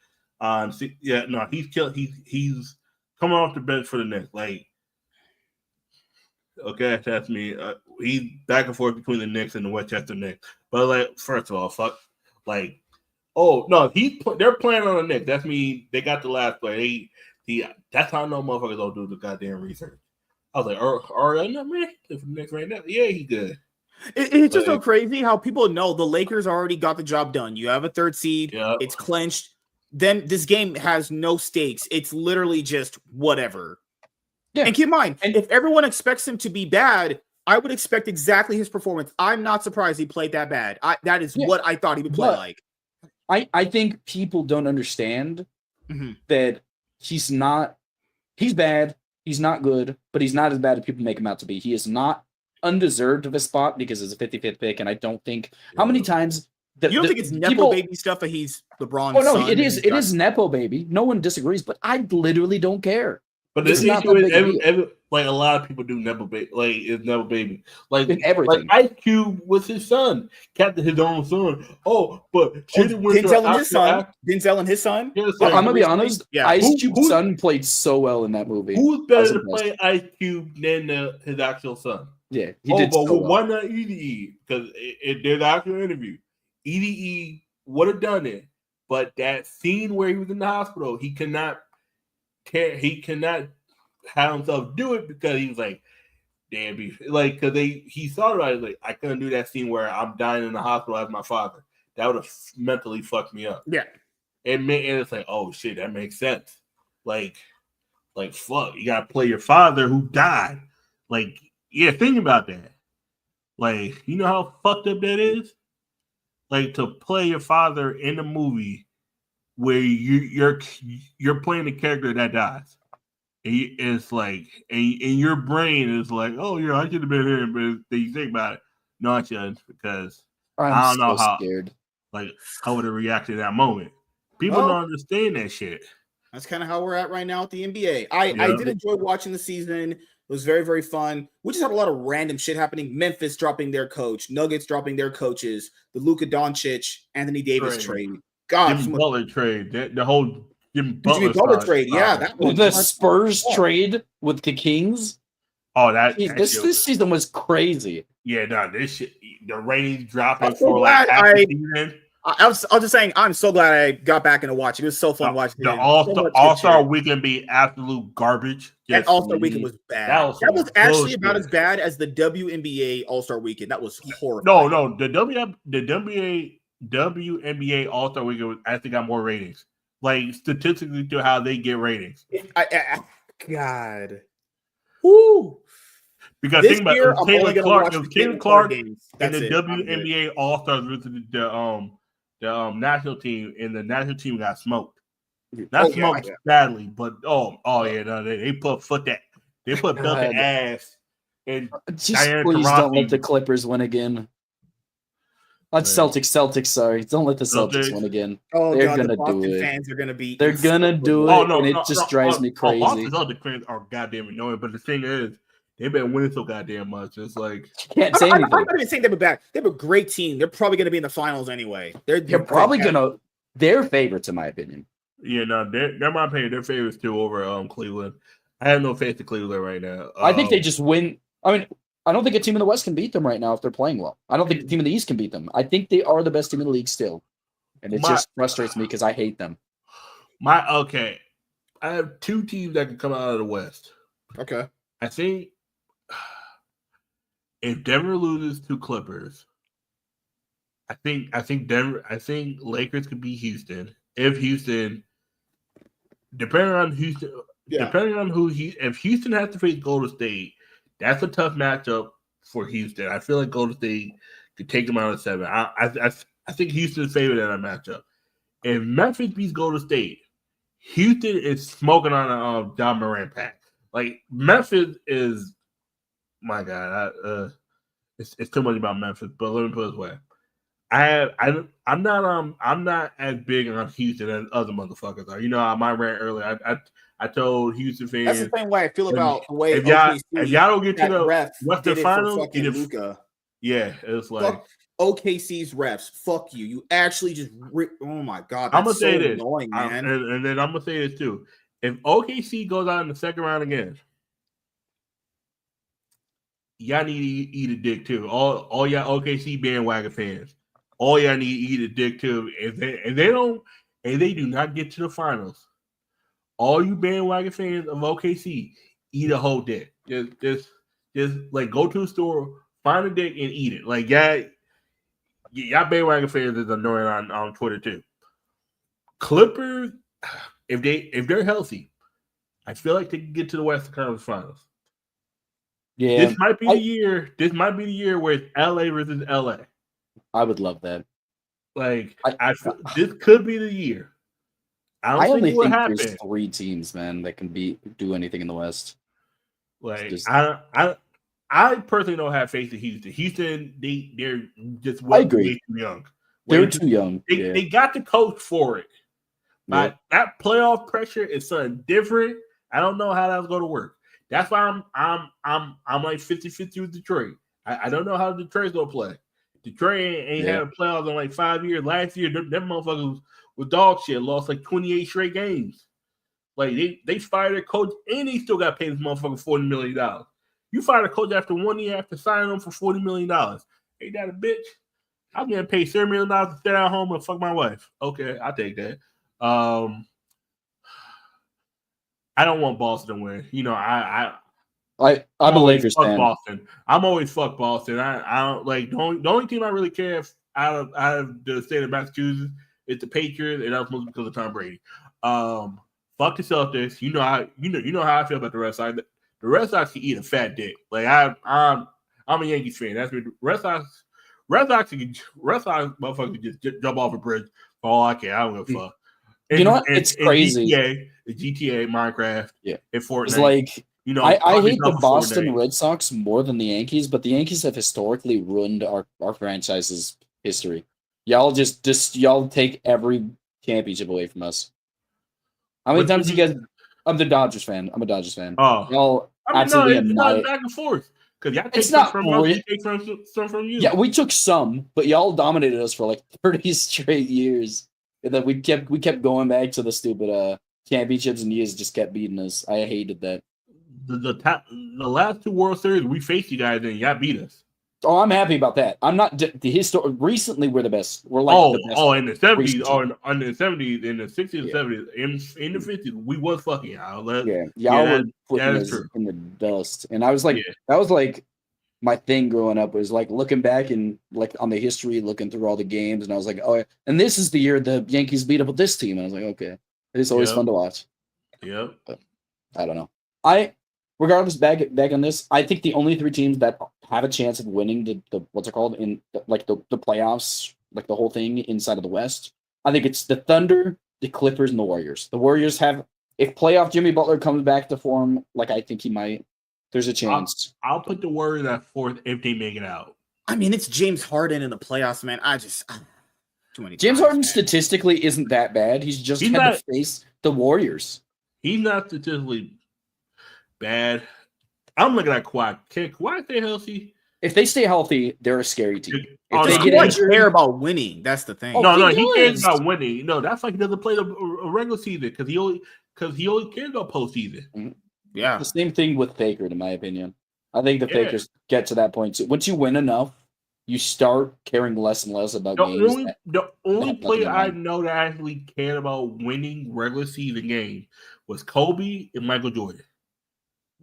He's coming off the bench for the Knicks. Like, okay, that's me. he's back and forth between the Knicks and the Westchester Knicks. But like, first of all, fuck, like, oh no, they're playing on the Knicks. That's me. They got the last play. That's how I know motherfuckers don't do the goddamn research. I was like, no man, for the Knicks right now, yeah, he good. It's just so crazy how people know the Lakers already got the job done. You have a third seed. Yep. It's clinched. Then this game has no stakes. It's literally just whatever. Yeah. And keep in mind, if everyone expects him to be bad, I would expect exactly his performance. I'm not surprised he played that bad. That is what I thought he would play like. I think people don't understand that he's bad. He's not good, but he's not as bad as people make him out to be. He is not undeserved of a spot because it's a 55th pick, and I don't think how many times you don't think it's Nepo baby stuff that he's LeBron's son? Oh no, son it is Nepo baby. No one disagrees, but I literally don't care. But the issue is, like a lot of people do Nepo baby, like it's Nepo baby, like in everything. Like Ice Cube was his son, captain his own son. Oh, but Denzel and his son. Denzel and his son. Yeah, I'm gonna be honest. Yeah. Ice Cube's son played so well in that movie. Who's better to play Ice Cube than his actual son? Yeah, he did. But why not EDE? Because there's an actual interview. EDE would have done it, but that scene where he was in the hospital, he cannot have himself do it because he was like, damn, like, because he thought about it, like, I couldn't do that scene where I'm dying in the hospital as my father. That would have mentally fucked me up. Yeah. And it's like, oh shit, that makes sense. Like fuck, you gotta play your father who died. Like, yeah, think about that. Like, you know how fucked up that is? Like, to play your father in a movie where you're playing the character that dies. And it's like, and your brain is like, oh yeah, I should have been here, but then you think about it, no, I shouldn't, because I don't know how scared. Like, how would it react in that moment? People don't understand that shit. That's kind of how we're at right now at the NBA. I did enjoy watching the season. It was very, very fun. We just had a lot of random shit happening. Memphis dropping their coach, Nuggets dropping their coaches, the Luka Doncic, Anthony Davis trade. God, Jimmy Butler trade. The whole Jimmy Butler trade. Yeah, that was the Spurs trade with the Kings. Oh, this season was crazy. Yeah, no, this shit. The ratings dropping for like half the season. I was just saying, I'm so glad I got back into watching. It was so fun watching. The All-Star weekend be absolute garbage. That All-Star weekend was bad. That was actually about as bad as the WNBA All-Star weekend. That was horrible. No, the WNBA All-Star weekend was actually got more ratings. Like, statistically to how they get ratings. God. Woo. Because think about it, Taylor Clark and the WNBA All-Stars versus the national team, and the national team got smoked. Not smoked badly, but they put belt the ass. And please don't let the Clippers win again. Celtics. Sorry, don't let the Celtics win again. Oh, they're gonna do it. Fans are gonna be. They're gonna do it, and it just drives me crazy. Boston Celtics fans are goddamn annoying, but the thing is, they've been winning so goddamn much. It's like, you can't say anything. I'm not even saying they were bad. They have a great team. They're probably going to be in the finals anyway. They're probably going to. They're favorites, in my opinion. Yeah, no, they're my opinion. They're favorites too over Cleveland. I have no faith in Cleveland right now. I think they just win. I mean, I don't think a team in the West can beat them right now if they're playing well. I don't think the team in the East can beat them. I think they are the best team in the league still, and it just frustrates me because I hate them. I have two teams that can come out of the West. Okay, I think. If Denver loses to Clippers, I think Lakers could beat Houston. If Houston, depending on if Houston has to face Golden State, that's a tough matchup for Houston. I feel like Golden State could take them out of 7. I think Houston's favored in that matchup. If Memphis beats Golden State, Houston is smoking on a John Moran pack. Like, Memphis is. My God, it's too much about Memphis. But let me put it this way: I'm not as big on Houston as other motherfuckers are. You know, my rant earlier. I told Houston fans that's the same way I feel about the way if y'all don't get to the Western Finals, Luka. Yeah, it's like fuck OKC's refs. Fuck you. You actually just oh my God. That's I'm gonna say this, annoying, man. And then I'm gonna say this too: if OKC goes out in the second round again. y'all need to eat a dick too. All y'all OKC bandwagon fans, all y'all need to eat a dick too. If they do not get to the finals, all you bandwagon fans of OKC, eat a whole dick. Just like go to the store, find a dick and eat it. Like y'all bandwagon fans is annoying on Twitter too. Clippers, if they're healthy, I feel like they can get to the Western Conference Finals. Yeah, This might be the year. This might be the year where it's LA versus LA. I would love that. Like this could be the year. I don't think it will happen. There's 3 teams, man, that can do anything in the West. Like I personally don't have faith in Houston. Houston, they're just way too young. They're too young. They got the coach for it. But that playoff pressure is something different. I don't know how that's going to work. That's why I'm like 50-50 with Detroit. I don't know how Detroit's going to play. Detroit ain't had a playoffs in like 5 years. Last year, them motherfuckers was dog shit. Lost like 28 straight games. Like they fired their coach and they still got paid this motherfucker $40 million. You fired a coach after 1 year after signing him for $40 million. Ain't that a bitch? I'm getting paid $30 million to stay at home and fuck my wife. Okay, I'll take that. I don't want Boston to win. You know, I'm a Lakers fan. Boston. I'm always fuck Boston. I don't like the only team I really care out of the state of Massachusetts is the Patriots, and that's mostly because of Tom Brady. Fuck the Celtics. You know how I feel about the Red Sox. The Red Sox can eat a fat dick. Like I'm a Yankees fan. That's what Red Sox motherfuckers just jump off a bridge for all I care. I don't give a fuck. You know what? It's crazy. GTA, Minecraft, and Fortnite. It's like, you know, I hate the Boston Red Sox more than the Yankees, but the Yankees have historically ruined our franchise's history. Y'all y'all take every championship away from us. How many times you guys? I'm the Dodgers fan. I'm a Dodgers fan. Oh, y'all it's not back and forth because y'all take some from us. We take some from you. Yeah, we took some, but y'all dominated us for like 30 straight years. And then we kept going back to the stupid championships, and you guys just kept beating us. I hated that. The last 2 World Series we faced you guys and y'all beat us. Oh, I'm happy about that. I'm not the recently we're the best. We're like the best. In the 70s, in the 70s, in the 60s and 70s, in the 50s, we was fucking y'all. Y'all were putting us in the dust. And I was like, that was like my thing growing up, was like looking back and like on the history, looking through all the games, and I was like, oh, and this is the year the Yankees beat up this team. And I was like, okay, it's always fun to watch. Yep. But I don't know. Regardless, back on this, I think the only 3 teams that have a chance of winning the what's it called in the playoffs, like the whole thing inside of the West, I think it's the Thunder, the Clippers, and the Warriors. The Warriors have, if playoff Jimmy Butler comes back to form, like I think he might, there's a chance. I'll put the Warriors at 4th if they make it out. I mean, it's James Harden in the playoffs, man. Too many. James Harden statistically isn't that bad. He's had to face the Warriors. He's not statistically bad. I'm looking at Kawhi. Can Kawhi stay healthy? If they stay healthy, they're a scary team. If they get injured, care about winning. That's the thing. No, he cares about winning. No, that's like he doesn't play a regular season because he only cares about postseason. Mm-hmm. Yeah, the same thing with Faker, in my opinion. I think the Fakers get to that point. So once you win enough, you start caring less and less about games. The only player I know that actually cared about winning regular season games was Kobe and Michael Jordan.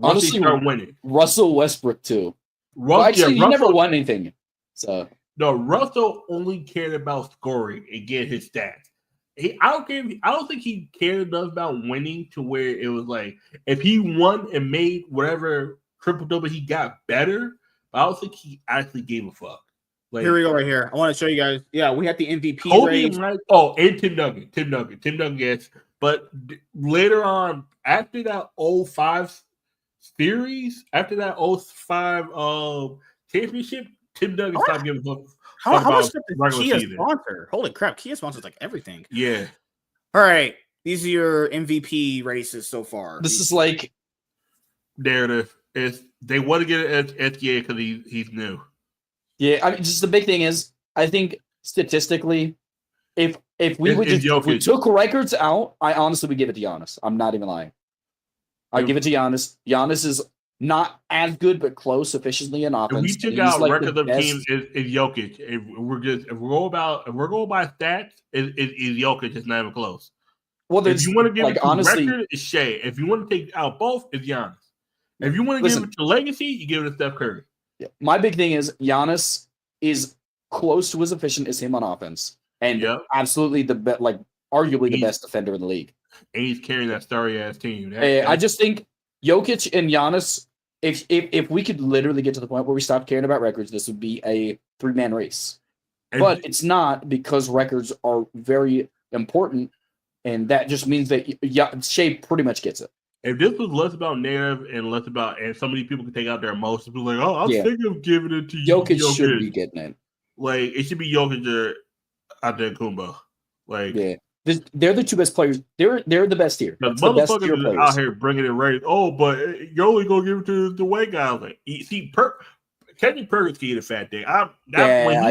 Honestly, they start winning. Russell Westbrook too. He never won anything. So no, Russell only cared about scoring and getting his stats. I don't think he cared enough about winning to where it was like if he won and made whatever triple double he got better. I don't think he actually gave a fuck. Like, here we go, right here. I want to show you guys. Yeah, we had the MVP race. And Tim Duncan. Tim Duncan gets. But later on, after that 05 series, after that 05 championship, Tim Duncan stopped giving a fuck. How much does Kia sponsor? Holy crap, Kia sponsors like everything. Yeah. All right. These are your MVP races so far. This is like narrative. They want to get an SGA because he's new. Yeah, I mean, just the big thing is, I think statistically, if we took records out, I honestly would give it to Giannis. I'm not even lying. I give it to Giannis. Giannis is not as good, but close efficiently in If we offense. took He's out like records the of best. teams, is Jokic. If we're going by stats, is Jokic is not even close. Well, If you want to give like, it to honestly, record, it's Shea. If you want to take out both, it's Giannis. If you want to give it to legacy, you give it to Steph Curry. My big thing is Giannis is close to as efficient as him on offense, and absolutely arguably the best defender in the league. And he's carrying that starry ass team. I just think Jokic and Giannis. If we could literally get to the point where we stopped caring about records, this would be a 3-man race. But it's not, because records are very important, and that just means that Shea pretty much gets it. If this was less about narrative and less about, and so many people can take out their emotions, be like, "Oh, I'm thinking of giving it to Jokic should be getting it. Like, it should be Jokic or Antetokounmpo. Like, they're the two best players. They're the best here. The motherfuckers out here bringing it right. Oh, but you're only gonna give it to the white guy. Like, see, Kendrick Perkins can eat a fat dick. I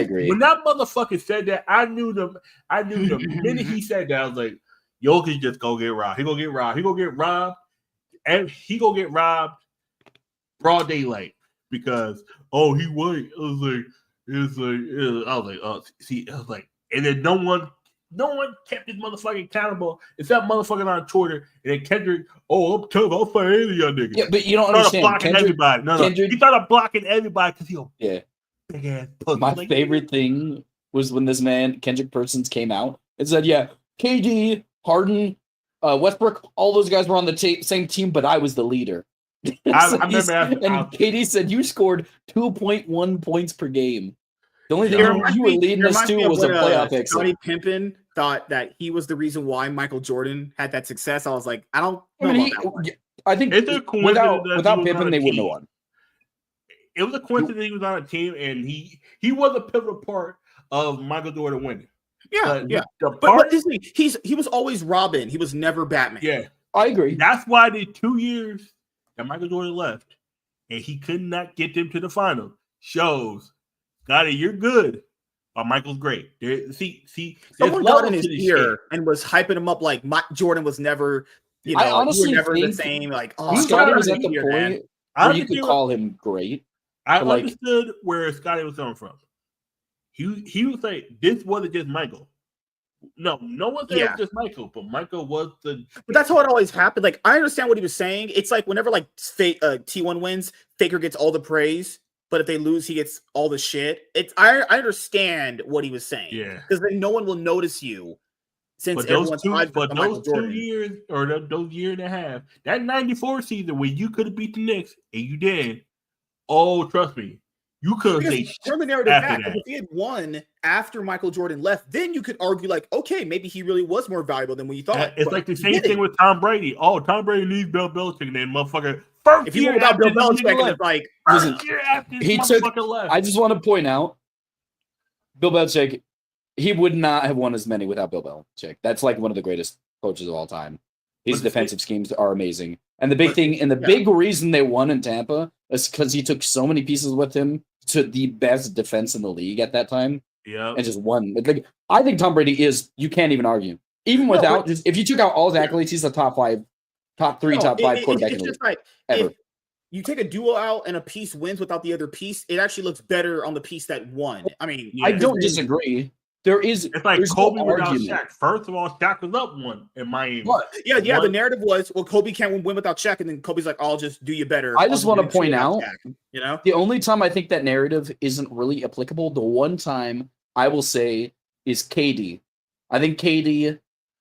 agree. When that motherfucker said that, I knew the minute he said that, I was like, Jokic just gonna get robbed. He gonna get robbed. He gonna get robbed, and he gonna get robbed broad daylight because he white. I was like, and then no one kept this motherfucker accountable except motherfucking on Twitter. And then Kendrick, I'm tough. I'll fight any of y'all niggas. Yeah, but you don't understand. Blocking everybody. He started blocking everybody because he's a big ass pussy. My favorite thing was when this man, Kendrick Persons, came out and said, KD, Harden, Westbrook, all those guys were on the same team, but I was the leader. I remember and KD said, you scored 2.1 points per game. The only thing you were leading us to was a playoff exit. Scottie Pippen thought that he was the reason why Michael Jordan had that success. I was like, I don't know about that one. I think without Pippen, they wouldn't have won. It was a coincidence he was on a team, and he was a pivotal part of Michael Jordan winning. But he was always Robin. He was never Batman. Yeah, I agree. That's why the 2 years that Michael Jordan left, and he could not get them to the final, shows, Scotty, you're good, but Michael's great. Someone got in his ear and was hyping him up like Jordan was never, I honestly never the same. Like, Scotty was at the point where you could call him great. I understood where Scotty was coming from. He was like, this wasn't just Michael. No one said it was just Michael, but Michael was the. But that's how it always happened. Like, I understand what he was saying. It's like whenever T1 wins, Faker gets all the praise, but if they lose, he gets all the shit. I understand what he was saying. Yeah, because then no one will notice you. Since those 2 years or those year and a half, that 94 season where you could have beat the Knicks and you did. Oh, trust me. You could say turn the narrative back. If he had won after Michael Jordan left, then you could argue like, okay, maybe he really was more valuable than what you thought. It's like the same thing with Tom Brady. Oh, Tom Brady needs Bill Belichick, and then motherfucker. First if you without Bill Belichick, it's like left. I just want to point out, Bill Belichick, he would not have won as many without Bill Belichick. That's like one of the greatest coaches of all time. His defensive schemes are amazing, and the big thing and the big reason they won in Tampa is because he took so many pieces with him to the best defense in the league at that time. Yeah, and just won. Like, I think Tom Brady is. You can't even argue. Even without, if you took out all his accolades, he's the top 5 quarterback in the league right. ever. If you take a duo out and a piece wins without the other piece, it actually looks better on the piece that won. I mean, I don't disagree. It's like Kobe without Shaq. First of all, Shaq was up 1 in Miami. The narrative was, Kobe can't win without Shaq, and then Kobe's like, I'll just do you better. I just want to point out, Shaq, the only time I think that narrative isn't really applicable, the one time I will say is KD. I think KD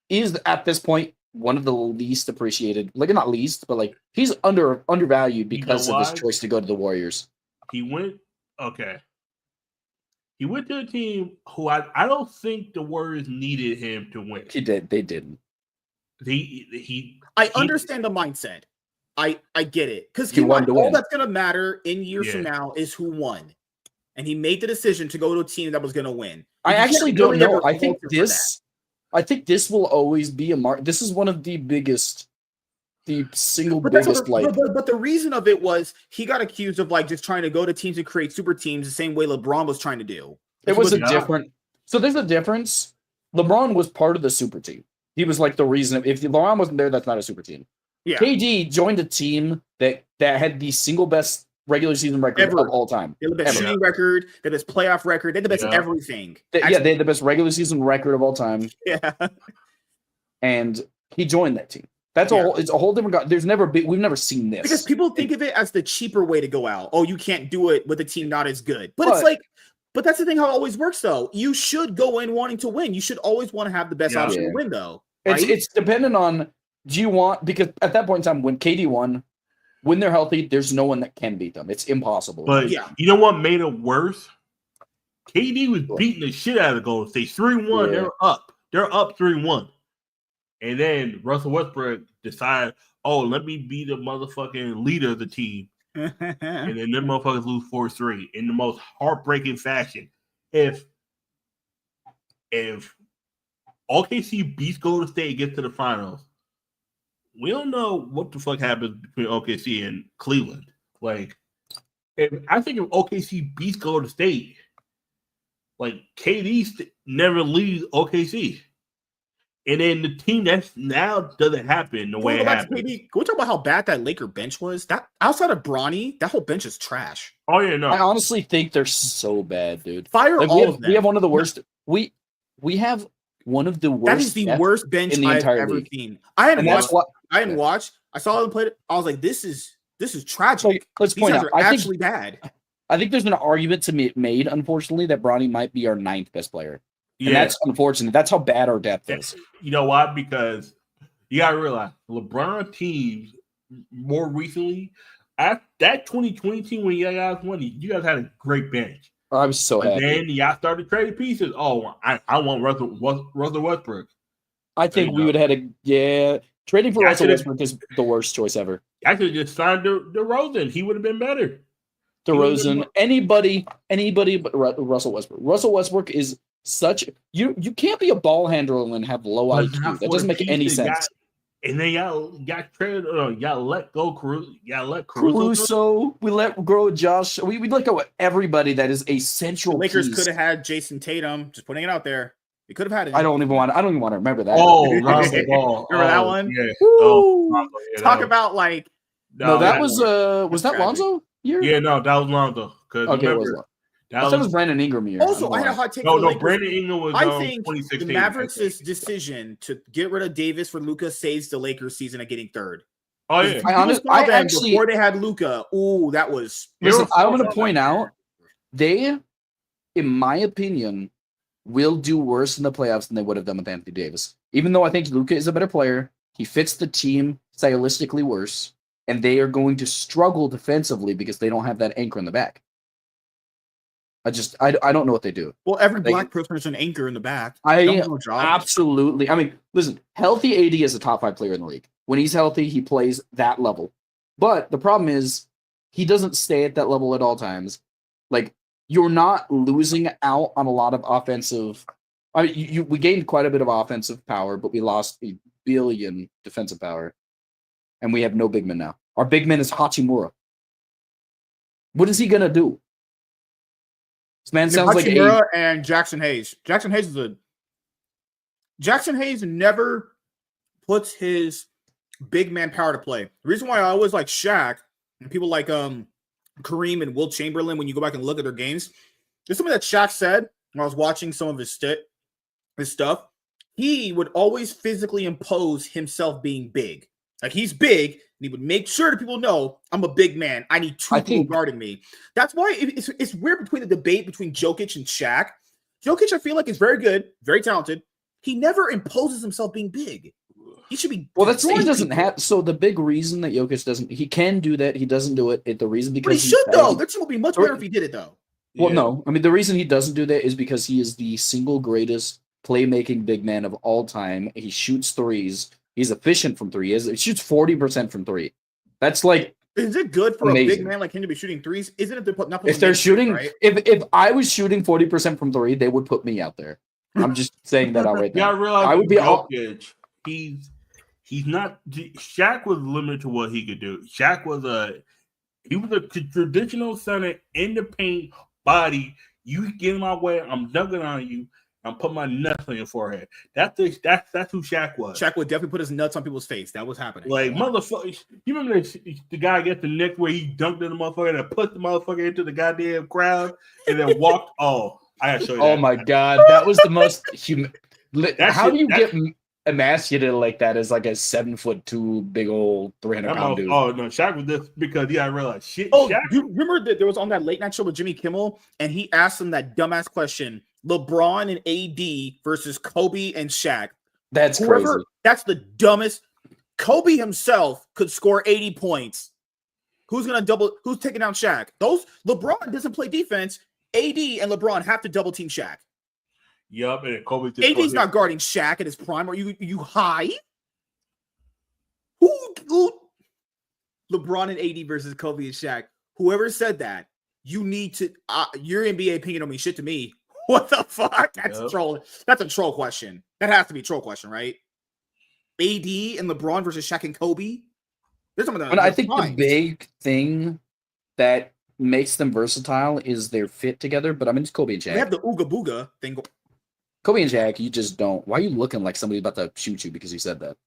is at this point one of the least appreciated, like not least, but like he's undervalued because of his choice to go to the Warriors. He went to a team who I don't think the Warriors needed him to win. He did. They didn't. I understand the mindset. I get it. Because all that's going to matter in years from now is who won. And he made the decision to go to a team that was going to win. I actually don't know. I think this will always be a mark. This is one of the biggest, biggest. But the reason of it was he got accused of like just trying to go to teams and create super teams the same way LeBron was trying to do. It was a different. So there's a difference. LeBron was part of the super team. He was like the reason. If LeBron wasn't there, that's not a super team. Yeah. KD joined a team that that had the single best regular season record of all time. They had the best shooting record. They had this playoff record. They had the best everything. They had the best regular season record of all time. Yeah. And he joined that team. It's a whole different guy. We've never seen this. Because people think of it as the cheaper way to go out. Oh, you can't do it with a team not as good. But it's like, but that's the thing how it always works though. You should go in wanting to win. You should always want to have the best option to win though. Right? It's dependent on, because at that point in time when KD won, when they're healthy, there's no one that can beat them. It's impossible. But you know what made it worse? KD was beating the shit out of Golden State. 3-1, they're up. They're up 3-1. And then Russell Westbrook decided, let me be the motherfucking leader of the team. And then them motherfuckers lose 4-3 in the most heartbreaking fashion. If OKC beats Golden State and gets to the finals, we don't know what the fuck happens between OKC and Cleveland. Like, I think if OKC beats Golden State, like KD never leaves OKC. And then the team that's now doesn't happen the way it happened. Can we talk about how bad that Laker bench was? That outside of Bronny, that whole bench is trash. Oh yeah, no. I honestly think they're so bad, dude. Fire all of them. We have one of the worst. We have one of the worst. That is the worst bench in the I've entire ever league. seen. I hadn't watched. I saw them play it. I was like, this is tragic. Like, let's point out, actually bad. I think there's an argument to be made, unfortunately, that Bronny might be our 9th best player. And that's unfortunate. That's how bad our depth is. You know why? Because you gotta realize LeBron teams more recently, at that 2020 team when you guys won, you guys had a great bench. I was so happy. Then y'all started trading pieces. Oh, I want Russell Westbrook. I think we would have had trading for Russell Westbrook is the worst choice ever. I could have just signed DeRozan. He would have been better. DeRozan, anybody but Russell Westbrook. Russell Westbrook is such you can't be a ball handler and have low IQ. That doesn't make any sense. And then y'all got traded. Y'all let go Caruso. Y'all let Caruso. We let go Josh. We let go of everybody that is a central. The Lakers piece. could have had Jason Tatum. Just putting it out there. They could have had it. I don't even want to remember that. Oh, Lonzo Ball. Remember that one? Yeah. Talk about like. No, that was that Lonzo? Yeah, no, that was Lonzo. Okay, it was Lonzo. That was Brandon Ingram year. Also, I had a hot take. No, Brandon Ingram was. I think 2016. the Mavericks' decision to get rid of Davis for Luka saves the Lakers' season at getting third. Oh yeah, I actually before they had Luka. Ooh, that was. Listen, I'm going to point out they, in my opinion, will do worse in the playoffs than they would have done with Anthony Davis. Even though I think Luka is a better player, he fits the team stylistically worse, and they are going to struggle defensively because they don't have that anchor in the back. I don't know what they do. Well, every black person is an anchor in the back. Absolutely. I mean, listen, healthy AD is a top 5 player in the league. When he's healthy, he plays that level. But the problem is he doesn't stay at that level at all times. Like, you're not losing out on a lot of offensive. I mean, we gained quite a bit of offensive power, but we lost $1 billion defensive power. And we have no big man now. Our big man is Hachimura. What is he going to do? This man sounds like and Jackson Hayes. Jackson Hayes never puts his big man power to play. The reason why I always like Shaq and people like Kareem and Wilt Chamberlain, when you go back and look at their games, there's something that Shaq said when I was watching some of his stuff. He would always physically impose himself being big. Like, he's big, and he would make sure that people know, I'm a big man. I need two people guarding me. That's why it's weird between the debate between Jokic and Shaq. Jokic, I feel like, is very good, very talented. He never imposes himself being big. He should be. Well, that's he doesn't have. So the big reason that Jokic doesn't, he can do that. He doesn't do it. The reason because but he should though. Their team would be much better if he did it though. Well, no. I mean, the reason he doesn't do that is because he is the single greatest playmaking big man of all time. He shoots threes. He's efficient from three. He shoots 40% from three. That's like. Is it good for amazing. A big man like him to be shooting threes? Isn't it not if they're shooting, right? if I was shooting 40% from three, they would put me out there. I'm just saying that out right now. Yeah, I realize I would be Jokic. He's not. Shaq was limited to what he could do. Shaq was a traditional center in the paint body. You get in my way, I'm dunking on you. I'm putting my nuts on your forehead. That's who Shaq was. Shaq would definitely put his nuts on people's face. That was happening. Like, motherfucker, you remember the guy against the Knicks where he dunked in the motherfucker and put the motherfucker into the goddamn crowd and then walked? Oh, I gotta show you that. Oh my God, that was the most human. How do you get emasculated like that as like a 7'2" big old 300-pound dude? Oh no, Shaq was this because you gotta realize shit. Oh, Shaq, you remember that there was on that late night show with Jimmy Kimmel, and he asked him that dumbass question: LeBron and AD versus Kobe and Shaq. That's crazy. That's the dumbest. Kobe himself could score 80 points. Who's taking down Shaq? LeBron doesn't play defense. AD and LeBron have to double team Shaq. Yup, and Kobe. AD's not guarding Shaq at his prime. Are you high? Who? LeBron and AD versus Kobe and Shaq. Whoever said that, you need to. Your NBA opinion don't mean shit to me. What the fuck? That's a troll. That's a troll question. That has to be a troll question, right? AD and LeBron versus Shaq and Kobe. There's some of that. I think the big thing that makes them versatile is their fit together. But I mean, it's Kobe and Shaq. They have the Ooga Booga thing. Kobe and Shaq, you just don't. Why are you looking like somebody about to shoot you because you said that?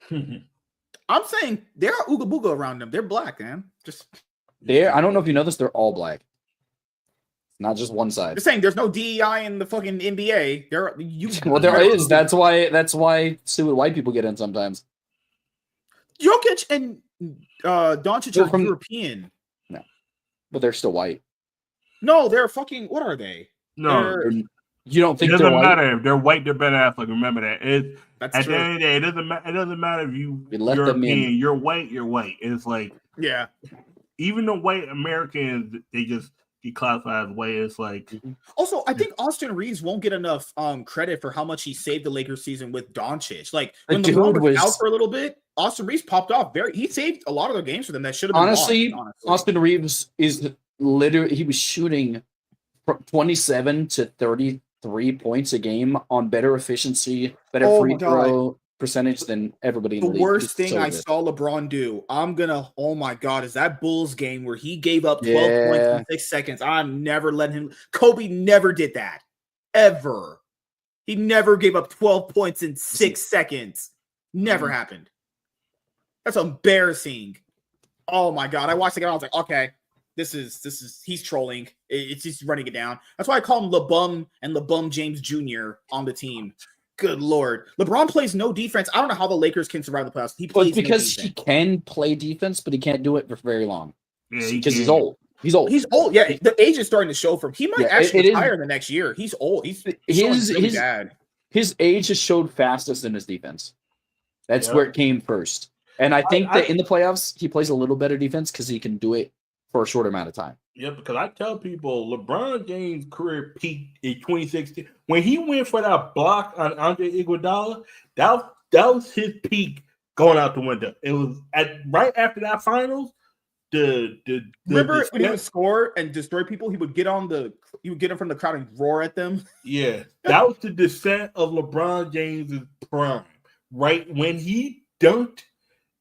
I'm saying there are Ooga Booga around them. They're black, man. I don't know if you know this. They're all black. Not just one side. Just saying, there's no DEI in the fucking NBA. There is. That's why stupid white people get in sometimes. Jokic and Doncic are European. No, but they're still white. No, they're fucking. What are they? No, you don't think it they're doesn't white? matter if they're white. They're better athletes. Remember that. That's at true. the end of the day, it doesn't matter if you're European. You're white. You're white. It's like even the white Americans, they just declassify as white. It's like also, I think Austin Reeves won't get enough credit for how much he saved the Lakers season with Doncic. Like when the LeBron was out for a little bit, Austin Reeves popped off. He saved a lot of their games for them that should have been honestly. Honestly, Austin Reeves is literally he was shooting 27 to 33 points a game on better efficiency, better free throw percentage than everybody in the league. The worst thing I saw LeBron do, oh my God, is that Bulls game where he gave up 12 points in 6 seconds. I'm never letting him. Kobe never did that. Ever. He never gave up 12 points in 6 seconds. Never happened. That's embarrassing. Oh my God. I watched the game. I was like, okay, this is he's trolling. It's just running it down. That's why I call him LeBum and LeBum James Jr. on the team. Good Lord. LeBron plays no defense. I don't know how the Lakers can survive the playoffs. He plays because he can play defense, but he can't do it for very long. Because he's old. He's old. Yeah, the age is starting to show for him. He might actually retire the next year. He's old. He's really bad. His age has showed fastest in his defense. That's where it came first. And I think that in the playoffs, he plays a little better defense because he can do it for a short amount of time. Yeah, because I tell people LeBron James' career peaked in 2016 when he went for that block on Andre Iguodala. That was his peak going out the window. It was right after that finals. Remember when he would score and destroy people? He would get in from the crowd and roar at them. Yeah, that was the descent of LeBron James' prime. Right when he dunked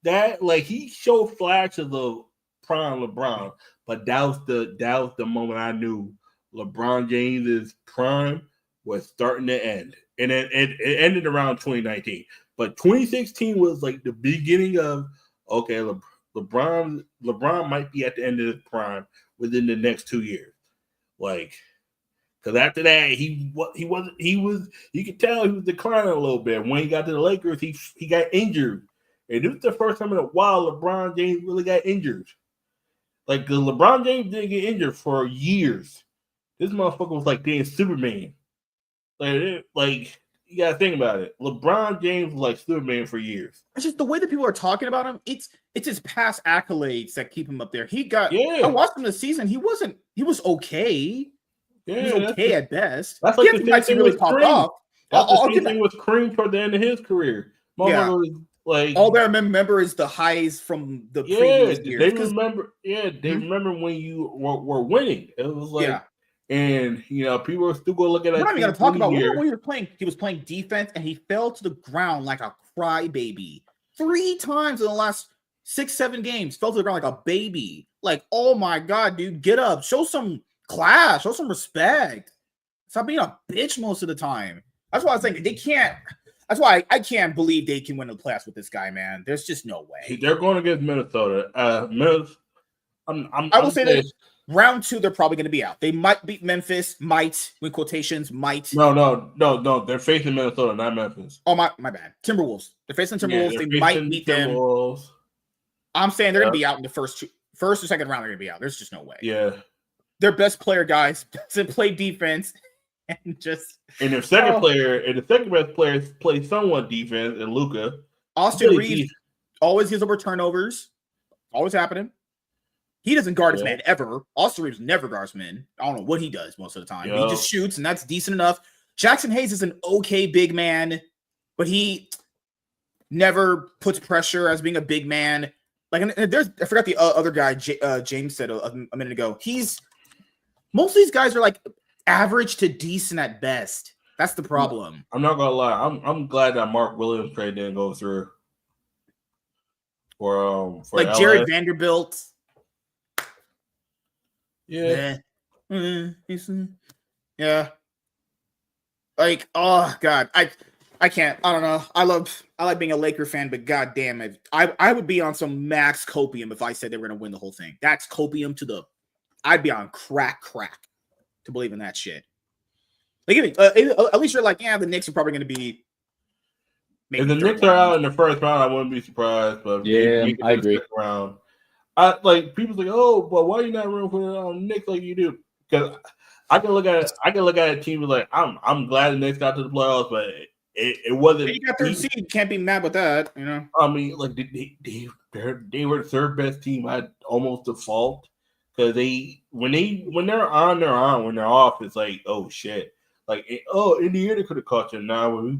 that, like he showed flashes of prime LeBron. But that was the moment I knew LeBron James's prime was starting to end. And it ended around 2019. But 2016 was like the beginning of, okay, LeBron might be at the end of his prime within the next 2 years. Like, because after that, you could tell he was declining a little bit. When he got to the Lakers, he got injured. And this was the first time in a while LeBron James really got injured. Like, LeBron James didn't get injured for years. This motherfucker was like being Superman. Like you gotta think about it. LeBron James was like Superman for years. It's just the way that people are talking about him. It's his past accolades that keep him up there. I watched him this season. He was okay. Yeah, he was okay at best. That's like the same thing with Kareem. That's the same thing with Kareem toward the end of his career. Like all they remember is the highs from the previous years. They remember when you were winning. It was like, and people are still going to look at that. We're not even going to talk about when he was playing. He was playing defense and he fell to the ground like a crybaby 3 times in the last 6-7 games. Fell to the ground like a baby. Like, oh my God, dude, get up, show some class, show some respect. Stop being a bitch most of the time. That's why I was thinking they can't. That's why I can't believe they can win the playoffs with this guy, man. There's just no way. They're going against Minnesota. I will say that round 2, they're probably going to be out. They might beat Memphis. Might, with quotations, might. No. They're facing Minnesota, not Memphis. Oh, my bad. Timberwolves. They're facing Timberwolves. Yeah, they might beat them. I'm saying they're going to be out in the first or second round. They're going to be out. There's just no way. Yeah. Their best player, guys, doesn't play defense and their second player and the second best player plays somewhat defense, and Luka. Austin Reeves always gives over turnovers. Always happening. He doesn't guard his man ever. Austin Reeves never guards men. I don't know what he does most of the time. He just shoots, and that's decent enough. Jackson Hayes is an okay big man, but he never puts pressure as being a big man. Like, I forgot the other guy James said a minute ago. Most of these guys are like average to decent at best. That's the problem. I'm not gonna lie. I'm glad that Mark Williams trade didn't go through. For like LA. Jared Vanderbilt. Yeah. Yeah. Like, oh God. I can't. I don't know. I like being a Laker fan, but God damn it. I would be on some max copium if I said they were gonna win the whole thing. That's copium I'd be on crack to believe in that shit. Like, at least you're like, yeah, the Knicks are probably gonna be. If the Knicks are out in the first round, I wouldn't be surprised. But I agree. Round. I like people say, "Oh, but why are you not rooting for the Knicks like you do?" Because I can look at a team like I'm glad the Knicks got to the playoffs, but it wasn't. You got third seed. You can't be mad with that, you know. I mean, like they were the third best team at almost default because when they're on, they're on. When they're off, it's like, oh shit, like Indiana could have caught you. Now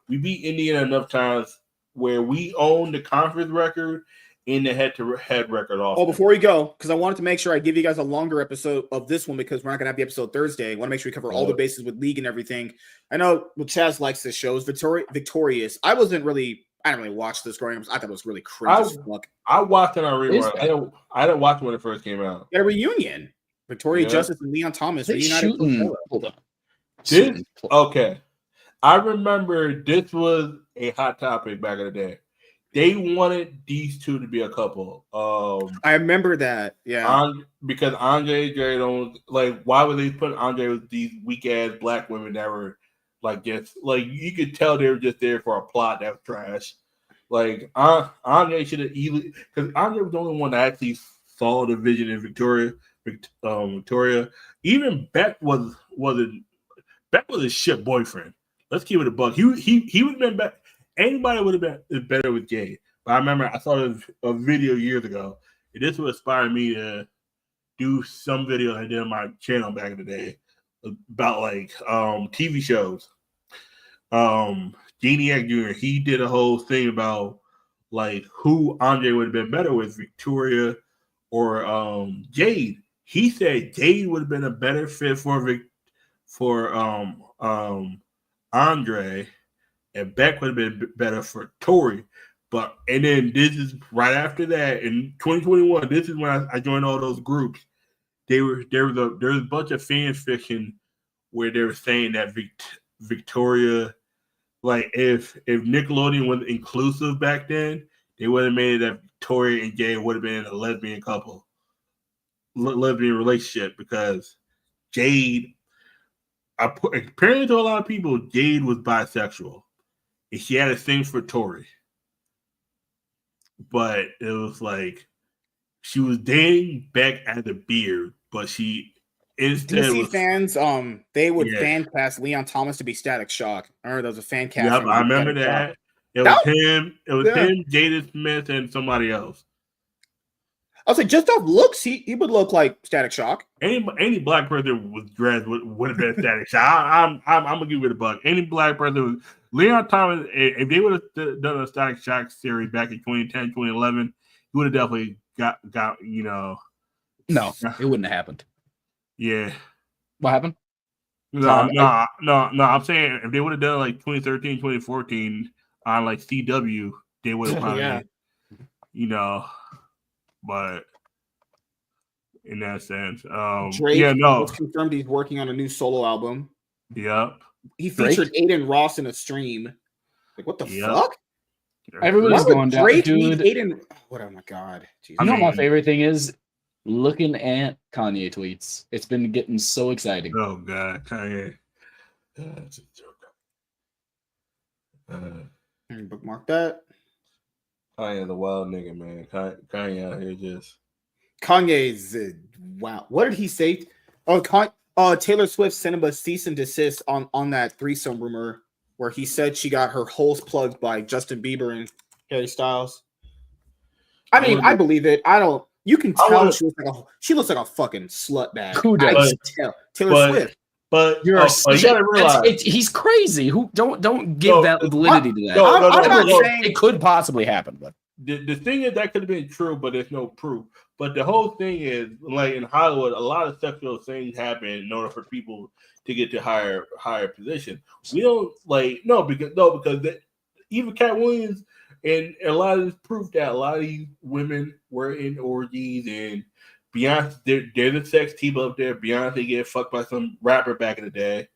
we beat Indiana enough times where we own the conference record. In the head-to-head record also. Oh, before we go, because I wanted to make sure I give you guys a longer episode of this one because we're not going to have the episode Thursday. I want to make sure we cover all the bases with league and everything. I know Chaz likes this show. It's victorious. I didn't really watch this growing up. I thought it was really cringe as fuck. I watched it on rerun. I didn't watch it when it first came out. A reunion. Victoria Justice and Leon Thomas reunited. Hold on. Okay. I remember this was a hot topic back in the day. They wanted these two to be a couple. I remember that. Yeah. Because Andre don't like. Why would they put Andre with these weak ass black women that were like just like you could tell they were just there for a plot that was trash. Like Andre should have easily because Andre was the only one that actually saw the vision in Victoria. Even Beck was a shit boyfriend. Let's keep it a buck. He would have been back. Anybody would have been better with Jay. But I remember I saw a video years ago. And this would inspire me to do some video I did on my channel back in the day about like TV shows. Geniac Jr., he did a whole thing about like who Andre would have been better with, Victoria or Jade. He said Jade would have been a better fit for Andre. And Beck would have been better for Tori. And then this is right after that in 2021. This is when I joined all those groups. There was a bunch of fan fiction where they were saying that Victoria, like if Nickelodeon was inclusive back then, they would have made it that Victoria and Jay would have been a lesbian couple, lesbian relationship because Jade, apparently to a lot of people, Jade was bisexual. And she had a thing for Tori. But it was like she was dating Beck at the beard, but she instead DC fans, they would fan cast Leon Thomas to be Static Shock. I remember there was a fan cast. Yep, I remember that. It was him, Jaden Smith, and somebody else. I was like, just off looks, he would look like Static Shock. Any black person with dreads would have been Static Shock. I'm gonna give it a buck. Any black person, Leon Thomas, if they would have done a Static Shock series back in 2010, 2011, he would have definitely got No, it wouldn't have happened. Yeah. What happened? No. I'm saying if they would have done like 2013, 2014 on like CW, they would have probably, but in that sense, Drake confirmed he's working on a new solo album. Yep. He featured Aiden Ross in a stream. Like, what the fuck? Everybody's going down, Drake dude. Aiden, what? Oh my god! Jesus. You know what my favorite thing is? Looking at Kanye tweets. It's been getting so exciting. Oh god, Kanye. Bookmark that. Kanye the wild nigga, man. Kanye out here just. Kanye's wow. What did he say? Oh, Taylor Swift sent him a cease and desist on that threesome rumor where he said she got her holes plugged by Justin Bieber and Harry Styles. I mean, I believe it. I don't. You can tell she looks like a fucking slut bag. Who does? I can tell. Taylor Swift. But you gotta realize he's crazy. Who don't give that validity to that? I'm not saying it could possibly happen, but the thing is that could have been true, but there's no proof. But the whole thing is, like in Hollywood, a lot of sexual things happen in order for people to get to higher position. We don't because even Cat Williams and a lot of this proof that a lot of these women were in orgies and Beyonce, they're the sex team up there. Beyonce get fucked by some rapper back in the day.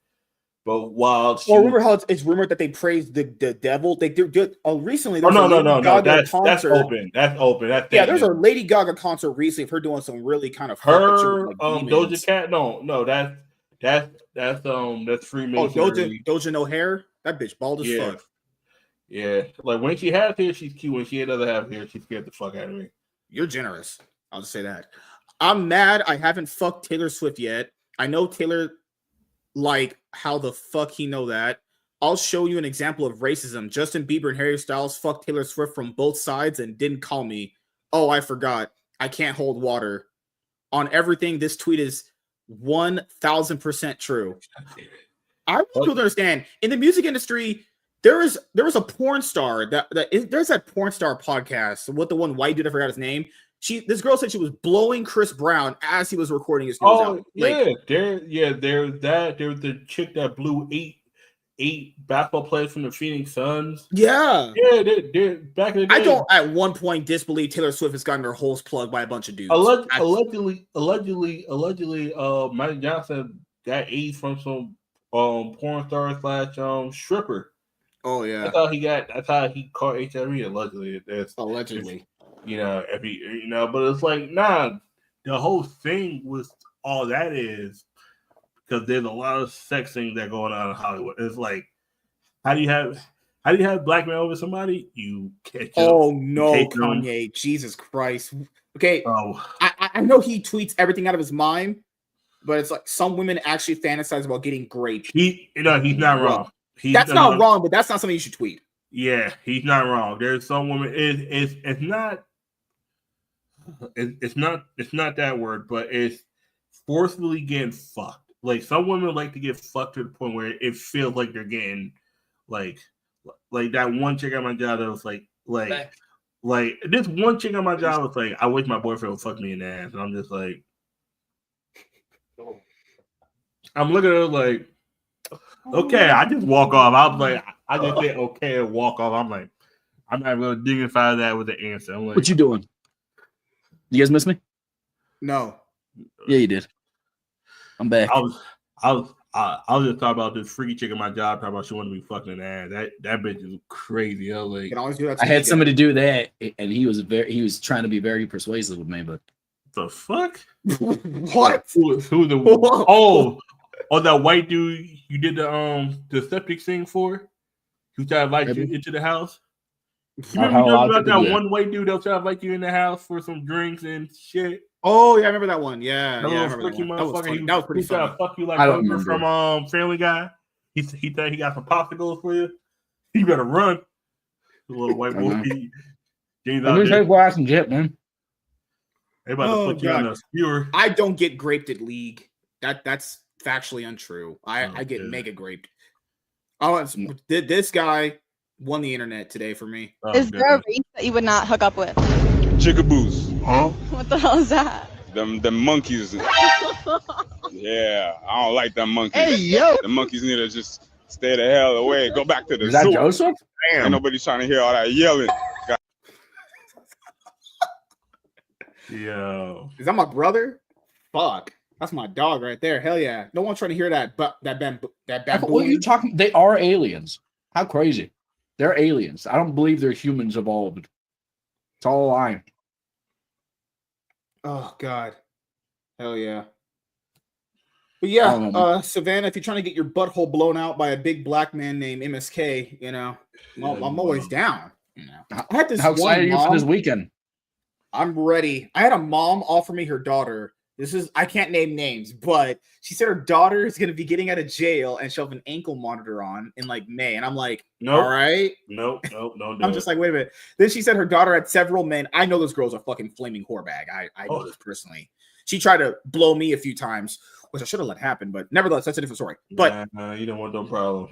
But while remember how it's rumored that they praised the devil? They did recently. No. That's open. That's open. There's a Lady Gaga concert recently of her doing some really kind of Doja Cat. No, that's Freemasonry. Doja no hair. That bitch bald as fuck. Yeah, like when she has hair, she's cute. When she doesn't have hair, she scared the fuck out of me. You're generous. I'll just say that. I'm mad I haven't fucked Taylor Swift yet. I know Taylor, like, how the fuck he know that? I'll show you an example of racism. Justin Bieber and Harry Styles fucked Taylor Swift from both sides and didn't call me. Oh, I forgot. I can't hold water. On everything, this tweet is 1,000% true. I want people to understand, in the music industry, there was a porn star there's that porn star podcast with the one white dude, I forgot his name. This girl said she was blowing Chris Brown as he was recording his news album. There's that. There was the chick that blew eight basketball players from the Phoenix Suns. Yeah. They're back in the day. I don't at one point disbelieve Taylor Swift has gotten her holes plugged by a bunch of dudes. Allegedly, Mike Johnson got AIDS from some porn star / stripper. Oh yeah. That's how he caught HIV. Allegedly. But it's like, nah, the whole thing was all that is because there's a lot of sex things that going on in Hollywood. It's like, how do you have black men over somebody? You catch up. Oh no, Kanye, Jesus Christ. Okay. Oh. I know he tweets everything out of his mind, but it's like some women actually fantasize about getting raped. He's not wrong. That's not wrong, but that's not something you should tweet. Yeah, he's not wrong. There's some women. It's not that word, but it's forcefully getting fucked. Like some women like to get fucked to the point where it feels like they're getting like that one chick at my job that was like this one chick at my job was like, I wish my boyfriend would fuck me in the ass, and I'm just like, I'm looking at her like, okay, I just walk off. I was like, I just say okay and walk off. I'm like, I'm not going to dignify that with the answer. I'm like, what you doing? You guys miss me? No. Yeah, you did. I'm back. I was just talking about this freaky chick at my job. Talking about she wanted to be fucking in the ass. That bitch is crazy. I was like, you can always do that. I had somebody do that, and he was trying to be very persuasive with me, but the fuck? What? Who the? Oh, that white dude you did the septic thing for? Who tried to invite you into the house? You remember about that one white dude that was trying to invite you in the house for some drinks and shit? Oh yeah, I remember that one. Yeah, that I remember that one. That was pretty funny. Fuck you like Homer from Family Guy. He thought he got some popsicles for you. You better run. The little white boy. Let me take glass and jet, man. They about to put you on a skewer. I don't get graped at League. That's factually untrue. I get mega graped. This guy won the internet today for me. Is there a race that you would not hook up with? Chickaboos. Huh? What the hell is that? Them monkeys. Yeah, I don't like them monkeys. Hey, yo. The monkeys need to just stay the hell away. Go back to the zoo. Is that zoo. Joseph? Damn. Ain't nobody trying to hear all that yelling. Yo. Is that my brother? Fuck. That's my dog right there. Hell yeah. No one's trying to hear that. But that What are baboon. you talking? They are aliens. How crazy! They're aliens. I don't believe they're humans evolved. It's all a lie. Oh God. Hell yeah. But I yeah, don't know. Savannah, if you're trying to get your butthole blown out by a big black man named MSK, I'm always down. I had this How excited are you for this mom. weekend? I'm ready. I had a mom offer me her daughter. I can't name names, but she said her daughter is going to be getting out of jail and she'll have an ankle monitor on in like May. And I'm like, all right. Nope, don't do I'm just like, wait a minute. Then she said her daughter had several men. I know this girl's a fucking flaming whore bag. I know this personally. She tried to blow me a few times, which I should have let happen, but nevertheless, that's a different story. But you don't want no problem.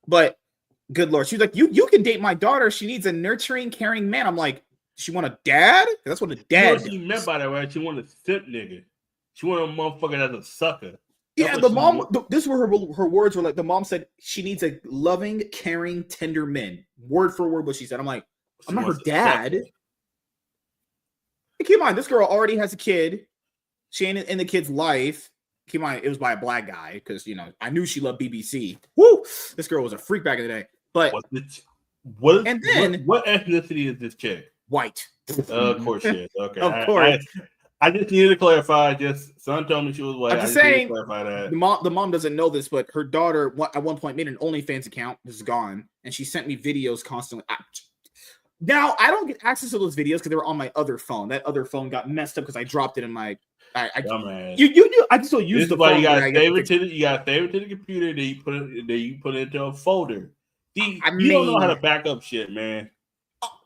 But good Lord, she's like, you can date my daughter. She needs a nurturing, caring man. I'm like, she want a dad? That's what a dad. You know what she meant by that, right? She wanted a simp nigga. She wanted a motherfucker that's a sucker. Yeah, the mom. This were her words were like. The mom said she needs a loving, caring, tender man. Word for word, what she said. I'm like, I'm not her dad. Hey, keep in mind, this girl already has a kid. She ain't in the kid's life. Keep in mind, it was by a black guy because I knew she loved BBC. Woo! This girl was a freak back in the day. But what ethnicity is this chick? White. Of course she is. Okay, of course. I just needed to clarify. Son told me she was white. I'm just saying. Clarify that. The mom doesn't know this, but her daughter at one point made an OnlyFans account. This is gone, and she sent me videos constantly. Now I don't get access to those videos because they were on my other phone. That other phone got messed up because I dropped it in my. I can still use the phone. You gotta save it to the computer. Then you put it into a folder. You don't know how to back up shit, man.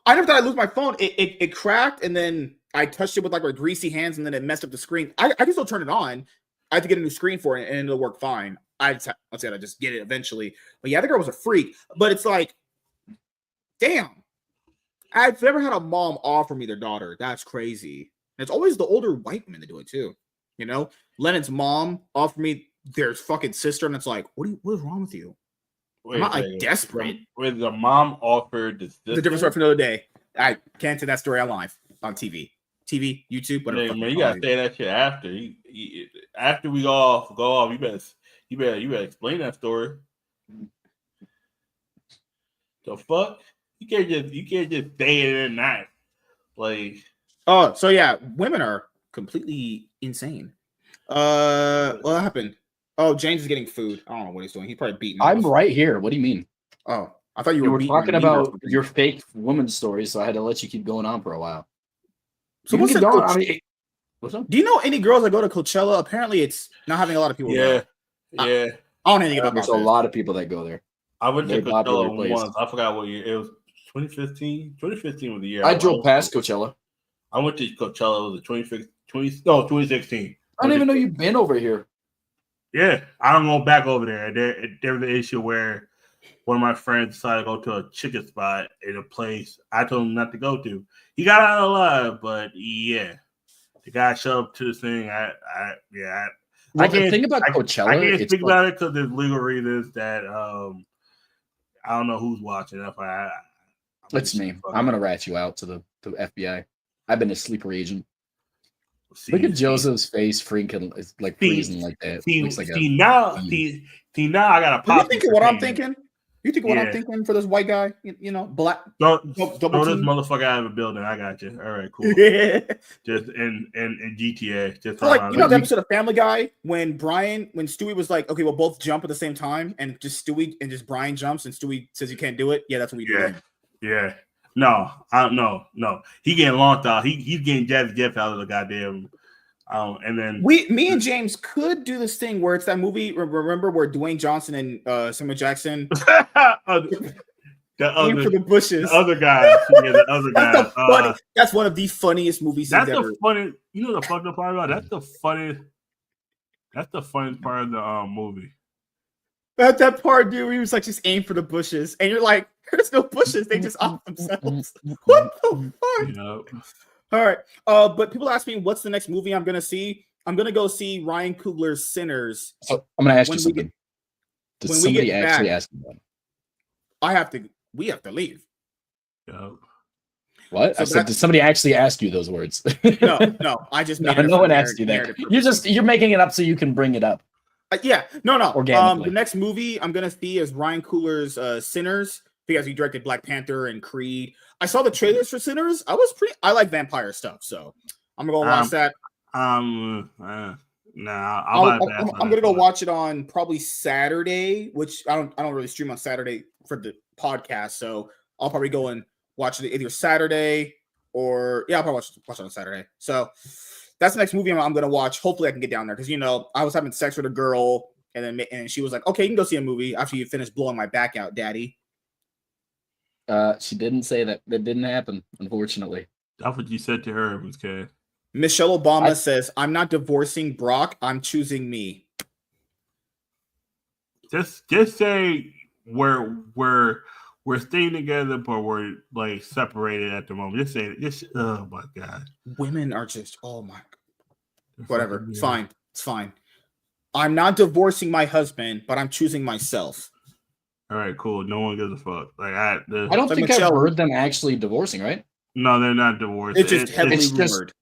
I never thought I'd lose my phone. It cracked, and then I touched it with like my greasy hands, and then it messed up the screen. I can still turn it on. I have to get a new screen for it, and it'll work fine. I just get it eventually. But yeah, the girl was a freak. But it's like, damn. I've never had a mom offer me their daughter. That's crazy. And it's always the older white women that do it too. Lennon's mom offered me their fucking sister, and it's like, what is wrong with you? I'm not like desperate. When the mom offered the sister? The difference for another day. I can't say that story on live on TV, YouTube, whatever. Man, you gotta say that shit after. After we go off. You better explain that story. The fuck? You can't just say it and not like. Oh, so yeah, women are completely insane. What happened? Oh, James is getting food. I don't know what he's doing. He's probably beating. I'm right here. What do you mean? Oh, I thought you were talking about your fake woman story, so I had to let you keep going on for a while. So what's going? Do you know any girls that go to Coachella? Apparently, it's not having a lot of people. Yeah. I don't know anything about There's a lot of people that go there. I went to Coachella once. I forgot what year. It was 2015. 2015 was the year. I drove past Coachella. I went to Coachella. It was 2016. I don't even know you've been over here. Yeah, I don't go back over there. There was an issue where one of my friends decided to go to a chicken spot in a place I told him not to go to. He got out alive, but yeah, the guy showed up to this thing. The thing about Coachella, I can't speak about it because there's legal reasons that I don't know who's watching. It's me. I'm gonna rat you out to the FBI. I've been a sleeper agent. Look at Joseph's face, freaking like freezing like that. Now I got a pop. You thinking what I'm thinking? You think what I'm thinking for this white guy? Black. Throw this motherfucker out of the building. I got you. All right, cool. Yeah. Just in GTA. Just so like the episode of Family Guy when Stewie was like, okay, we'll both jump at the same time, and just Stewie and just Brian jumps, and Stewie says you can't do it. Yeah, that's what we do. Yeah. No. He getting launched out. He's getting Jazzy Jeff out of the goddamn. And then me and James could do this thing where it's that movie. Remember where Dwayne Johnson and Samuel Jackson for the bushes. The other guy. Yeah, the other guy. That's one of the funniest movies. That's the funny. You know the fucked up part about that's the funniest. That's the funniest part of the movie. That part, dude, where he was like, just aim for the bushes, and you're like, there's no bushes; they just off themselves. What the fuck? Yep. All right, but people ask me what's the next movie I'm gonna see. I'm gonna go see Ryan Coogler's Sinners. So I'm gonna ask you something. Did somebody actually ask me that? We have to leave. Yep. What? So I said, did somebody actually ask you those words? no, I just made it no up one for asked you that. narrative purposes. You're making it up so you can bring it up. Yeah, no. Organically. The next movie I'm gonna see is Ryan Coogler's Sinners, because he directed Black Panther and Creed. I saw the trailers for Sinners. I like vampire stuff, so I'm gonna go watch that. Nah, I'm gonna go watch it on probably Saturday, which I don't really stream on Saturday for the podcast, so I'll probably go and watch it either Saturday or I'll probably watch it on Saturday. So that's the next movie I'm gonna watch. Hopefully I can get down there, because I was having sex with a girl, and she was like, "Okay, you can go see a movie after you finish blowing my back out, Daddy." She didn't say that. That didn't happen, unfortunately. That's what you said to her, Ms. K. Michelle Obama says, "I'm not divorcing Brock. I'm choosing me." Just say we're staying together, but we're like separated at the moment. Just say it. Just oh my god. Women are just whatever. It's fine. It's fine. I'm not divorcing my husband, but I'm choosing myself. All right, cool. No one gives a fuck. Like I don't think I've heard them actually divorcing, right? No, they're not divorced. It's just heavily rumored.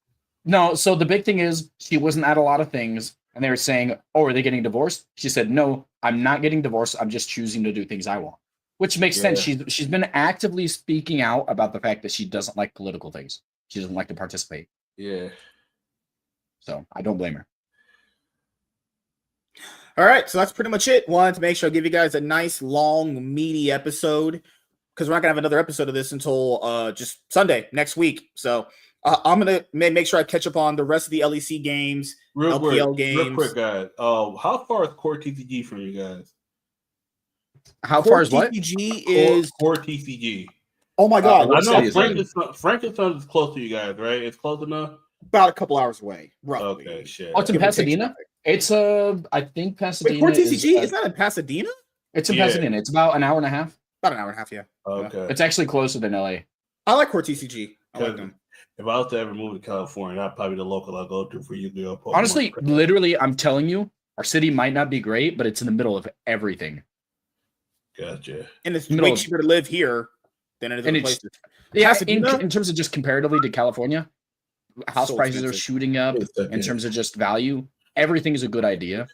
No, so the big thing is she wasn't at a lot of things, and they were saying, "Oh, are they getting divorced?" She said, "No, I'm not getting divorced. I'm just choosing to do things I want," which makes sense. She's been actively speaking out about the fact that she doesn't like political things. She doesn't like to participate. Yeah. So I don't blame her. All right, so that's pretty much it. Wanted to make sure I give you guys a nice, long, meaty episode, because we're not gonna have another episode of this until just Sunday next week. So I'm gonna make sure I catch up on the rest of the LEC games, LPL games. Real quick, guys. How far is Core TCG from you guys? How far is what? TCG is Core TCG. Oh my god! I know Frankenstein is close to you guys, right? It's close enough. About a couple hours away, roughly. Okay, shit. Oh, it's in Pasadena. It's I think Pasadena. Wait, Core TCG is not in Pasadena. It's in Pasadena. It's about an hour and a half. About an hour and a half, yeah. Okay. It's actually closer than LA. I like Core TCG. I like them. If I was to ever move to California, that's probably the local I'll go to for Yu-Gi-Oh! Honestly, literally, I'm telling you, our city might not be great, but it's in the middle of everything. Gotcha. And it's way cheaper to live here than in other places. Yeah, in terms of just comparatively to California, house prices are shooting up. In terms of just value, everything is a good idea.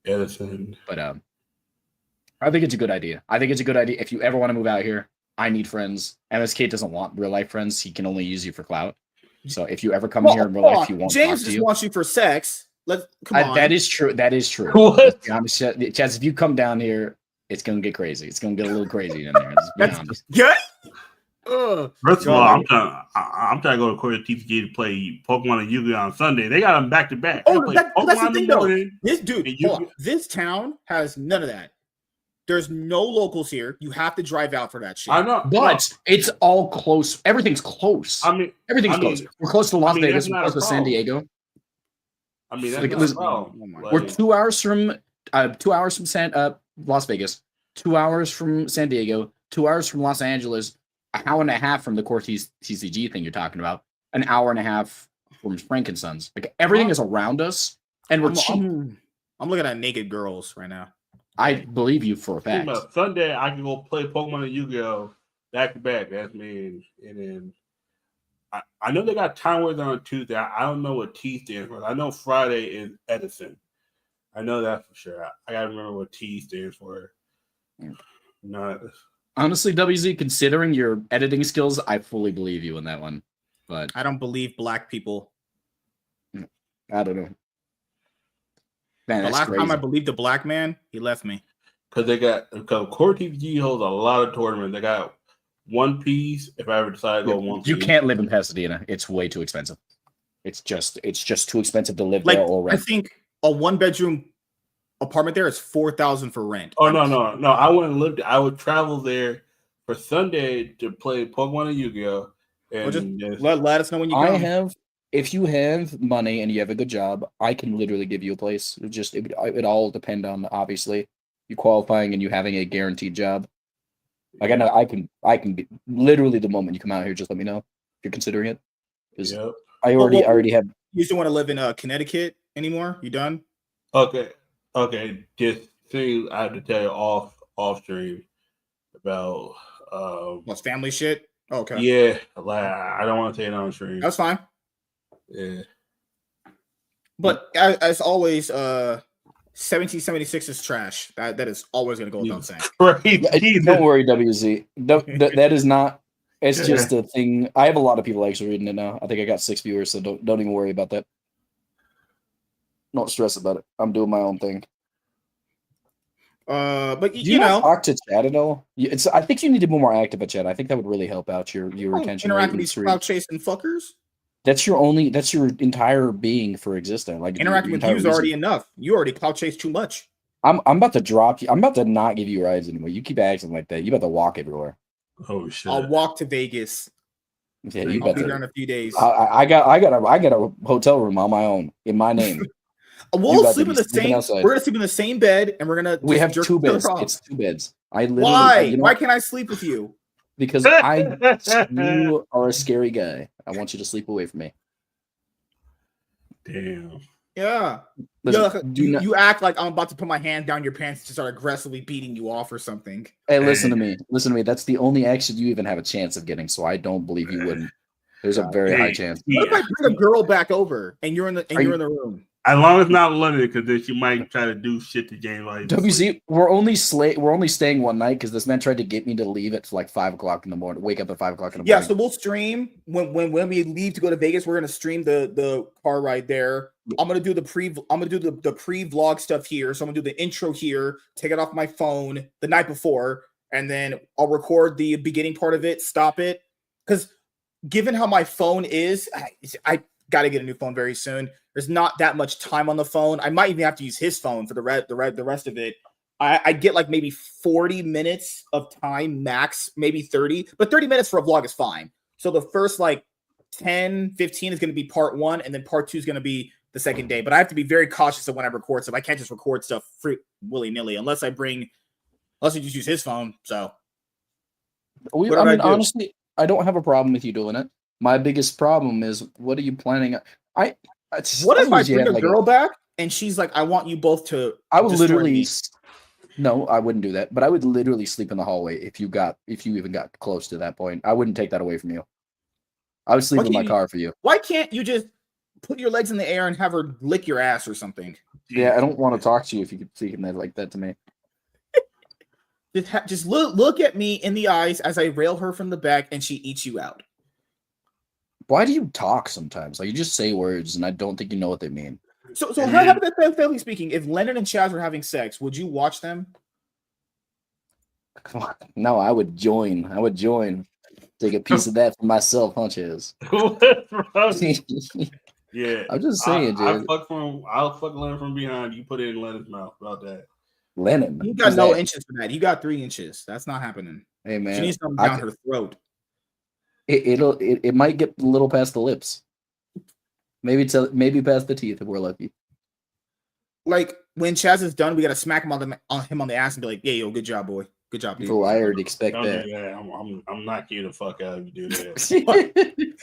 Edison. But I think it's a good idea. I think it's a good idea. If you ever want to move out here, I need friends. MSK doesn't want real life friends. He can only use you for clout. So if you ever come here in real life, he won't James talk to just you. wants you for sex. Come on. That is true. That is true. What? Chaz, if you come down here, it's gonna get crazy. It's gonna get a little crazy in there. Let's be honest. Yeah. First of all, I'm trying to go to Core TCG to play Pokemon and Yu-Gi-Oh! On Sunday. They got them back to back. Oh, that's the thing, though. This town has none of that. There's no locals here. You have to drive out for that shit. I know, but it's all close. Everything's close. Everything's close. We're close to Las Vegas. We're close to San Diego. I mean, that's not a problem. We're 2 hours from Las Vegas, 2 hours from San Diego, 2 hours from Los Angeles, an hour and a half from the Core TCG thing you're talking about, an hour and a half from Frankensons. Like everything is around us, and we're cheap. I'm looking at naked girls right now. I believe you for a fact. Sunday, I can go play Pokemon and Yu-Gi-Oh! Back to back. That's me. And then I know they got Time Wars on Tuesday. I don't know what T stands for. I know Friday is Edison. I know that for sure. I gotta remember what T stands for. Honestly, WZ, considering your editing skills, I fully believe you in that one. But I don't believe black people. I don't know. Man, the last time I believed a black man, he left me. Because Core TVG holds a lot of tournaments. They got One Piece. If I ever decide to go One Piece, you can't live in Pasadena. It's way too expensive. It's just too expensive to live there or rent. I think a 1-bedroom apartment there is $4,000 for rent. Oh no! I wouldn't live there. I would travel there for Sunday to play Pokemon and Yu-Gi-Oh. And let us know when you come. If you have money and you have a good job, I can literally give you a place. It all depend on, obviously, you qualifying and you having a guaranteed job. Like I know I can be literally the moment you come out here, just let me know if you're considering it. Because I already have. You still want to live in Connecticut anymore? You done? Okay. Just thing I have to tell you off stream about what's family shit? Okay. Yeah, like, I don't want to take it on stream. That's fine. Yeah. But as always, 1776 is trash. That is always going to go without saying. Crazy. Don't worry, WZ. That is not. It's just a thing. I have a lot of people actually reading it now. I think I got 6 viewers, so don't even worry about that. Don't stress about it. I'm doing my own thing. But Do you know, talk to chat at all? I think you need to be more active at chat. I think that would really help out your retention rate. interact with these cloud chasing fuckers. That's your entire being for existing. Like interacting with you is already enough. You already cloud chase too much. I'm about to drop you. I'm about to not give you rides anymore. You keep acting like that. You about to walk everywhere. Oh shit! I'll walk to Vegas. Yeah, you I'll bet. be there in a few days. I got a hotel room on my own in my name. We'll sleep in the same. We're gonna sleep in the same bed, and we're gonna. We have 2 beds. It's 2 beds. I literally. Why? Why can't I sleep with you? Because you are a scary guy. I want you to sleep away from me. Damn. Yeah. Listen, you act like I'm about to put my hand down your pants to start aggressively beating you off or something. Hey, listen to me. Listen to me. That's the only action you even have a chance of getting. So I don't believe you wouldn't. There's a very high chance. What if I bring a girl back over and you're in the room? As long as not London, because then she might try to do shit to James. Like WZ, we're only staying one night because this man tried to get me to leave at like 5 o'clock in the morning. Wake up at 5 o'clock in the morning. Yeah, so we'll stream when we leave to go to Vegas. We're gonna stream the car ride there. I'm gonna do the pre-vlog stuff here. So I'm gonna do the intro here, take it off my phone the night before, and then I'll record the beginning part of it, stop it. Because given how my phone is, I got to get a new phone very soon. There's not that much time on the phone. I might even have to use his phone for the rest of it. I get like maybe 40 minutes of time max, maybe 30, but 30 minutes for a vlog is fine. So the first like 10, 15 is going to be part 1, and then part 2 is going to be the second day. But I have to be very cautious of when I record stuff. I can't just record stuff willy-nilly unless I just use his phone. So honestly, I don't have a problem with you doing it. My biggest problem is, what are you planning? What if I bring a girl back and she's like, I want you both to. I would literally. No, I wouldn't do that. But I would literally sleep in the hallway if you even got close to that point. I wouldn't take that away from you. I would sleep in my car for you. Why can't you just put your legs in the air and have her lick your ass or something? Yeah, I don't want to talk to you if you keep speaking that like that to me. Just look at me in the eyes as I rail her from the back and she eats you out. Why do you talk sometimes? Like, you just say words and I don't think you know what they mean. So hypothetically speaking, if Leonard and Chaz were having sex, would you watch them? Come on. No, I would join. Take a piece of that for myself, huh, Chaz? Yeah. I'm just saying, dude. I'll fuck Leonard from behind. You put it in Leonard's mouth. About that. Lennon. You got no inches for that. You got 3 inches. That's not happening. Hey man. She needs something down her throat. It might get a little past the lips. Maybe past the teeth if we're lucky. Like when Chaz is done, we gotta smack him on the ass and be like, "Yeah, yo, good job, boy. Good job, dude." Oh, I already expect that. Yeah, I'm knocking you the fuck out if you do that.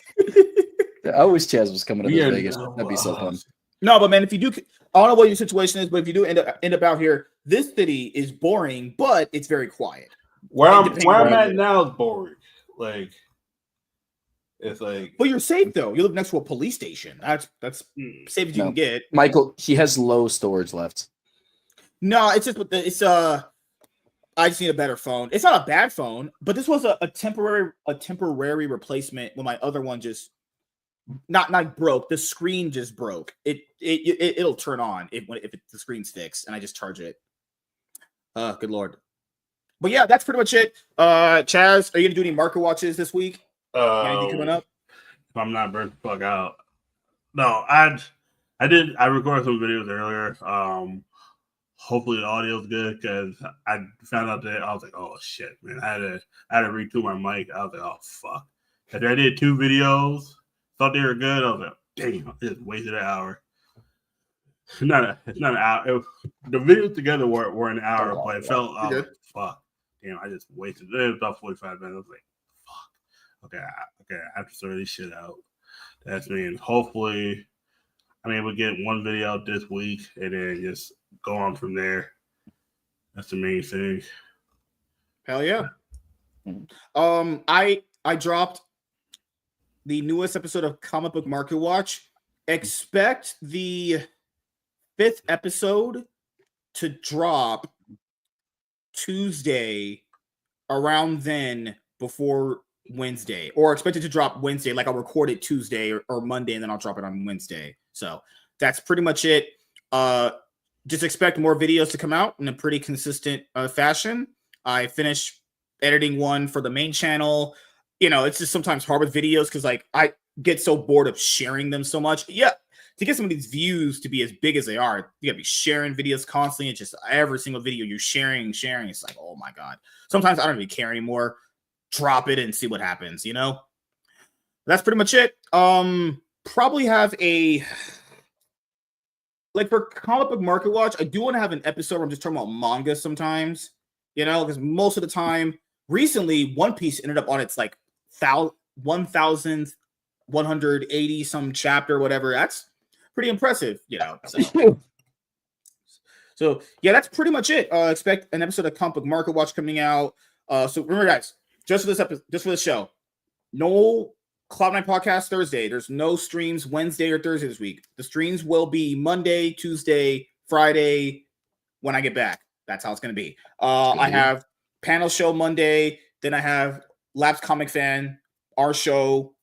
I wish Chaz was coming to Vegas. That'd be so fun. No, but man, if you do, I don't know what your situation is, but if you do end up out here, this city is boring, but it's very quiet. Where I'm at now is boring. Like, it's like. But you're safe though. You live next to a police station. That's safe as you can get. Michael, he has low storage left. No, it's just I just need a better phone. It's not a bad phone, but this was a temporary replacement when my other one just not broke. The screen just broke. It'll turn on if the screen's fixed, and I just charge it. Good lord. But yeah, that's pretty much it. Chaz, are you gonna do any market watches this week? Anything coming up? If I'm not burnt the fuck out. No, I recorded some videos earlier. Hopefully the audio's good because I found out that I was like, oh shit, man. I had to retool my mic. I was like, oh fuck. After I did 2 videos, thought they were good. I was like, damn, I just wasted an hour. It's not an hour. The videos together were an hour, but it felt like, fuck. Damn, I just wasted it. It was about 45 minutes. I was like, fuck. Okay, I have to sort this shit out. That's me. And hopefully I'm able to get one video out this week and then just go on from there. That's the main thing. Hell yeah. I I dropped the newest episode of Comic Book Market Watch. Expect the 5th episode to drop Tuesday around then before Wednesday, or expected to drop Wednesday. Like I'll record it Tuesday or Monday, and then I'll drop it on Wednesday. So that's pretty much it. Just expect more videos to come out in a pretty consistent fashion. I finished editing one for the main channel. You know, it's just sometimes hard with videos because like I get so bored of sharing them so much. Yeah, to get some of these views to be as big as they are, you gotta be sharing videos constantly. It's just every single video you're sharing. It's like, oh my God. Sometimes I don't even care anymore. Drop it and see what happens, you know? That's pretty much it. Probably have a, like for Comic Book Market Watch, I do want to have an episode where I'm just talking about manga sometimes, you know, because most of the time, recently, One Piece ended up on its like 1,180 some chapter, whatever. That's pretty impressive, you know. So yeah, that's pretty much it. Expect an episode of Comic Book Market Watch coming out. So remember, guys, just for this episode, just for this show, no Cloud9 podcast Thursday. There's no streams Wednesday or Thursday this week. The streams will be Monday, Tuesday, Friday when I get back. That's how it's going to be. I have panel show Monday. Then I have Labs Comic Fan. Our show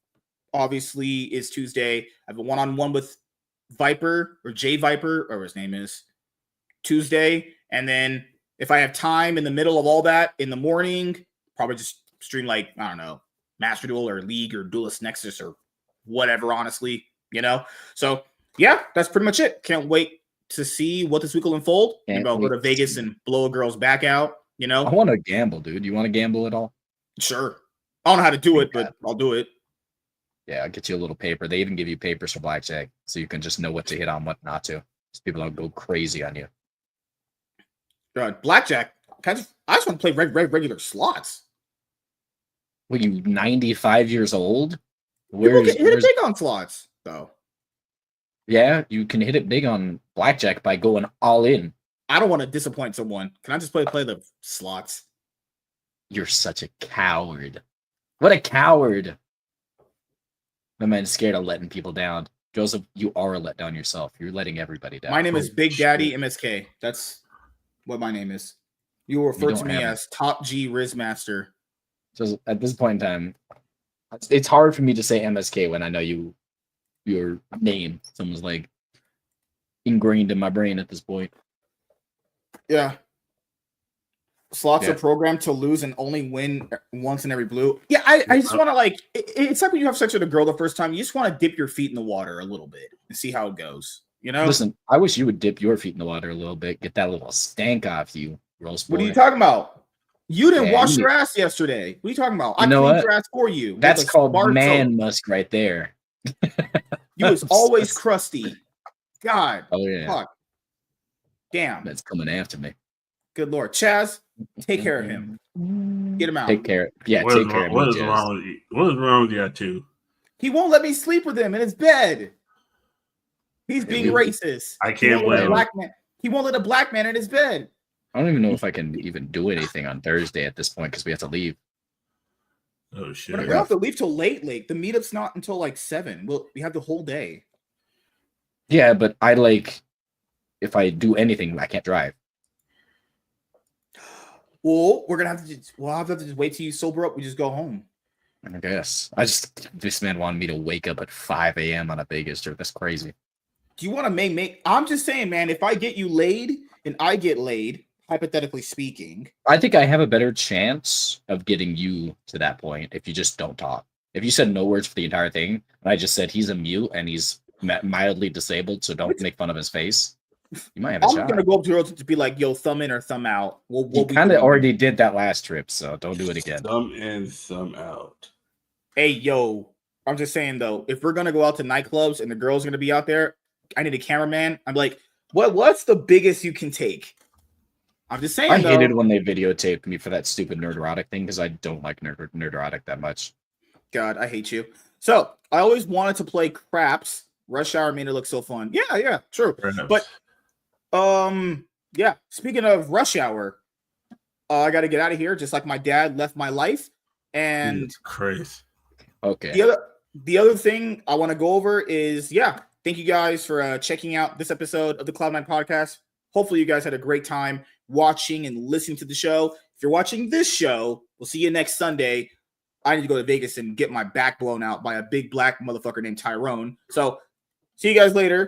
obviously is Tuesday. I have a one-on-one with Viper or Jay Viper, or his name is, Tuesday. And then if I have time in the middle of all that in the morning, probably just stream like, I don't know, Master Duel or League or Duelist Nexus or whatever, honestly, you know? So yeah, that's pretty much it. Can't wait to see what this week will unfold. Maybe I'll go to Vegas and blow a girl's back out, you know? I want to gamble, dude. You want to gamble at all? Sure. I don't know how to do it, but I'll do it. Yeah, I'll get you a little paper. They even give you papers for blackjack, so you can just know what to hit on, what not to. So people don't go crazy on you. God, blackjack. I just want to play regular slots. What, you 95 years old? People hit it big on slots, though. Yeah, you can hit it big on blackjack by going all in. I don't want to disappoint someone. Can I just play the slots? You're such a coward. What a coward. My man's scared of letting people down. Joseph, you are let down yourself. You're letting everybody down. My name is Big Daddy MSK. That's what my name is. You will refer to me as Top G Rizmaster. So at this point in time, it's hard for me to say MSK when I know your name. Someone's like ingrained in my brain at this point. Yeah. Slots are programmed to lose and only win once in every blue. Yeah, I just want to like, it's like when you have sex with a girl the first time, you just want to dip your feet in the water a little bit and see how it goes. You know? Listen, I wish you would dip your feet in the water a little bit, get that little stank off you. What are you talking about? You didn't wash your ass yesterday. What are you talking about? I cleaned your ass for you. That's called man musk right there. You was always crusty. God. Oh yeah. Fuck. Damn. That's coming after me. Good Lord. Chaz, take care of him. Get him out. Take care. Yeah, take care of him. What is wrong with you? What is wrong with you two? He won't let me sleep with him in his bed. He's being racist. I can't blame him. He won't let a black man in his bed. I don't even know if I can even do anything on Thursday at this point because we have to leave. Oh shit! We don't have to leave till late. The meetup's not until like 7. We have the whole day. Yeah, but if I do anything, I can't drive. Well, we'll have to just wait till you sober up. We just go home. I guess. This man wanted me to wake up at 5 a.m. on a Vegas trip. That's crazy. Do you want to make? I'm just saying, man. If I get you laid and I get laid, hypothetically speaking, I think I have a better chance of getting you to that point if you just don't talk. If you said no words for the entire thing, and I just said he's a mute and he's mildly disabled, so don't make fun of his face, you might have a shot. I'm gonna go up to girls to be like, "Yo, thumb in or thumb out." You kind of already did that last trip, so don't do it again. Thumb in, thumb out. Hey, yo, I'm just saying though, if we're gonna go out to nightclubs and the girls are gonna be out there, I need a cameraman. I'm like, what's the biggest you can take? I'm just saying. I hated when they videotaped me for that stupid nerderotic thing because I don't like nerderotic that much. God, I hate you. So I always wanted to play craps. Rush Hour made it look so fun. Yeah, true. But speaking of Rush Hour, I got to get out of here. Just like my dad left my life, And crazy. Okay. The other thing I want to go over is, thank you guys for checking out this episode of the Cloud9 podcast. Hopefully you guys had a great time watching and listening to the show. If you're watching this show, we'll see you next Sunday. I need to go to Vegas and get my back blown out by a big black motherfucker named Tyrone. So see you guys later.